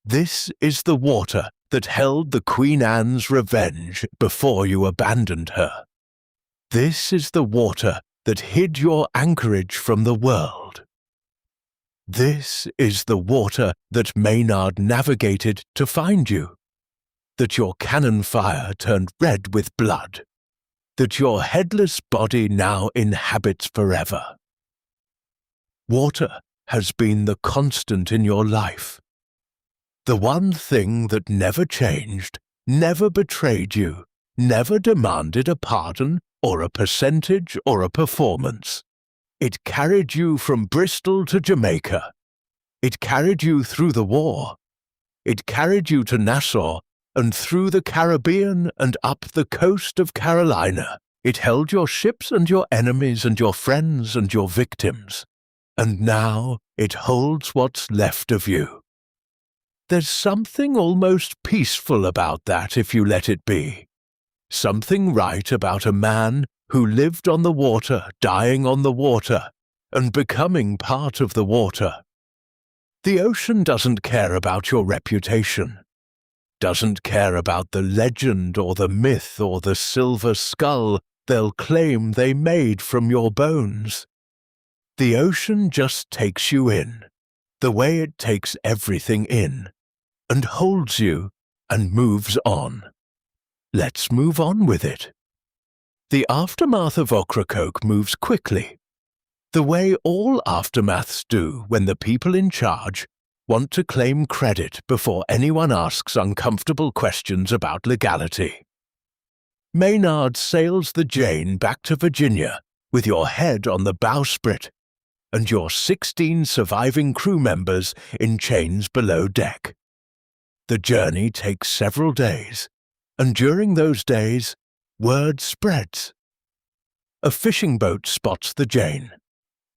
This is the water that held the Queen Anne's Revenge before you abandoned her. This is the water that hid your anchorage from the world. This is the water that Maynard navigated to find you, that your cannon fire turned red with blood, that your headless body now inhabits forever. Water has been the constant in your life, the one thing that never changed, never betrayed you, never demanded a pardon or a percentage or a performance. It carried you from Bristol to Jamaica. It carried you through the war. It carried you to Nassau and through the Caribbean and up the coast of Carolina. It held your ships and your enemies and your friends and your victims. And now it holds what's left of you. There's something almost peaceful about that if you let it be. Something right about a man who lived on the water, dying on the water, and becoming part of the water. The ocean doesn't care about your reputation, doesn't care about the legend or the myth or the silver skull they'll claim they made from your bones. The ocean just takes you in, the way it takes everything in, and holds you and moves on. Let's move on with it. The aftermath of Ocracoke moves quickly, the way all aftermaths do when the people in charge want to claim credit before anyone asks uncomfortable questions about legality. Maynard sails the Jane back to Virginia with your head on the bowsprit and your 16 surviving crew members in chains below deck. The journey takes several days, and during those days, word spreads. A fishing boat spots the Jane.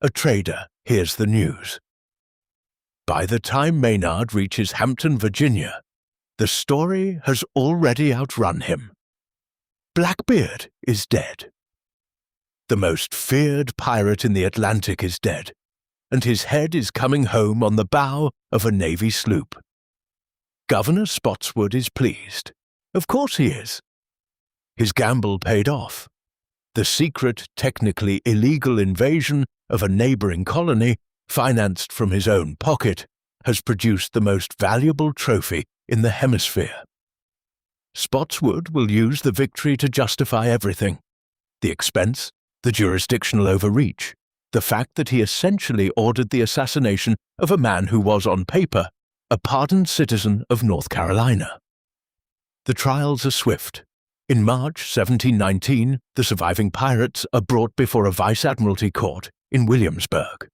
A trader hears the news. By the time Maynard reaches Hampton, Virginia, the story has already outrun him. Blackbeard is dead. The most feared pirate in the Atlantic is dead, and his head is coming home on the bow of a Navy sloop. Governor Spotswood is pleased. Of course he is. His gamble paid off. The secret, technically illegal invasion of a neighboring colony, financed from his own pocket, has produced the most valuable trophy in the hemisphere. Spotswood will use the victory to justify everything: the expense, the jurisdictional overreach, the fact that he essentially ordered the assassination of a man who was, on paper, a pardoned citizen of North Carolina. The trials are swift. In March 1719, the surviving pirates are brought before a vice-admiralty court in Williamsburg.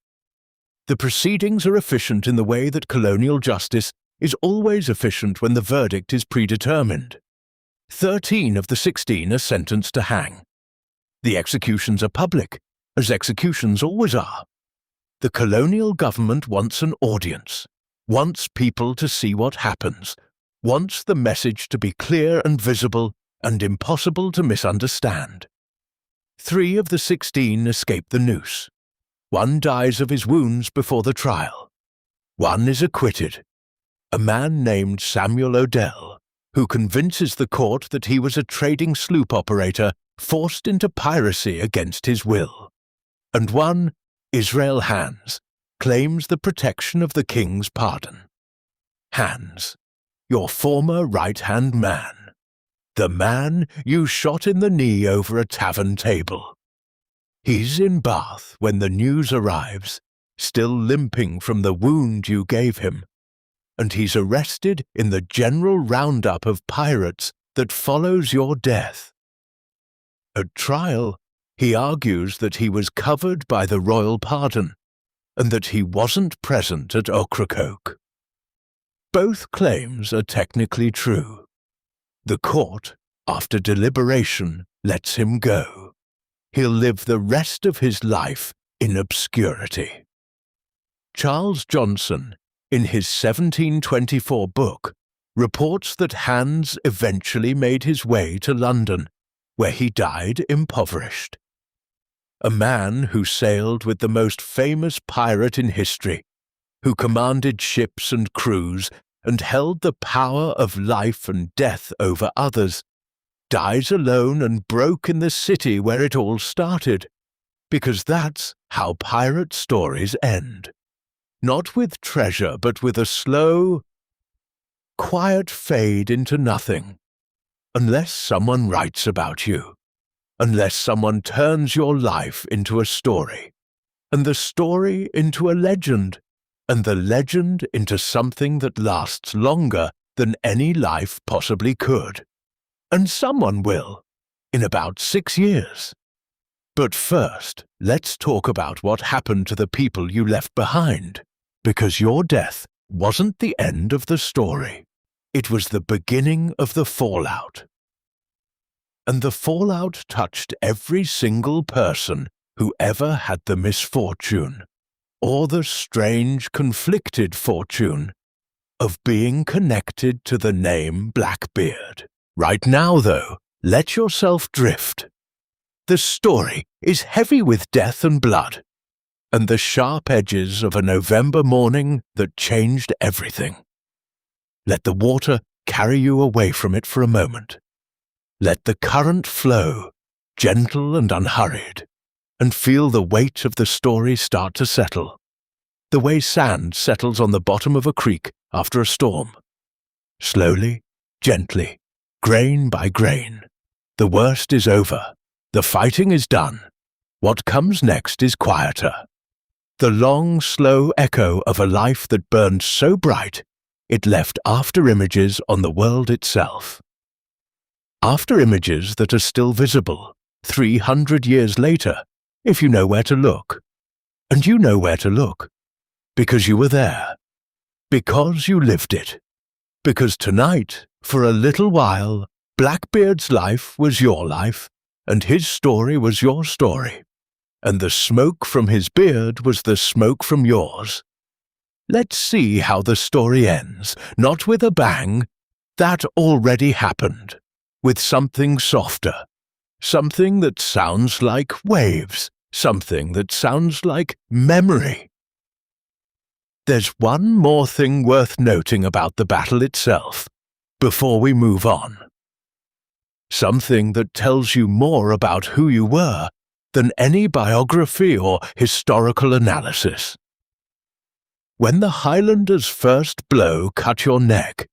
The proceedings are efficient in the way that colonial justice is always efficient when the verdict is predetermined. 13 of the 16 are sentenced to hang. The executions are public, as executions always are. The colonial government wants an audience, wants people to see what happens, wants the message to be clear and visible and impossible to misunderstand. 3 of the 16 escape the noose. 1 dies of his wounds before the trial. 1 is acquitted. A man named Samuel Odell, who convinces the court that he was a trading sloop operator forced into piracy against his will. And 1, Israel Hands, claims the protection of the king's pardon. Hands, your former right-hand man. The man you shot in the knee over a tavern table. He's in Bath when the news arrives, still limping from the wound you gave him, and he's arrested in the general roundup of pirates that follows your death. At trial, he argues that he was covered by the royal pardon, and that he wasn't present at Ocracoke. Both claims are technically true. The court, after deliberation, lets him go. He'll live the rest of his life in obscurity. Charles Johnson, in his 1724 book, reports that Hands eventually made his way to London, where he died impoverished. A man who sailed with the most famous pirate in history, who commanded ships and crews and held the power of life and death over others, dies alone and broke in the city where it all started, because that's how pirate stories end. Not with treasure, but with a slow, quiet fade into nothing, unless someone writes about you, unless someone turns your life into a story, and the story into a legend, and the legend into something that lasts longer than any life possibly could. And someone will, in about 6 years. But first, let's talk about what happened to the people you left behind, because your death wasn't the end of the story. It was the beginning of the fallout. And the fallout touched every single person who ever had the misfortune, or the strange, conflicted fortune, of being connected to the name Blackbeard. Right now, though, let yourself drift. The story is heavy with death and blood, and the sharp edges of a November morning that changed everything. Let the water carry you away from it for a moment. Let the current flow, gentle and unhurried, and feel the weight of the story start to settle, the way sand settles on the bottom of a creek after a storm. Slowly, gently, grain by grain. The worst is over. The fighting is done. What comes next is quieter. The long, slow echo of a life that burned so bright, it left after images on the world itself. After images that are still visible, 300 years later, if you know where to look. And you know where to look, because you were there, because you lived it, because tonight, for a little while, Blackbeard's life was your life, and his story was your story, and the smoke from his beard was the smoke from yours. Let's see how the story ends, not with a bang. That already happened, with something softer, something that sounds like waves, something that sounds like memory. There's one more thing worth noting about the battle itself, before we move on. Something that tells you more about who you were than any biography or historical analysis. When the Highlander's first blow cut your neck,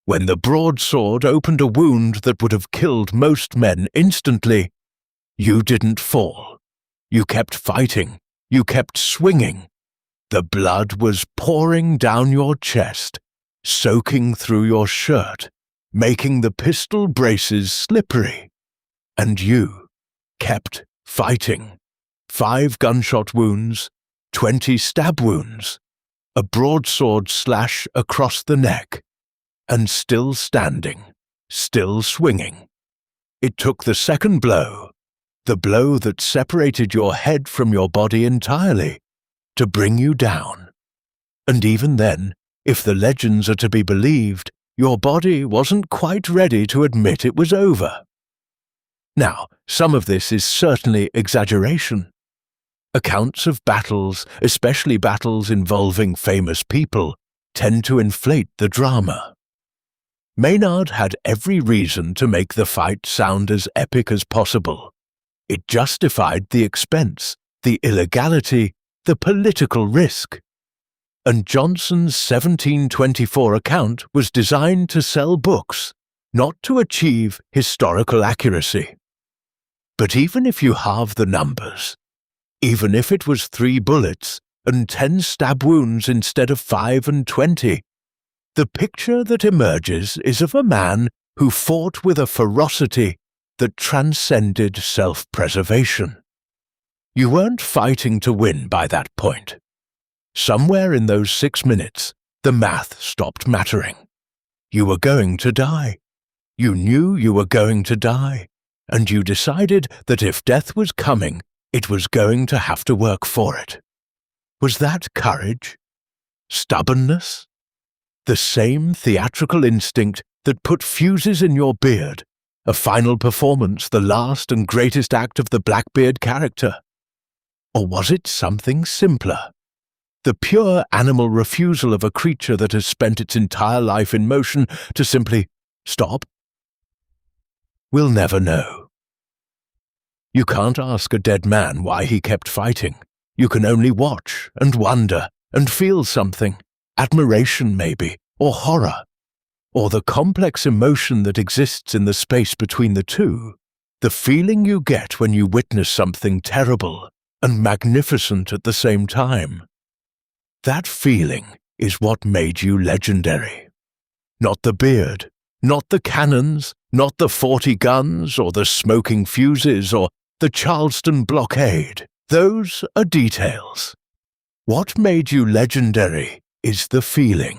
when the broadsword opened a wound that would have killed most men instantly, you didn't fall. You kept fighting. You kept swinging. The blood was pouring down your chest, soaking through your shirt, making the pistol braces slippery. And you kept fighting. 5 gunshot wounds, 20 stab wounds, a broadsword slash across the neck, and still standing, still swinging. It took the second blow, the blow that separated your head from your body entirely, to bring you down. And even then, if the legends are to be believed, your body wasn't quite ready to admit it was over. Now, some of this is certainly exaggeration. Accounts of battles, especially battles involving famous people, tend to inflate the drama. Maynard had every reason to make the fight sound as epic as possible. It justified the expense, the illegality, the political risk. And Johnson's 1724 account was designed to sell books, not to achieve historical accuracy. But even if you halve the numbers, even if it was 3 bullets and 10 stab wounds instead of 5 and 20, the picture that emerges is of a man who fought with a ferocity that transcended self-preservation. You weren't fighting to win by that point. Somewhere in those 6 minutes, the math stopped mattering. You were going to die. You knew you were going to die, and you decided that if death was coming, it was going to have to work for it. Was that courage? Stubbornness? The same theatrical instinct that put fuses in your beard, a final performance, the last and greatest act of the Blackbeard character? Or was it something simpler? The pure animal refusal of a creature that has spent its entire life in motion to simply stop? We'll never know. You can't ask a dead man why he kept fighting. You can only watch and wonder and feel something, admiration maybe, or horror, or the complex emotion that exists in the space between the two, the feeling you get when you witness something terrible and magnificent at the same time. That feeling is what made you legendary. Not the beard, not the cannons, not the 40 guns or the smoking fuses or the Charleston blockade. Those are details. What made you legendary is the feeling.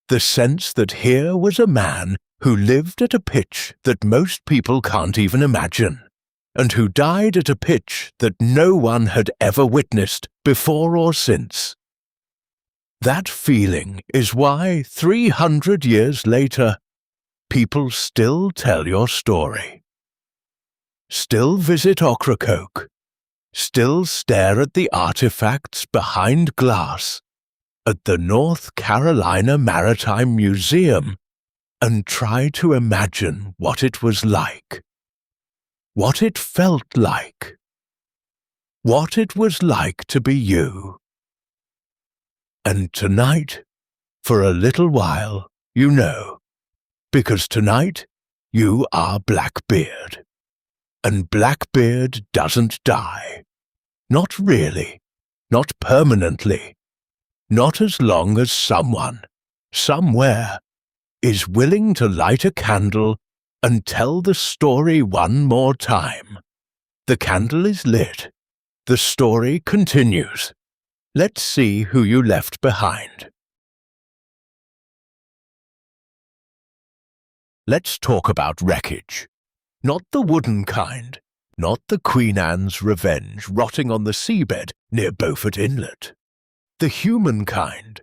The sense that here was a man who lived at a pitch that most people can't even imagine, and who died at a pitch that no one had ever witnessed before or since. That feeling is why 300 years later, people still tell your story. Still visit Ocracoke. Still stare at the artifacts behind glass at the North Carolina Maritime Museum and try to imagine what it was like. What it felt like. What it was like to be you. And tonight, for a little while, you know, because tonight You are Blackbeard. And Blackbeard doesn't die. Not really. Not permanently. Not as long as someone, somewhere, is willing to light a candle and tell the story one more time. The candle is lit. The story continues. Let's see who you left behind. Let's talk about wreckage. Not the wooden kind. Not the Queen Anne's Revenge rotting on the seabed near Beaufort Inlet. The human kind.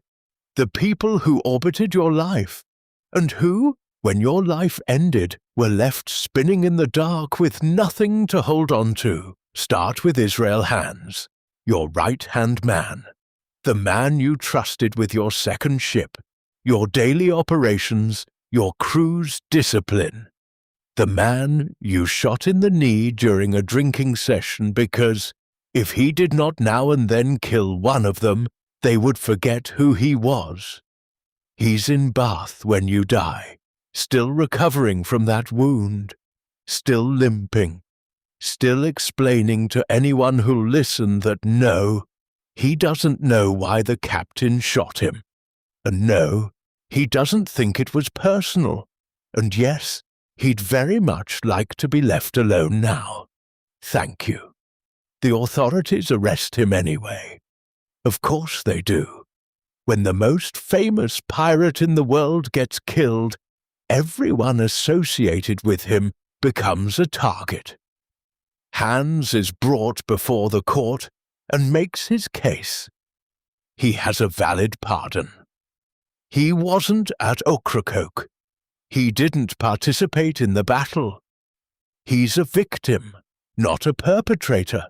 The people who orbited your life, and who, when your life ended, were left spinning in the dark with nothing to hold on to. Start with Israel Hands, your right-hand man. The man you trusted with your second ship, your daily operations, your crew's discipline. The man you shot in the knee during a drinking session because, if he did not now and then kill one of them, they would forget who he was. He's in Bath when you die, still recovering from that wound, still limping, still explaining to anyone who'll listen that no, he doesn't know why the captain shot him, and no, he doesn't think it was personal, and yes, he'd very much like to be left alone now. Thank you. The authorities arrest him anyway. Of course they do. When the most famous pirate in the world gets killed, everyone associated with him becomes a target. Hans is brought before the court and makes his case. He has a valid pardon. He wasn't at Ocracoke. He didn't participate in the battle. He's a victim, not a perpetrator.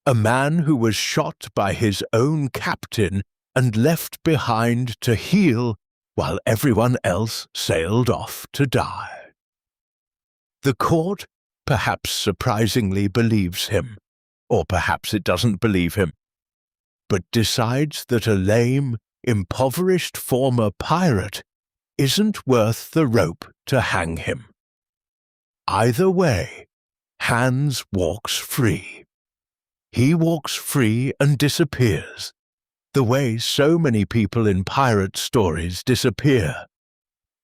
A man who was shot by his own captain and left behind to heal while everyone else sailed off to die. The court perhaps surprisingly believes him, or perhaps it doesn't believe him, but decides that a lame, impoverished former pirate isn't worth the rope to hang him. Either way, Hans walks free. He walks free and disappears, the way so many people in pirate stories disappear,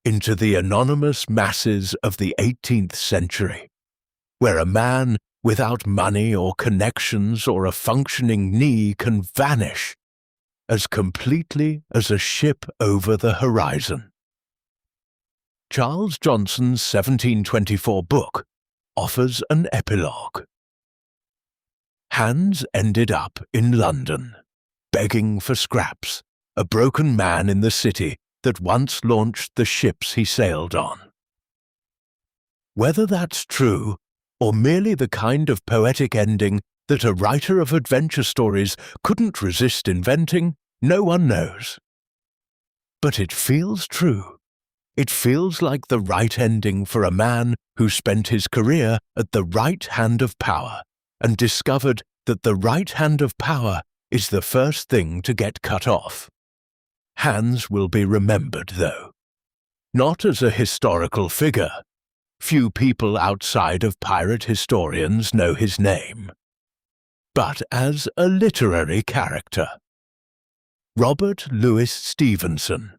into the anonymous masses of the 18th century, where a man without money or connections or a functioning knee can vanish as completely as a ship over the horizon. Charles Johnson's 1724 book offers an epilogue. Hans ended up in London, begging for scraps, a broken man in the city that once launched the ships he sailed on. Whether that's true, or merely the kind of poetic ending that a writer of adventure stories couldn't resist inventing, no one knows. But it feels true. It feels like the right ending for a man who spent his career at the right hand of power and discovered that the right hand of power is the first thing to get cut off. Hans will be remembered, though. Not as a historical figure. Few people outside of pirate historians know his name. But as a literary character. Robert Louis Stevenson,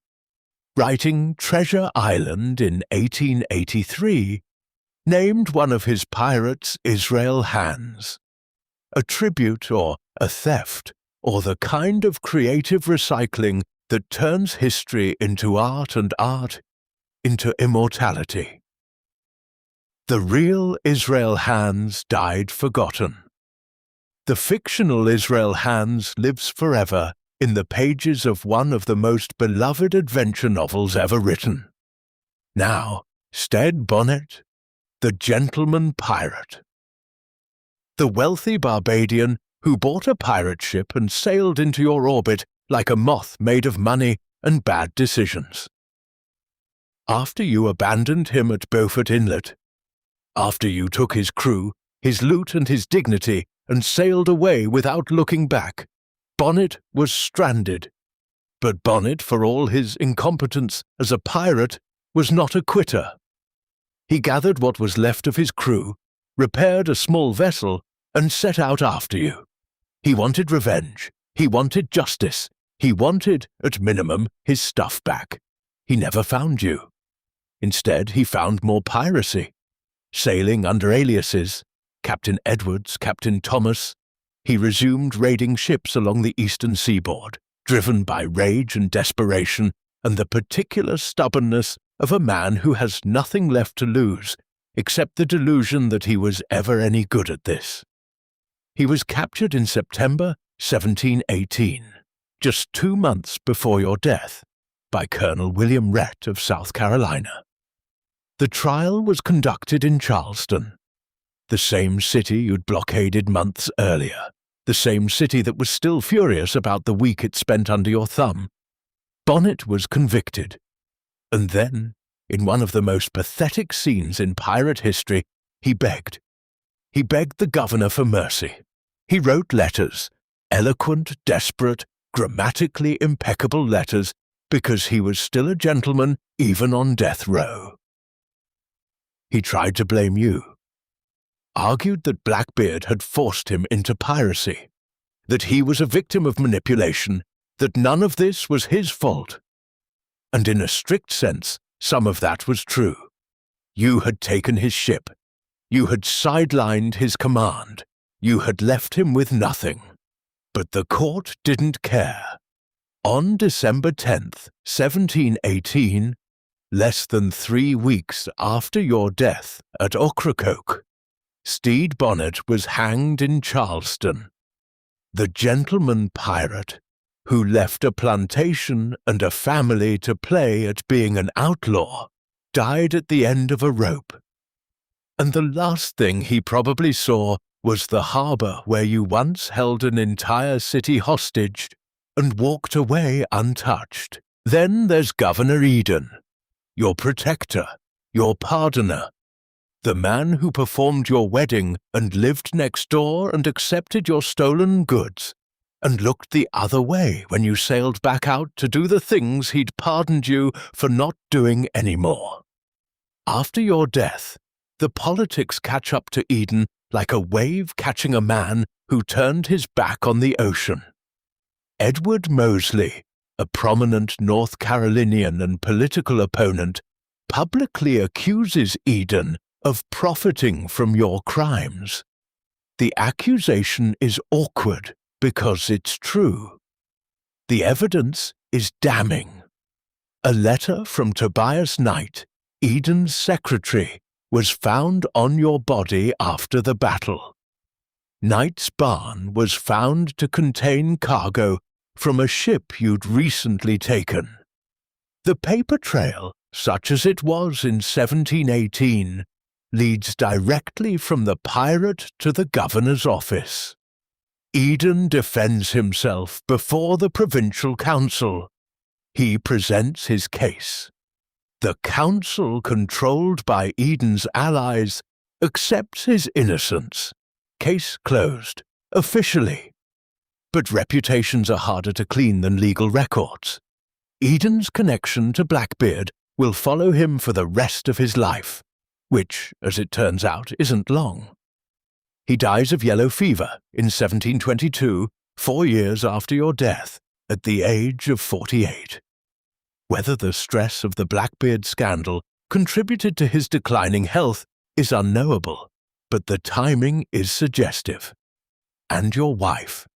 writing Treasure Island in 1883, named one of his pirates Israel Hands. A tribute or a theft, or the kind of creative recycling that turns history into art and art into immortality. The real Israel Hands died forgotten. The fictional Israel Hands lives forever in the pages of one of the most beloved adventure novels ever written. Now, Stead Bonnet, the gentleman pirate. The wealthy Barbadian who bought a pirate ship and sailed into your orbit like a moth made of money and bad decisions. After you abandoned him at Beaufort Inlet, after you took his crew, his loot and his dignity and sailed away without looking back, Bonnet was stranded. But Bonnet, for all his incompetence as a pirate, was not a quitter. He gathered what was left of his crew, repaired a small vessel, and set out after you. He wanted revenge. He wanted justice. He wanted, at minimum, his stuff back. He never found you. Instead, he found more piracy. Sailing under aliases, Captain Edwards, Captain Thomas, he resumed raiding ships along the eastern seaboard, driven by rage and desperation and the particular stubbornness of a man who has nothing left to lose except the delusion that he was ever any good at this. He was captured in September 1718, just 2 months before your death, by Colonel William Rhett of South Carolina. The trial was conducted in Charleston, the same city you'd blockaded months earlier, the same city that was still furious about the week it spent under your thumb. Bonnet was convicted, and then, in one of the most pathetic scenes in pirate history, he begged. He begged the governor for mercy. He wrote letters, eloquent, desperate, grammatically impeccable letters, because he was still a gentleman even on death row. He tried to blame you, argued that Blackbeard had forced him into piracy, that he was a victim of manipulation, that none of this was his fault. And in a strict sense, some of that was true. You had taken his ship. You had sidelined his command. You had left him with nothing. But the court didn't care. On December 10th, 1718, less than 3 weeks after your death at Ocracoke, Stede Bonnet was hanged in Charleston. The gentleman pirate, who left a plantation and a family to play at being an outlaw, died at the end of a rope. And the last thing he probably saw was the harbor where you once held an entire city hostage and walked away untouched. Then there's Governor Eden, your protector, your pardoner, the man who performed your wedding and lived next door and accepted your stolen goods, and looked the other way when you sailed back out to do the things he'd pardoned you for not doing anymore. After your death, the politics catch up to Eden like a wave catching a man who turned his back on the ocean. Edward Moseley, a prominent North Carolinian and political opponent, publicly accuses Eden of profiting from your crimes. The accusation is awkward because it's true. The evidence is damning. A letter from Tobias Knight, Eden's secretary, was found on your body after the battle. Knight's barn was found to contain cargo from a ship you'd recently taken. The paper trail, such as it was in 1718, leads directly from the pirate to the governor's office. Eden defends himself before the provincial council. He presents his case. The council, controlled by Eden's allies, accepts his innocence. Case closed, officially. But reputations are harder to clean than legal records. Eden's connection to Blackbeard will follow him for the rest of his life, which, as it turns out, isn't long. He dies of yellow fever in 1722, 4 years after your death, at the age of 48. Whether the stress of the Blackbeard scandal contributed to his declining health is unknowable, but the timing is suggestive. And your wife,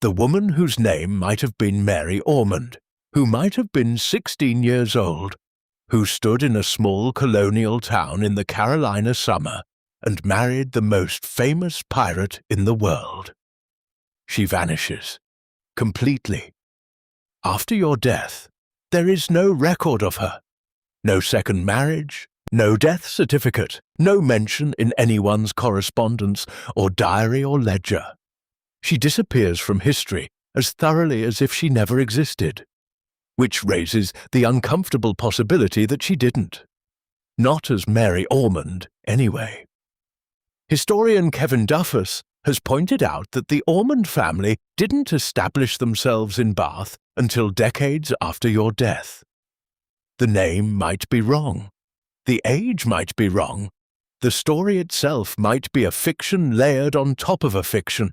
the woman whose name might have been Mary Ormond, who might have been 16 years old, who stood in a small colonial town in the Carolina summer and married the most famous pirate in the world. She vanishes, completely. After your death, there is no record of her. No second marriage, no death certificate, no mention in anyone's correspondence or diary or ledger. She disappears from history as thoroughly as if she never existed, which raises the uncomfortable possibility that she didn't. Not as Mary Ormond, anyway. Historian Kevin Duffus has pointed out that the Ormond family didn't establish themselves in Bath until decades after your death. The name might be wrong. The age might be wrong. The story itself might be a fiction layered on top of a fiction.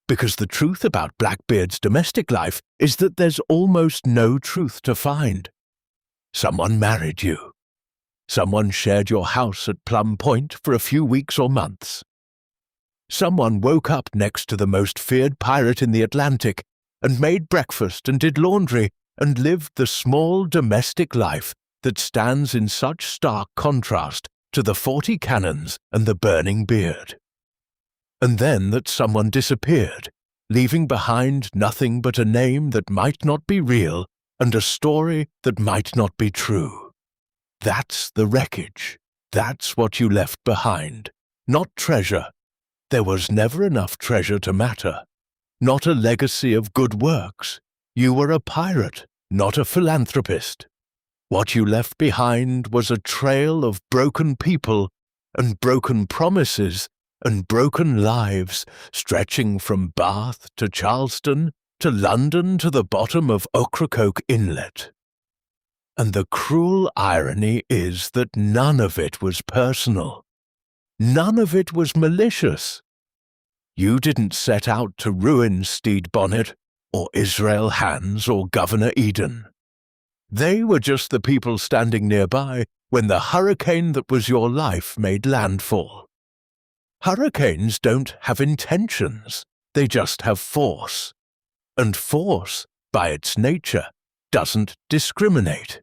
Because the truth about Blackbeard's domestic life is that there's almost no truth to find. Someone married you. Someone shared your house at Plum Point for a few weeks or months. Someone woke up next to the most feared pirate in the Atlantic and made breakfast and did laundry and lived the small domestic life that stands in such stark contrast to the 40 cannons and the burning beard. And then that someone disappeared, leaving behind nothing but a name that might not be real and a story that might not be true. That's the wreckage. That's what you left behind. Not treasure. There was never enough treasure to matter. Not a legacy of good works. You were a pirate, not a philanthropist. What you left behind was a trail of broken people and broken promises and broken lives stretching from Bath to Charleston to London to the bottom of Ocracoke Inlet. And the cruel irony is that none of it was personal. None of it was malicious. You didn't set out to ruin Stede Bonnet or Israel Hands or Governor Eden. They were just the people standing nearby when the hurricane that was your life made landfall. Hurricanes don't have intentions, they just have force. And force, by its nature, doesn't discriminate.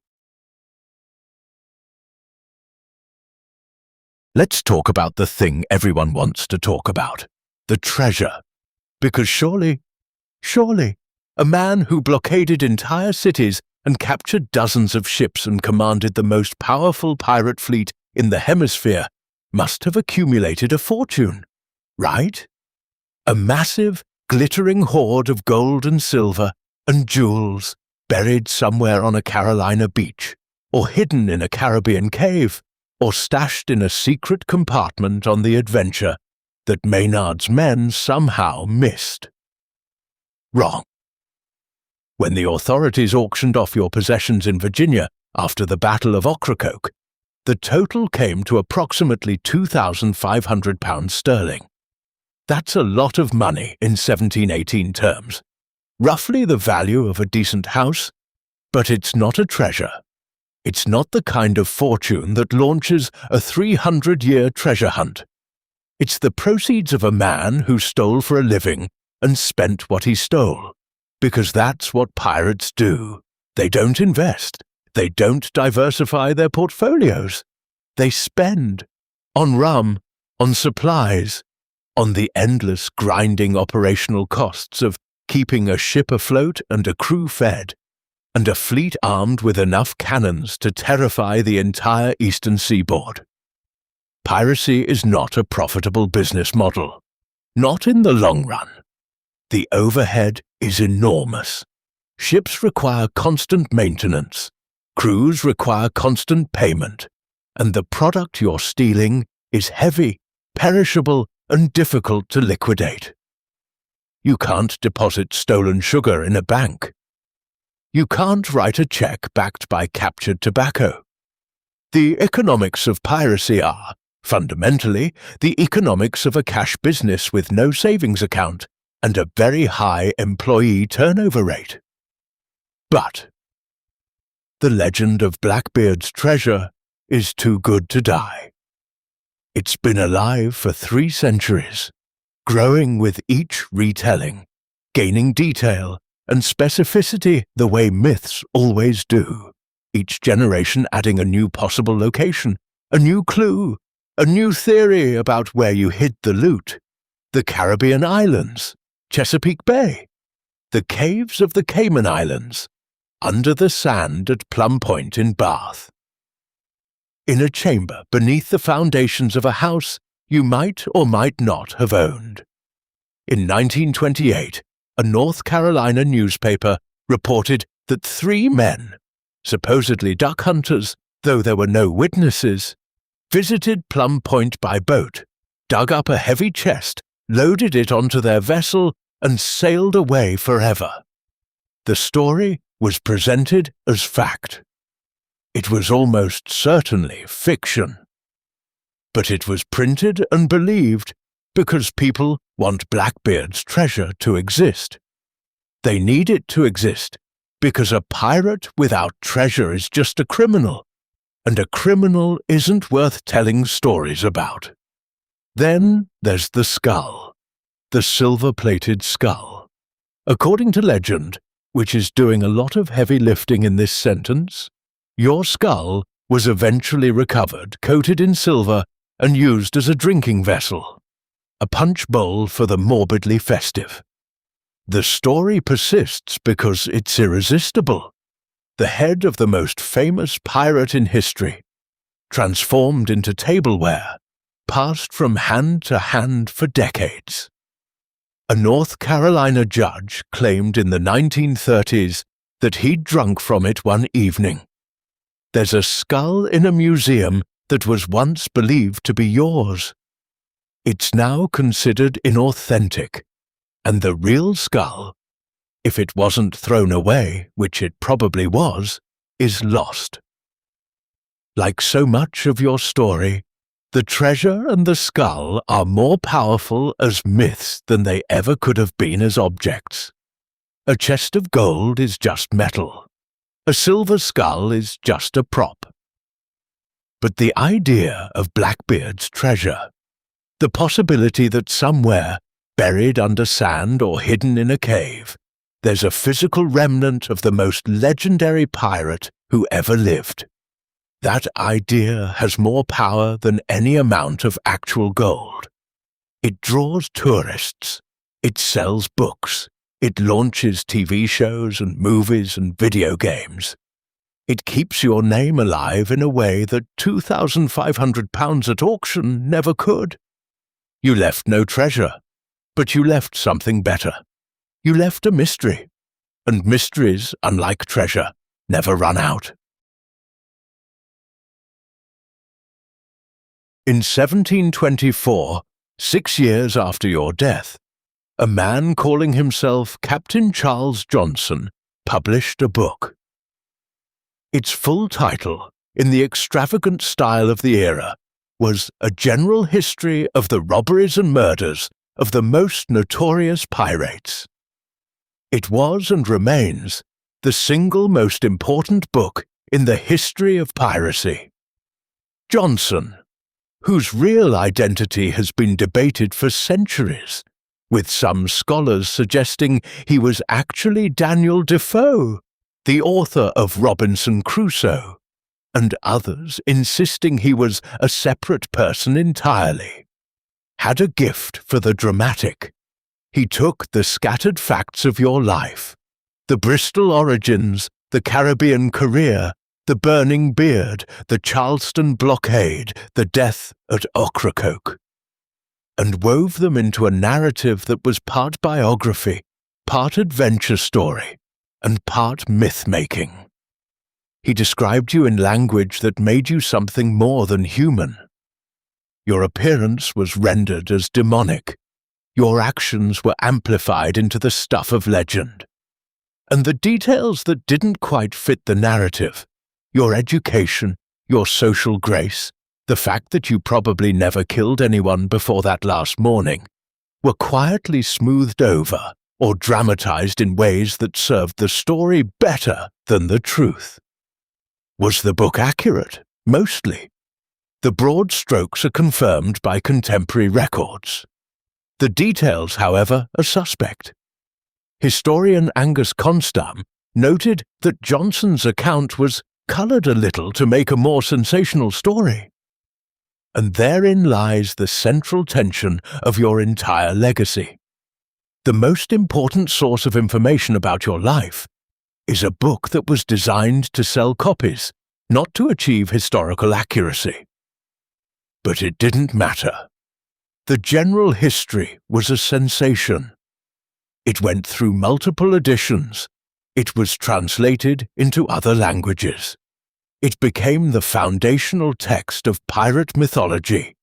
Let's talk about the thing everyone wants to talk about, the treasure. Because surely, a man who blockaded entire cities and captured dozens of ships and commanded the most powerful pirate fleet in the hemisphere must have accumulated a fortune, right? A massive, glittering hoard of gold and silver and jewels buried somewhere on a Carolina beach, or hidden in a Caribbean cave, or stashed in a secret compartment on the Adventure that Maynard's men somehow missed. Wrong. When the authorities auctioned off your possessions in Virginia after the Battle of Ocracoke, the total came to approximately £2,500 sterling. That's a lot of money in 1718 terms, roughly the value of a decent house, but it's not a treasure. It's not the kind of fortune that launches a 300-year treasure hunt. It's the proceeds of a man who stole for a living and spent what he stole, because that's what pirates do. They don't invest. They don't diversify their portfolios. They spend on rum, on supplies, on the endless grinding operational costs of keeping a ship afloat and a crew fed, and a fleet armed with enough cannons to terrify the entire eastern seaboard. Piracy is not a profitable business model. Not in the long run. The overhead is enormous. Ships require constant maintenance. Crews require constant payment. And the product you're stealing is heavy, perishable, and difficult to liquidate. You can't deposit stolen sugar in a bank. You can't write a check backed by captured tobacco. The economics of piracy are, fundamentally, the economics of a cash business with no savings account and a very high employee turnover rate. But the legend of Blackbeard's treasure is too good to die. It's been alive for 3 centuries, growing with each retelling, gaining detail and specificity the way myths always do, each generation adding a new possible location, a new clue, a new theory about where you hid the loot, the Caribbean islands, Chesapeake Bay, the caves of the Cayman Islands, under the sand at Plum Point in Bath. In a chamber beneath the foundations of a house you might or might not have owned. In 1928, a North Carolina newspaper reported that 3 men, supposedly duck hunters, though there were no witnesses, visited Plum Point by boat, dug up a heavy chest, loaded it onto their vessel, and sailed away forever. The story was presented as fact. It was almost certainly fiction. But it was printed and believed because people want Blackbeard's treasure to exist. They need it to exist because a pirate without treasure is just a criminal, and a criminal isn't worth telling stories about. Then there's the skull, the silver-plated skull. According to legend, which is doing a lot of heavy lifting in this sentence, your skull was eventually recovered, coated in silver, and used as a drinking vessel, a punch bowl for the morbidly festive. The story persists because it's irresistible. The head of the most famous pirate in history, transformed into tableware, passed from hand to hand for decades. A North Carolina judge claimed in the 1930s that he'd drunk from it one evening. There's a skull in a museum that was once believed to be yours. It's now considered inauthentic, and the real skull, if it wasn't thrown away, which it probably was, is lost. Like so much of your story, the treasure and the skull are more powerful as myths than they ever could have been as objects. A chest of gold is just metal. A silver skull is just a prop. But the idea of Blackbeard's treasure, the possibility that somewhere, buried under sand or hidden in a cave, there's a physical remnant of the most legendary pirate who ever lived. That idea has more power than any amount of actual gold. It draws tourists. It sells books. It launches TV shows and movies and video games. It keeps your name alive in a way that £2,500 at auction never could. You left no treasure, but you left something better. You left a mystery, and mysteries, unlike treasure, never run out. In 1724, 6 years after your death, a man calling himself Captain Charles Johnson published a book. Its full title, in the extravagant style of the era, was A General History of the Robberies and Murders of the Most Notorious Pirates. It was and remains the single most important book in the history of piracy. Johnson, whose real identity has been debated for centuries, with some scholars suggesting he was actually Daniel Defoe, the author of Robinson Crusoe, and others insisting he was a separate person entirely, had a gift for the dramatic. He took the scattered facts of your life, the Bristol origins, the Caribbean career, the burning beard, the Charleston blockade, the death at Ocracoke, and wove them into a narrative that was part biography, part adventure story, and part myth-making. He described you in language that made you something more than human. Your appearance was rendered as demonic. Your actions were amplified into the stuff of legend. And the details that didn't quite fit the narrative, your education, your social grace, the fact that you probably never killed anyone before that last morning, were quietly smoothed over or dramatized in ways that served the story better than the truth. Was the book accurate? Mostly. The broad strokes are confirmed by contemporary records. The details, however, are suspect. Historian Angus Constam noted that Johnson's account was coloured a little to make a more sensational story. And therein lies the central tension of your entire legacy. The most important source of information about your life is a book that was designed to sell copies, not to achieve historical accuracy. But it didn't matter. The general history was a sensation. It went through multiple editions. It was translated into other languages. It became the foundational text of pirate mythology,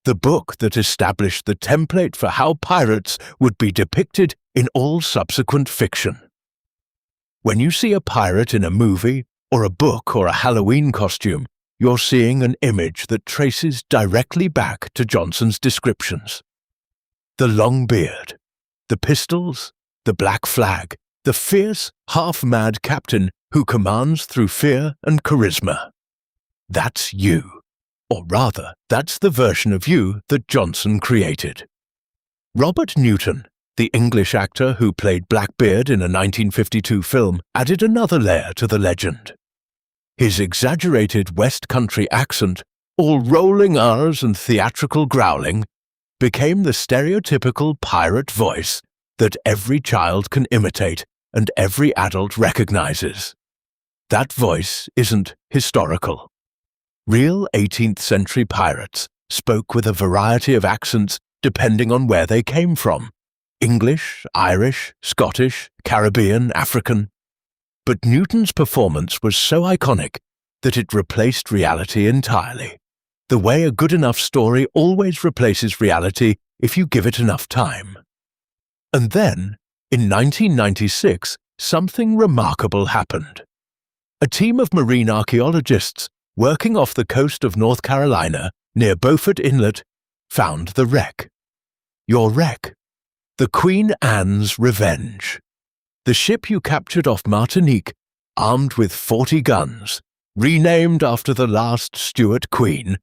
the book that established the template for how pirates would be depicted in all subsequent fiction. When you see a pirate in a movie or a book or a Halloween costume, you're seeing an image that traces directly back to Johnson's descriptions. The long beard, the pistols, the black flag, the fierce, half-mad captain who commands through fear and charisma. That's you. Or rather, that's the version of you that Johnson created. Robert Newton, the English actor who played Blackbeard in a 1952 film, added another layer to the legend. His exaggerated West Country accent, all rolling R's and theatrical growling, became the stereotypical pirate voice that every child can imitate and every adult recognizes. That voice isn't historical. Real 18th century pirates spoke with a variety of accents depending on where they came from: English, Irish, Scottish, Caribbean, African. But Newton's performance was so iconic that it replaced reality entirely, the way a good enough story always replaces reality if you give it enough time. And then, in 1996, something remarkable happened. A team of marine archaeologists working off the coast of North Carolina near Beaufort Inlet found the wreck. Your wreck. The Queen Anne's Revenge. The ship you captured off Martinique, armed with 40 guns, renamed after the last Stuart Queen,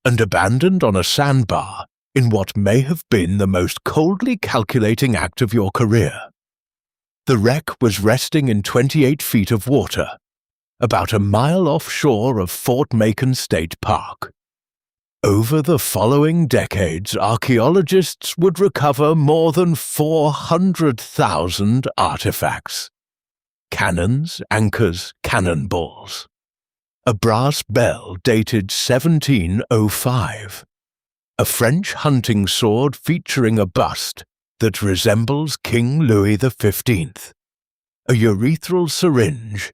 and abandoned on a sandbar in what may have been the most coldly calculating act of your career. The wreck was resting in 28 feet of water, about a mile offshore of Fort Macon State Park. Over the following decades, archaeologists would recover more than 400,000 artifacts. Cannons, anchors, cannonballs. A brass bell dated 1705. A French hunting sword featuring a bust that resembles King Louis XV. A urethral syringe.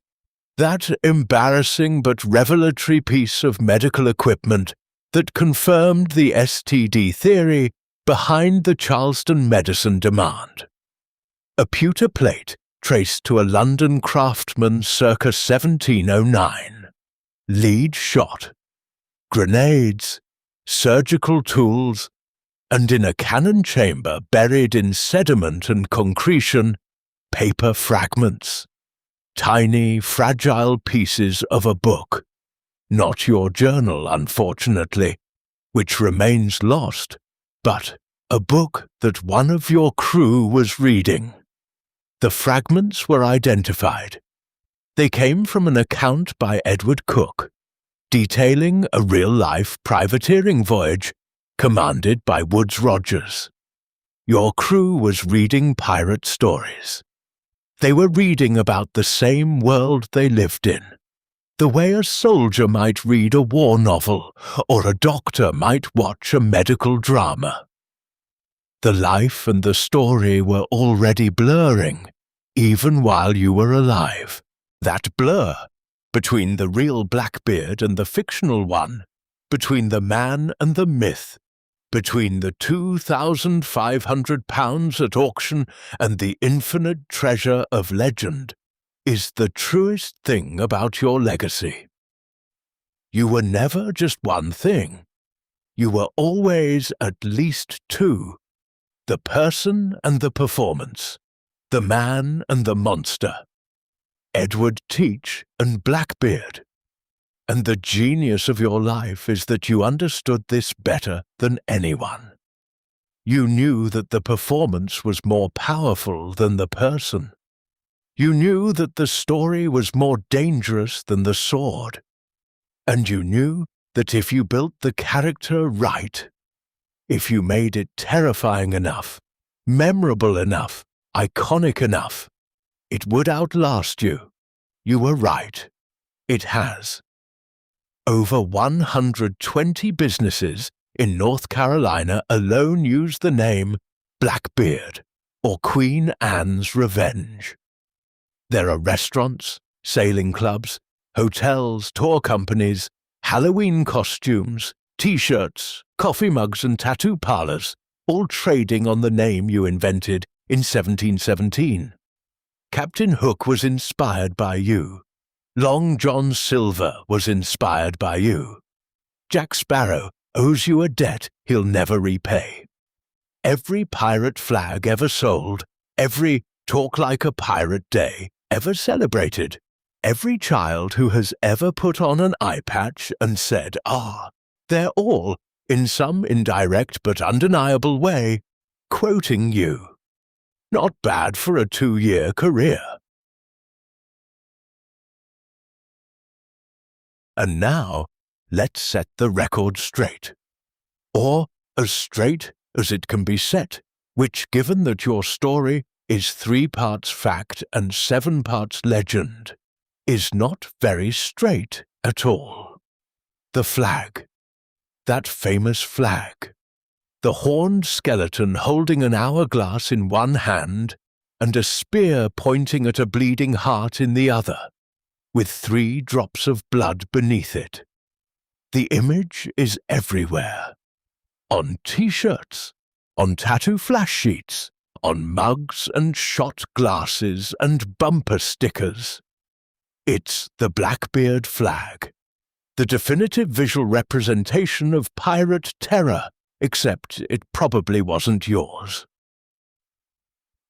That embarrassing but revelatory piece of medical equipment that confirmed the STD theory behind the Charleston medicine demand. A pewter plate traced to a London craftsman circa 1709. Lead shot. Grenades. Surgical tools. And in a cannon chamber buried in sediment and concretion, paper fragments. Tiny, fragile pieces of a book. Not your journal, unfortunately, which remains lost, but a book that one of your crew was reading. The fragments were identified. They came from an account by Edward Cook, detailing a real-life privateering voyage commanded by Woodes Rogers. Your crew was reading pirate stories. They were reading about the same world they lived in. The way a soldier might read a war novel, or a doctor might watch a medical drama. The life and the story were already blurring, even while you were alive. That blur, between the real Blackbeard and the fictional one, between the man and the myth, between the £2,500 at auction and the infinite treasure of legend, is the truest thing about your legacy. You were never just one thing. You were always at least two: the person and the performance, the man and the monster, Edward Teach and Blackbeard. And the genius of your life is that you understood this better than anyone. You knew that the performance was more powerful than the person. You knew that the story was more dangerous than the sword. And you knew that if you built the character right, if you made it terrifying enough, memorable enough, iconic enough, it would outlast you. You were right. It has. Over 120 businesses in North Carolina alone use the name Blackbeard or Queen Anne's Revenge. There are restaurants, sailing clubs, hotels, tour companies, Halloween costumes, T-shirts, coffee mugs and tattoo parlors, all trading on the name you invented in 1717. Captain Hook was inspired by you. Long John Silver was inspired by you. Jack Sparrow owes you a debt he'll never repay. Every pirate flag ever sold, every Talk Like a Pirate Day ever celebrated, every child who has ever put on an eye patch and said, "Ah," they're all, in some indirect but undeniable way, quoting you. Not bad for a 2-year career. And now, let's set the record straight. Or as straight as it can be set, which, given that your story is 3 parts fact and 7 parts legend, is not very straight at all. The flag. That famous flag. The horned skeleton holding an hourglass in one hand and a spear pointing at a bleeding heart in the other, with 3 drops of blood beneath it. The image is everywhere. On t-shirts, on tattoo flash sheets, on mugs and shot glasses and bumper stickers. It's the Blackbeard flag, the definitive visual representation of pirate terror, except it probably wasn't yours.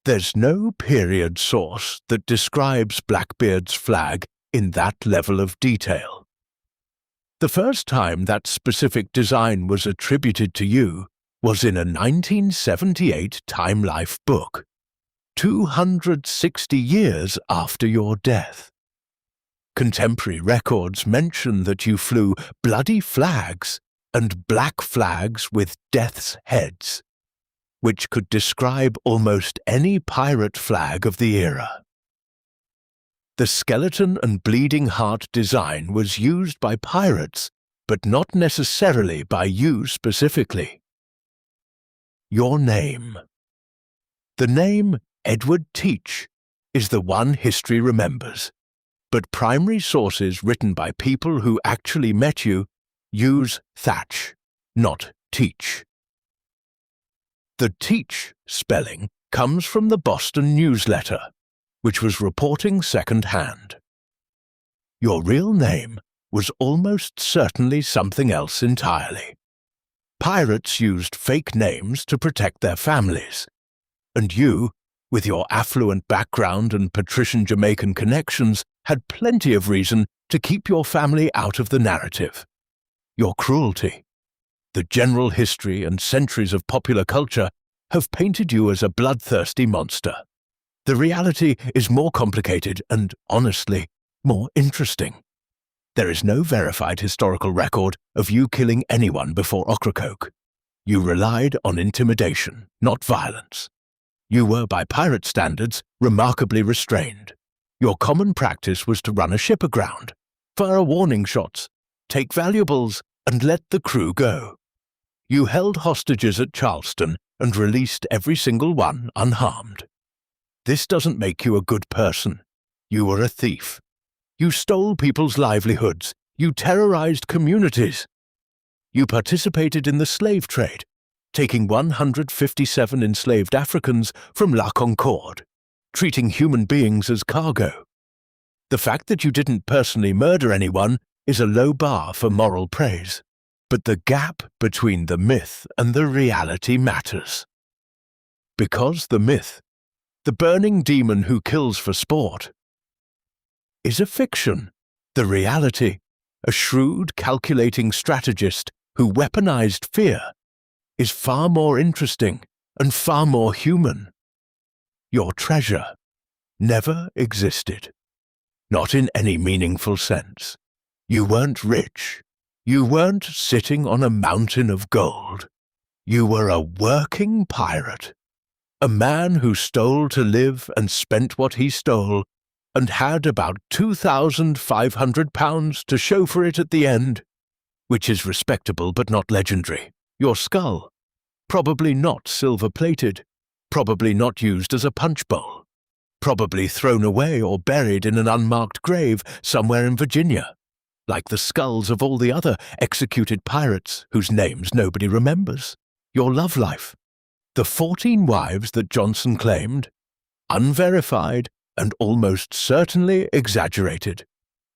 There's no period source that describes Blackbeard's flag in that level of detail. The first time that specific design was attributed to you was in a 1978 Time Life book, 260 years after your death. Contemporary records mention that you flew bloody flags and black flags with death's heads, which could describe almost any pirate flag of the era. The skeleton and bleeding heart design was used by pirates, but not necessarily by you specifically. Your name. The name Edward Teach is the one history remembers, but primary sources written by people who actually met you use Thatch, not Teach. The Teach spelling comes from the Boston Newsletter, which was reporting second-hand. Your real name was almost certainly something else entirely. Pirates used fake names to protect their families, and you, with your affluent background and patrician Jamaican connections, had plenty of reason to keep your family out of the narrative. Your cruelty, the general history and centuries of popular culture have painted you as a bloodthirsty monster. The reality is more complicated and, honestly, more interesting. There is no verified historical record of you killing anyone before Ocracoke. You relied on intimidation, not violence. You were, by pirate standards, remarkably restrained. Your common practice was to run a ship aground, fire warning shots, take valuables, and let the crew go. You held hostages at Charleston and released every single one unharmed. This doesn't make you a good person. You were a thief. You stole people's livelihoods. You terrorized communities. You participated in the slave trade, taking 157 enslaved Africans from La Concorde, treating human beings as cargo. The fact that you didn't personally murder anyone is a low bar for moral praise, but the gap between the myth and the reality matters. Because the myth, the burning demon who kills for sport, is a fiction. The reality, a shrewd, calculating strategist who weaponized fear, is far more interesting and far more human. Your treasure never existed. Not in any meaningful sense. You weren't rich. You weren't sitting on a mountain of gold. You were a working pirate. A man who stole to live and spent what he stole, and had about £2,500 to show for it at the end, which is respectable but not legendary. Your skull, probably not silver-plated, probably not used as a punch bowl, probably thrown away or buried in an unmarked grave somewhere in Virginia, like the skulls of all the other executed pirates whose names nobody remembers. Your love life, the 14 wives that Johnson claimed, unverified and almost certainly exaggerated.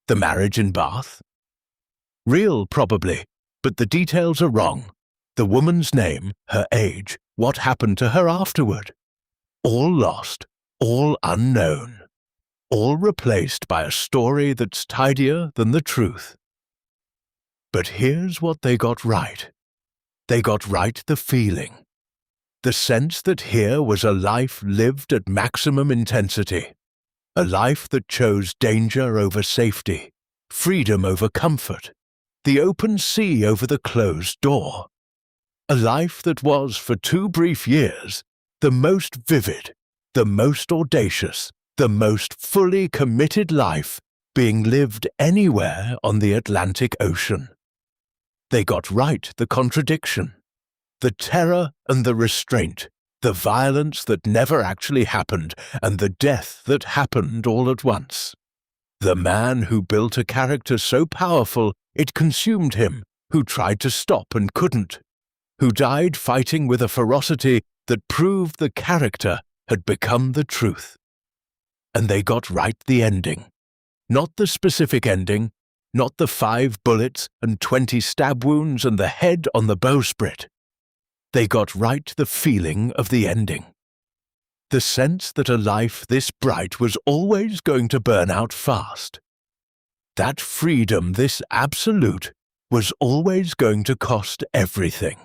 The marriage in Bath? Real, probably, but the details are wrong. The woman's name, her age, what happened to her afterward. All lost, all unknown, all replaced by a story that's tidier than the truth. But here's what they got right. They got right the feeling. The sense that here was a life lived at maximum intensity. A life that chose danger over safety, freedom over comfort, the open sea over the closed door. A life that was, for 2 brief years, the most vivid, the most audacious, the most fully committed life being lived anywhere on the Atlantic Ocean. They got right the contradiction, the terror and the restraint, the violence that never actually happened, and the death that happened all at once. The man who built a character so powerful it consumed him, who tried to stop and couldn't, who died fighting with a ferocity that proved the character had become the truth. And they got right the ending. Not the specific ending, not the 5 bullets and 20 stab wounds and the head on the bowsprit. They got right the feeling of the ending. The sense that a life this bright was always going to burn out fast. That freedom, this absolute, was always going to cost everything.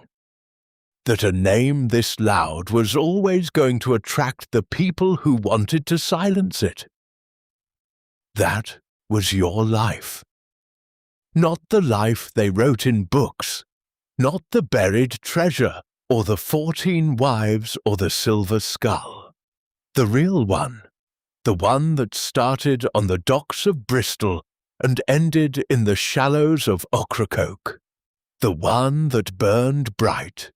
That a name this loud was always going to attract the people who wanted to silence it. That was your life. Not the life they wrote in books, not the buried treasure, or the 14 wives, or the silver skull. The real one, the one that started on the docks of Bristol and ended in the shallows of Ocracoke. The one that burned bright,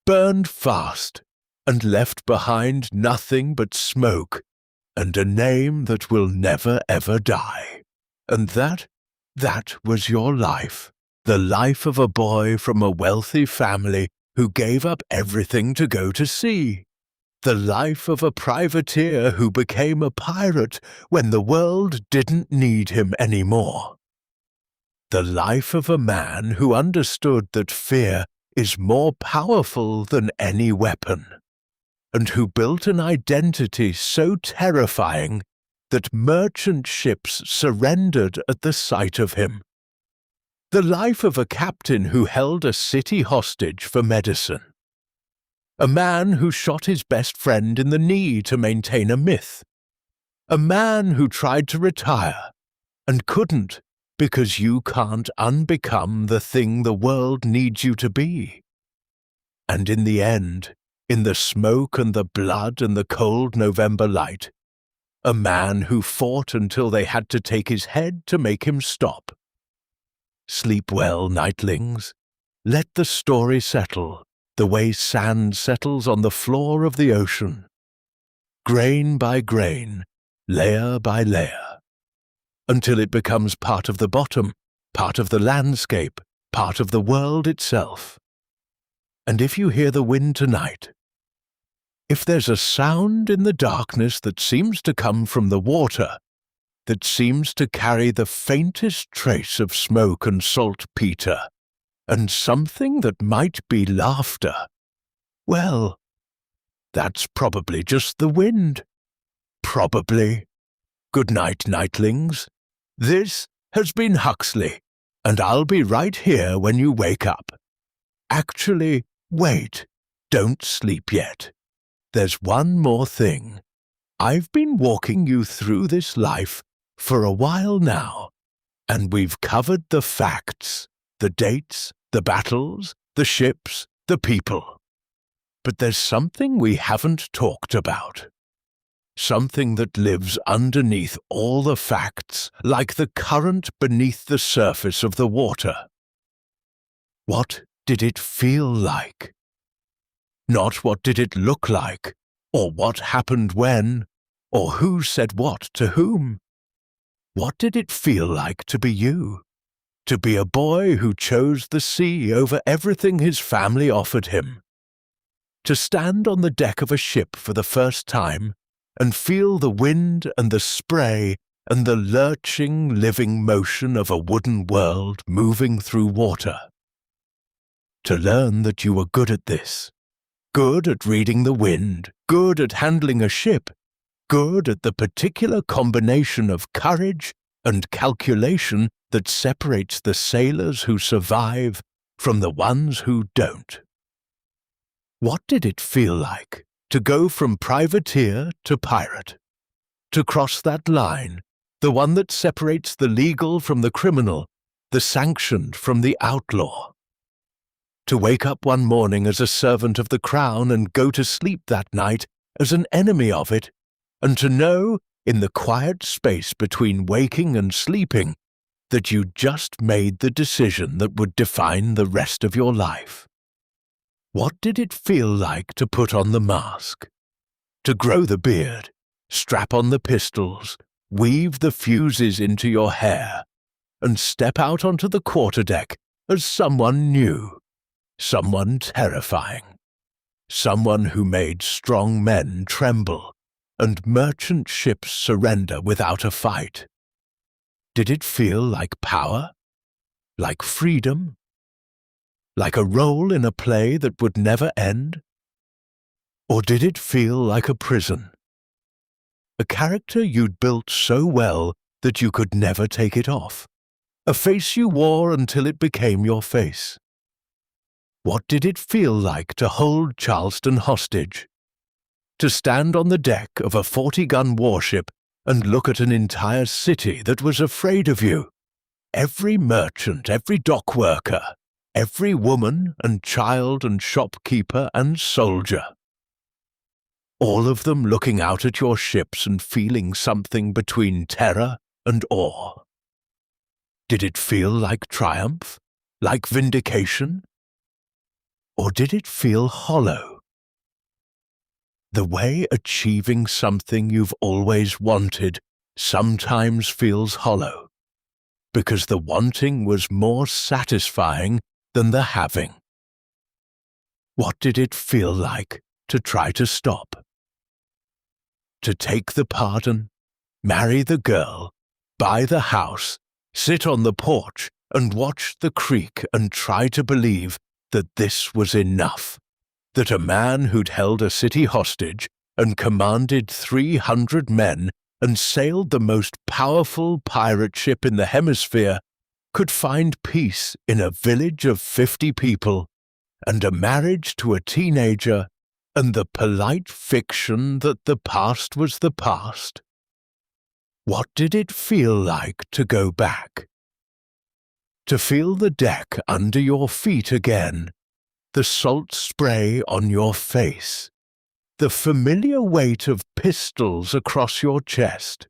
burned fast, and left behind nothing but smoke, and a name that will never ever die. And that was your life, the life of a boy from a wealthy family who gave up everything to go to sea. The life of a privateer who became a pirate when the world didn't need him anymore. The life of a man who understood that fear is more powerful than any weapon, and who built an identity so terrifying that merchant ships surrendered at the sight of him. The life of a captain who held a city hostage for medicine. A man who shot his best friend in the knee to maintain a myth. A man who tried to retire and couldn't because you can't unbecome the thing the world needs you to be. And in the end, in the smoke and the blood and the cold November light, a man who fought until they had to take his head to make him stop. Sleep well, nightlings. Let the story settle, the way sand settles on the floor of the ocean. Grain by grain, layer by layer, until it becomes part of the bottom, part of the landscape, part of the world itself. And if you hear the wind tonight, if there's a sound in the darkness that seems to come from the water, that seems to carry the faintest trace of smoke and saltpeter, and something that might be laughter, well, that's probably just the wind. Probably. Good night, nightlings. This has been Huxley, and I'll be right here when you wake up. Actually, wait, don't sleep yet. There's one more thing. I've been walking you through this life for a while now, and we've covered the facts, the dates, the battles, the ships, the people. But there's something we haven't talked about. Something that lives underneath all the facts, like the current beneath the surface of the water. What did it feel like? Not what did it look like, or what happened when, or who said what to whom. What did it feel like to be you? To be a boy who chose the sea over everything his family offered him? To stand on the deck of a ship for the first time and feel the wind and the spray and the lurching, living motion of a wooden world moving through water. To learn that you were good at this, good at reading the wind, good at handling a ship, good at the particular combination of courage and calculation that separates the sailors who survive from the ones who don't. What did it feel like to go from privateer to pirate? To cross that line, the one that separates the legal from the criminal, the sanctioned from the outlaw? To wake up one morning as a servant of the crown and go to sleep that night as an enemy of it, and to know, in the quiet space between waking and sleeping, that you just made the decision that would define the rest of your life. What did it feel like to put on the mask? To grow the beard, strap on the pistols, weave the fuses into your hair, and step out onto the quarterdeck as someone new, someone terrifying, someone who made strong men tremble and merchant ships surrender without a fight? Did it feel like power? Like freedom? Like a role in a play that would never end? Or did it feel like a prison? A character you'd built so well that you could never take it off. A face you wore until it became your face. What did it feel like to hold Charleston hostage? To stand on the deck of a 40-gun warship and look at an entire city that was afraid of you? Every merchant, every dock worker, every woman and child and shopkeeper and soldier. All of them looking out at your ships and feeling something between terror and awe. Did it feel like triumph? Like vindication? Or did it feel hollow? The way achieving something you've always wanted sometimes feels hollow, because the wanting was more satisfying than the having. What did it feel like to try to stop? To take the pardon, marry the girl, buy the house, sit on the porch and watch the creek and try to believe that this was enough, that a man who'd held a city hostage and commanded 300 men and sailed the most powerful pirate ship in the hemisphere could find peace in a village of 50 people and a marriage to a teenager and the polite fiction that the past was the past? What did it feel like to go back? To feel the deck under your feet again, the salt spray on your face, the familiar weight of pistols across your chest.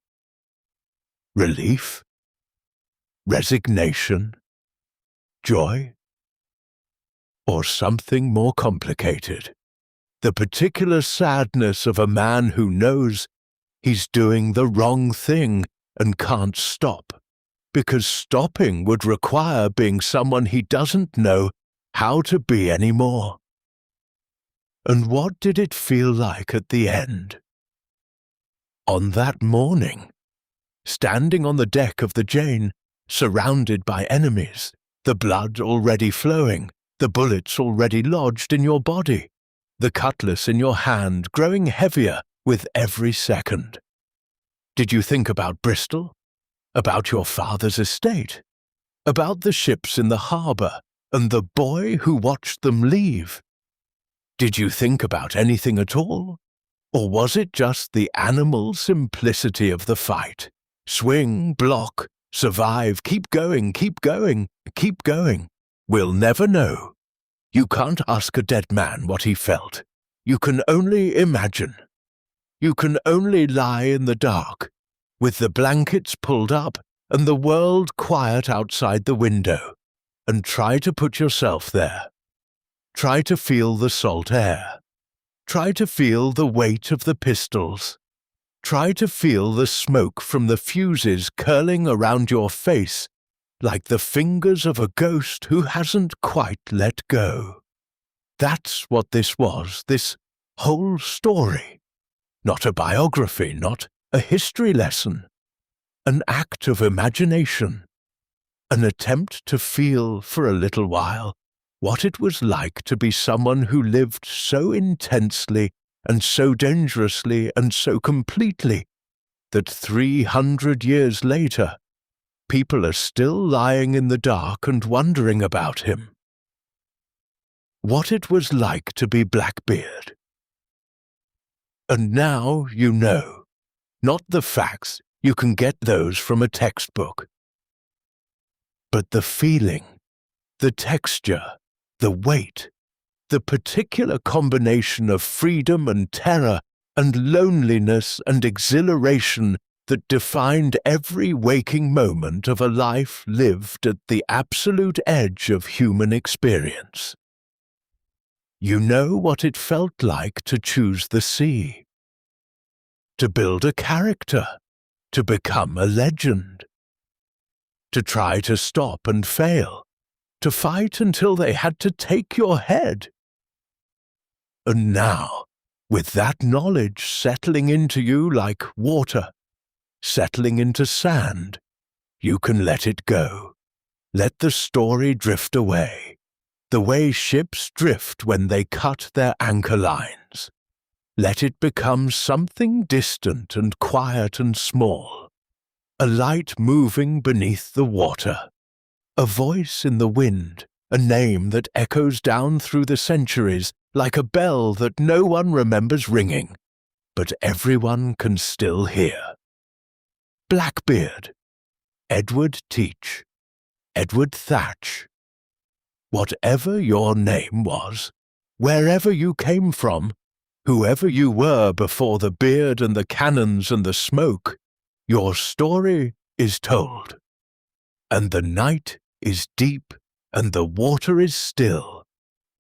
Relief? Resignation? Joy? Or something more complicated? The particular sadness of a man who knows he's doing the wrong thing and can't stop, because stopping would require being someone he doesn't know how to be anymore. And what did it feel like at the end? On that morning, standing on the deck of the Jane, surrounded by enemies, the blood already flowing, the bullets already lodged in your body, the cutlass in your hand growing heavier with every second. Did you think about Bristol? About your father's estate? About the ships in the harbour and the boy who watched them leave? Did you think about anything at all? Or was it just the animal simplicity of the fight? Swing, block, survive, keep going, keep going, keep going. We'll never know. You can't ask a dead man what he felt. You can only imagine. You can only lie in the dark, with the blankets pulled up and the world quiet outside the window, and try to put yourself there. Try to feel the salt air. Try to feel the weight of the pistols. Try to feel the smoke from the fuses curling around your face like the fingers of a ghost who hasn't quite let go. That's what this was, this whole story. Not a biography, not a history lesson. an act of imagination, an attempt to feel for a little while what it was like to be someone who lived so intensely and so dangerously and so completely that 300 years later, people are still lying in the dark and wondering about him. What it was like to be Blackbeard. And now you know, not the facts, you can get those from a textbook, but the feeling, the texture, the weight, the particular combination of freedom and terror and loneliness and exhilaration that defined every waking moment of a life lived at the absolute edge of human experience. You know what it felt like to choose the sea, to build a character, to become a legend, to try to stop and fail, to fight until they had to take your head. And now, with that knowledge settling into you like water, settling into sand, you can let it go. Let the story drift away, the way ships drift when they cut their anchor lines. Let it become something distant and quiet and small, a light moving beneath the water, a voice in the wind, a name that echoes down through the centuries like a bell that no one remembers ringing, but everyone can still hear. Blackbeard, Edward Teach, Edward Thatch. Whatever your name was, wherever you came from, whoever you were before the beard and the cannons and the smoke, your story is told. And the night is deep, and the water is still,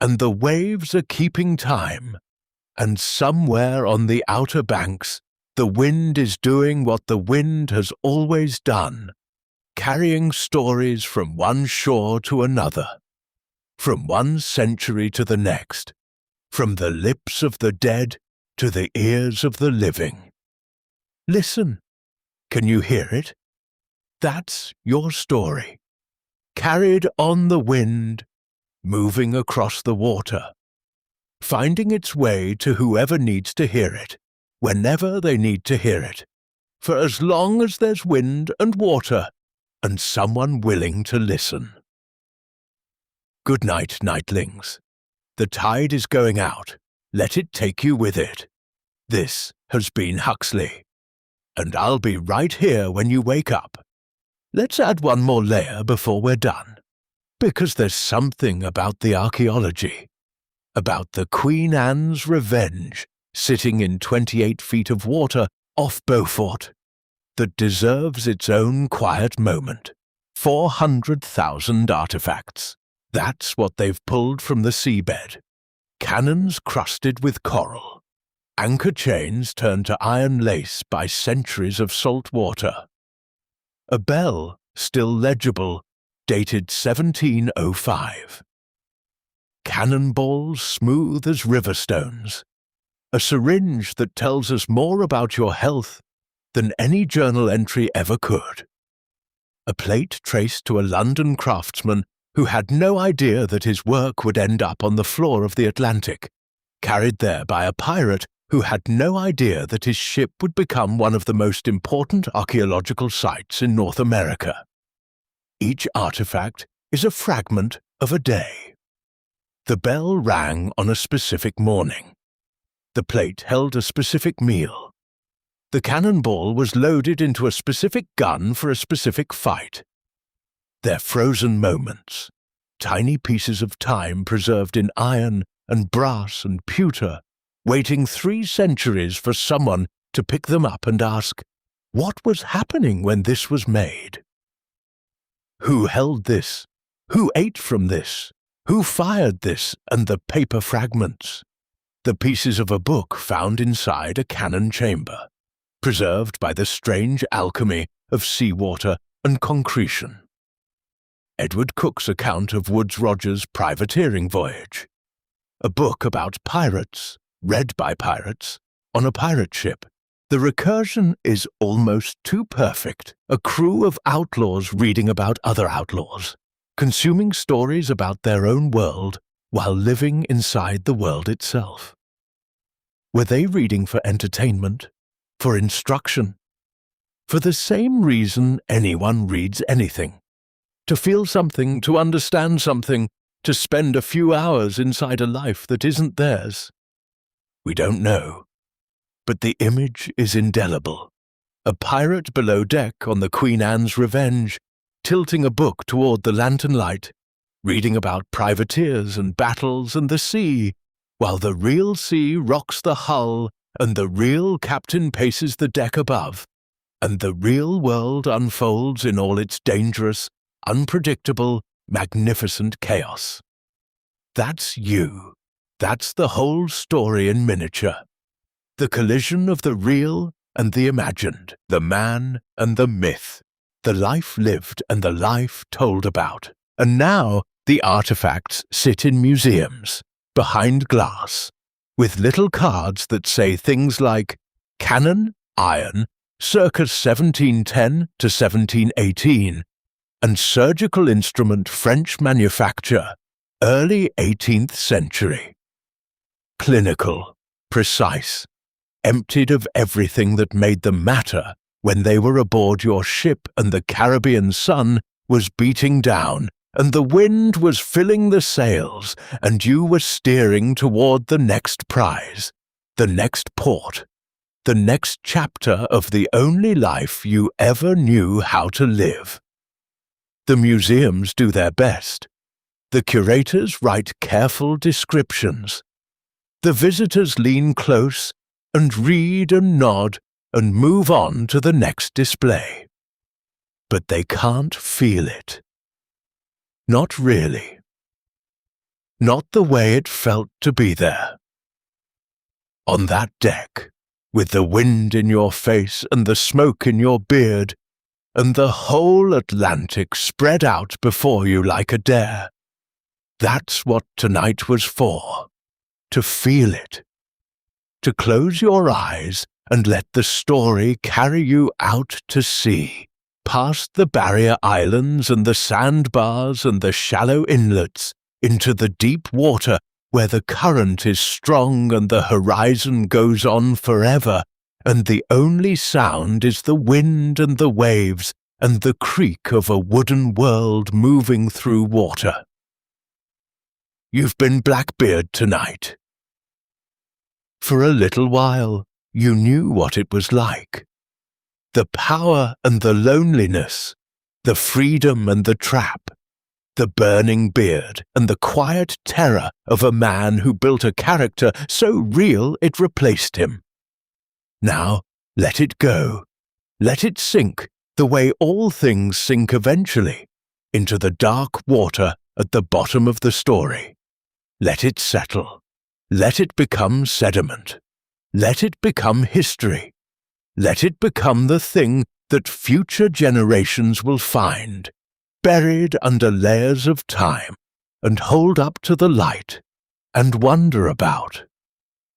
and the waves are keeping time, and somewhere on the outer banks, the wind is doing what the wind has always done, carrying stories from one shore to another, from one century to the next, from the lips of the dead to the ears of the living. Listen, can you hear it? That's your story, carried on the wind, moving across the water, finding its way to whoever needs to hear it, whenever they need to hear it, for as long as there's wind and water and someone willing to listen. Good night, nightlings. The tide is going out. Let it take you with it. This has been Huxley, and I'll be right here when you wake up. Let's add one more layer before we're done, because there's something about the archaeology, about the Queen Anne's Revenge sitting in 28 feet of water off Beaufort, that deserves its own quiet moment. 400,000 artifacts. That's what they've pulled from the seabed. Cannons crusted with coral. Anchor chains turned to iron lace by centuries of salt water. A bell, still legible, dated 1705. Cannonballs smooth as river stones. A syringe that tells us more about your health than any journal entry ever could. A plate traced to a London craftsman who had no idea that his work would end up on the floor of the Atlantic, carried there by a pirate who had no idea that his ship would become one of the most important archaeological sites in North America. Each artifact is a fragment of a day. The bell rang on a specific morning. The plate held a specific meal. The cannonball was loaded into a specific gun for a specific fight. They're frozen moments, tiny pieces of time preserved in iron and brass and pewter, waiting 3 centuries for someone to pick them up and ask, what was happening when this was made? Who held this? Who ate from this? Who fired this and the paper fragments? The pieces of a book found inside a cannon chamber, preserved by the strange alchemy of seawater and concretion. Edward Cook's account of Woodes Rogers' privateering voyage. A book about pirates, read by pirates, on a pirate ship, The recursion is almost too perfect. A crew of outlaws reading about other outlaws, consuming stories about their own world while living inside the world itself. Were they reading for entertainment, for instruction? For the same reason anyone reads anything. To feel something, to understand something, to spend a few hours inside a life that isn't theirs. We don't know, but the image is indelible. A pirate below deck on the Queen Anne's Revenge, tilting a book toward the lantern light, reading about privateers and battles and the sea, while the real sea rocks the hull and the real captain paces the deck above, and the real world unfolds in all its dangerous, unpredictable, magnificent chaos. That's you. That's the whole story in miniature. The collision of the real and the imagined, the man and the myth, the life lived and the life told about. And now the artifacts sit in museums, behind glass, with little cards that say things like cannon, iron, circa 1710 to 1718, and surgical instrument French manufacture, early 18th century. Clinical, precise, emptied of everything that made them matter when they were aboard your ship and the Caribbean sun was beating down and the wind was filling the sails and you were steering toward the next prize, the next port, the next chapter of the only life you ever knew how to live. The museums do their best. The curators write careful descriptions. The visitors lean close and read and nod and move on to the next display. But they can't feel it. Not really. Not the way it felt to be there. On that deck, with the wind in your face and the smoke in your beard, and the whole Atlantic spread out before you like a dare. That's what tonight was for. To feel it. To close your eyes and let the story carry you out to sea, past the barrier islands and the sandbars and the shallow inlets, into the deep water where the current is strong and the horizon goes on forever, and the only sound is the wind and the waves and the creak of a wooden world moving through water. You've been Blackbeard tonight. For a little while, you knew what it was like. The power and the loneliness, the freedom and the trap, the burning beard and the quiet terror of a man who built a character so real it replaced him. Now, let it go. Let it sink, the way all things sink eventually, into the dark water at the bottom of the story. Let it settle. Let it become sediment. Let it become history. Let it become the thing that future generations will find, buried under layers of time, and hold up to the light, and wonder about,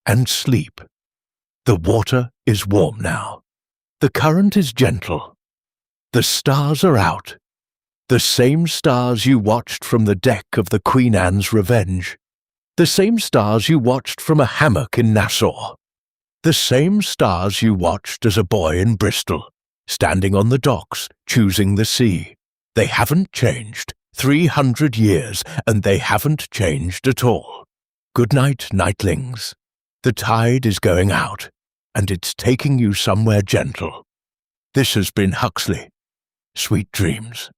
and sleep. The water is warm now. The current is gentle. The stars are out. The same stars you watched from the deck of the Queen Anne's Revenge. The same stars you watched from a hammock in Nassau. The same stars you watched as a boy in Bristol, standing on the docks, choosing the sea. They haven't changed. 300 years, and they haven't changed at all. Good night, nightlings. The tide is going out, and it's taking you somewhere gentle. This has been Huxley. Sweet dreams.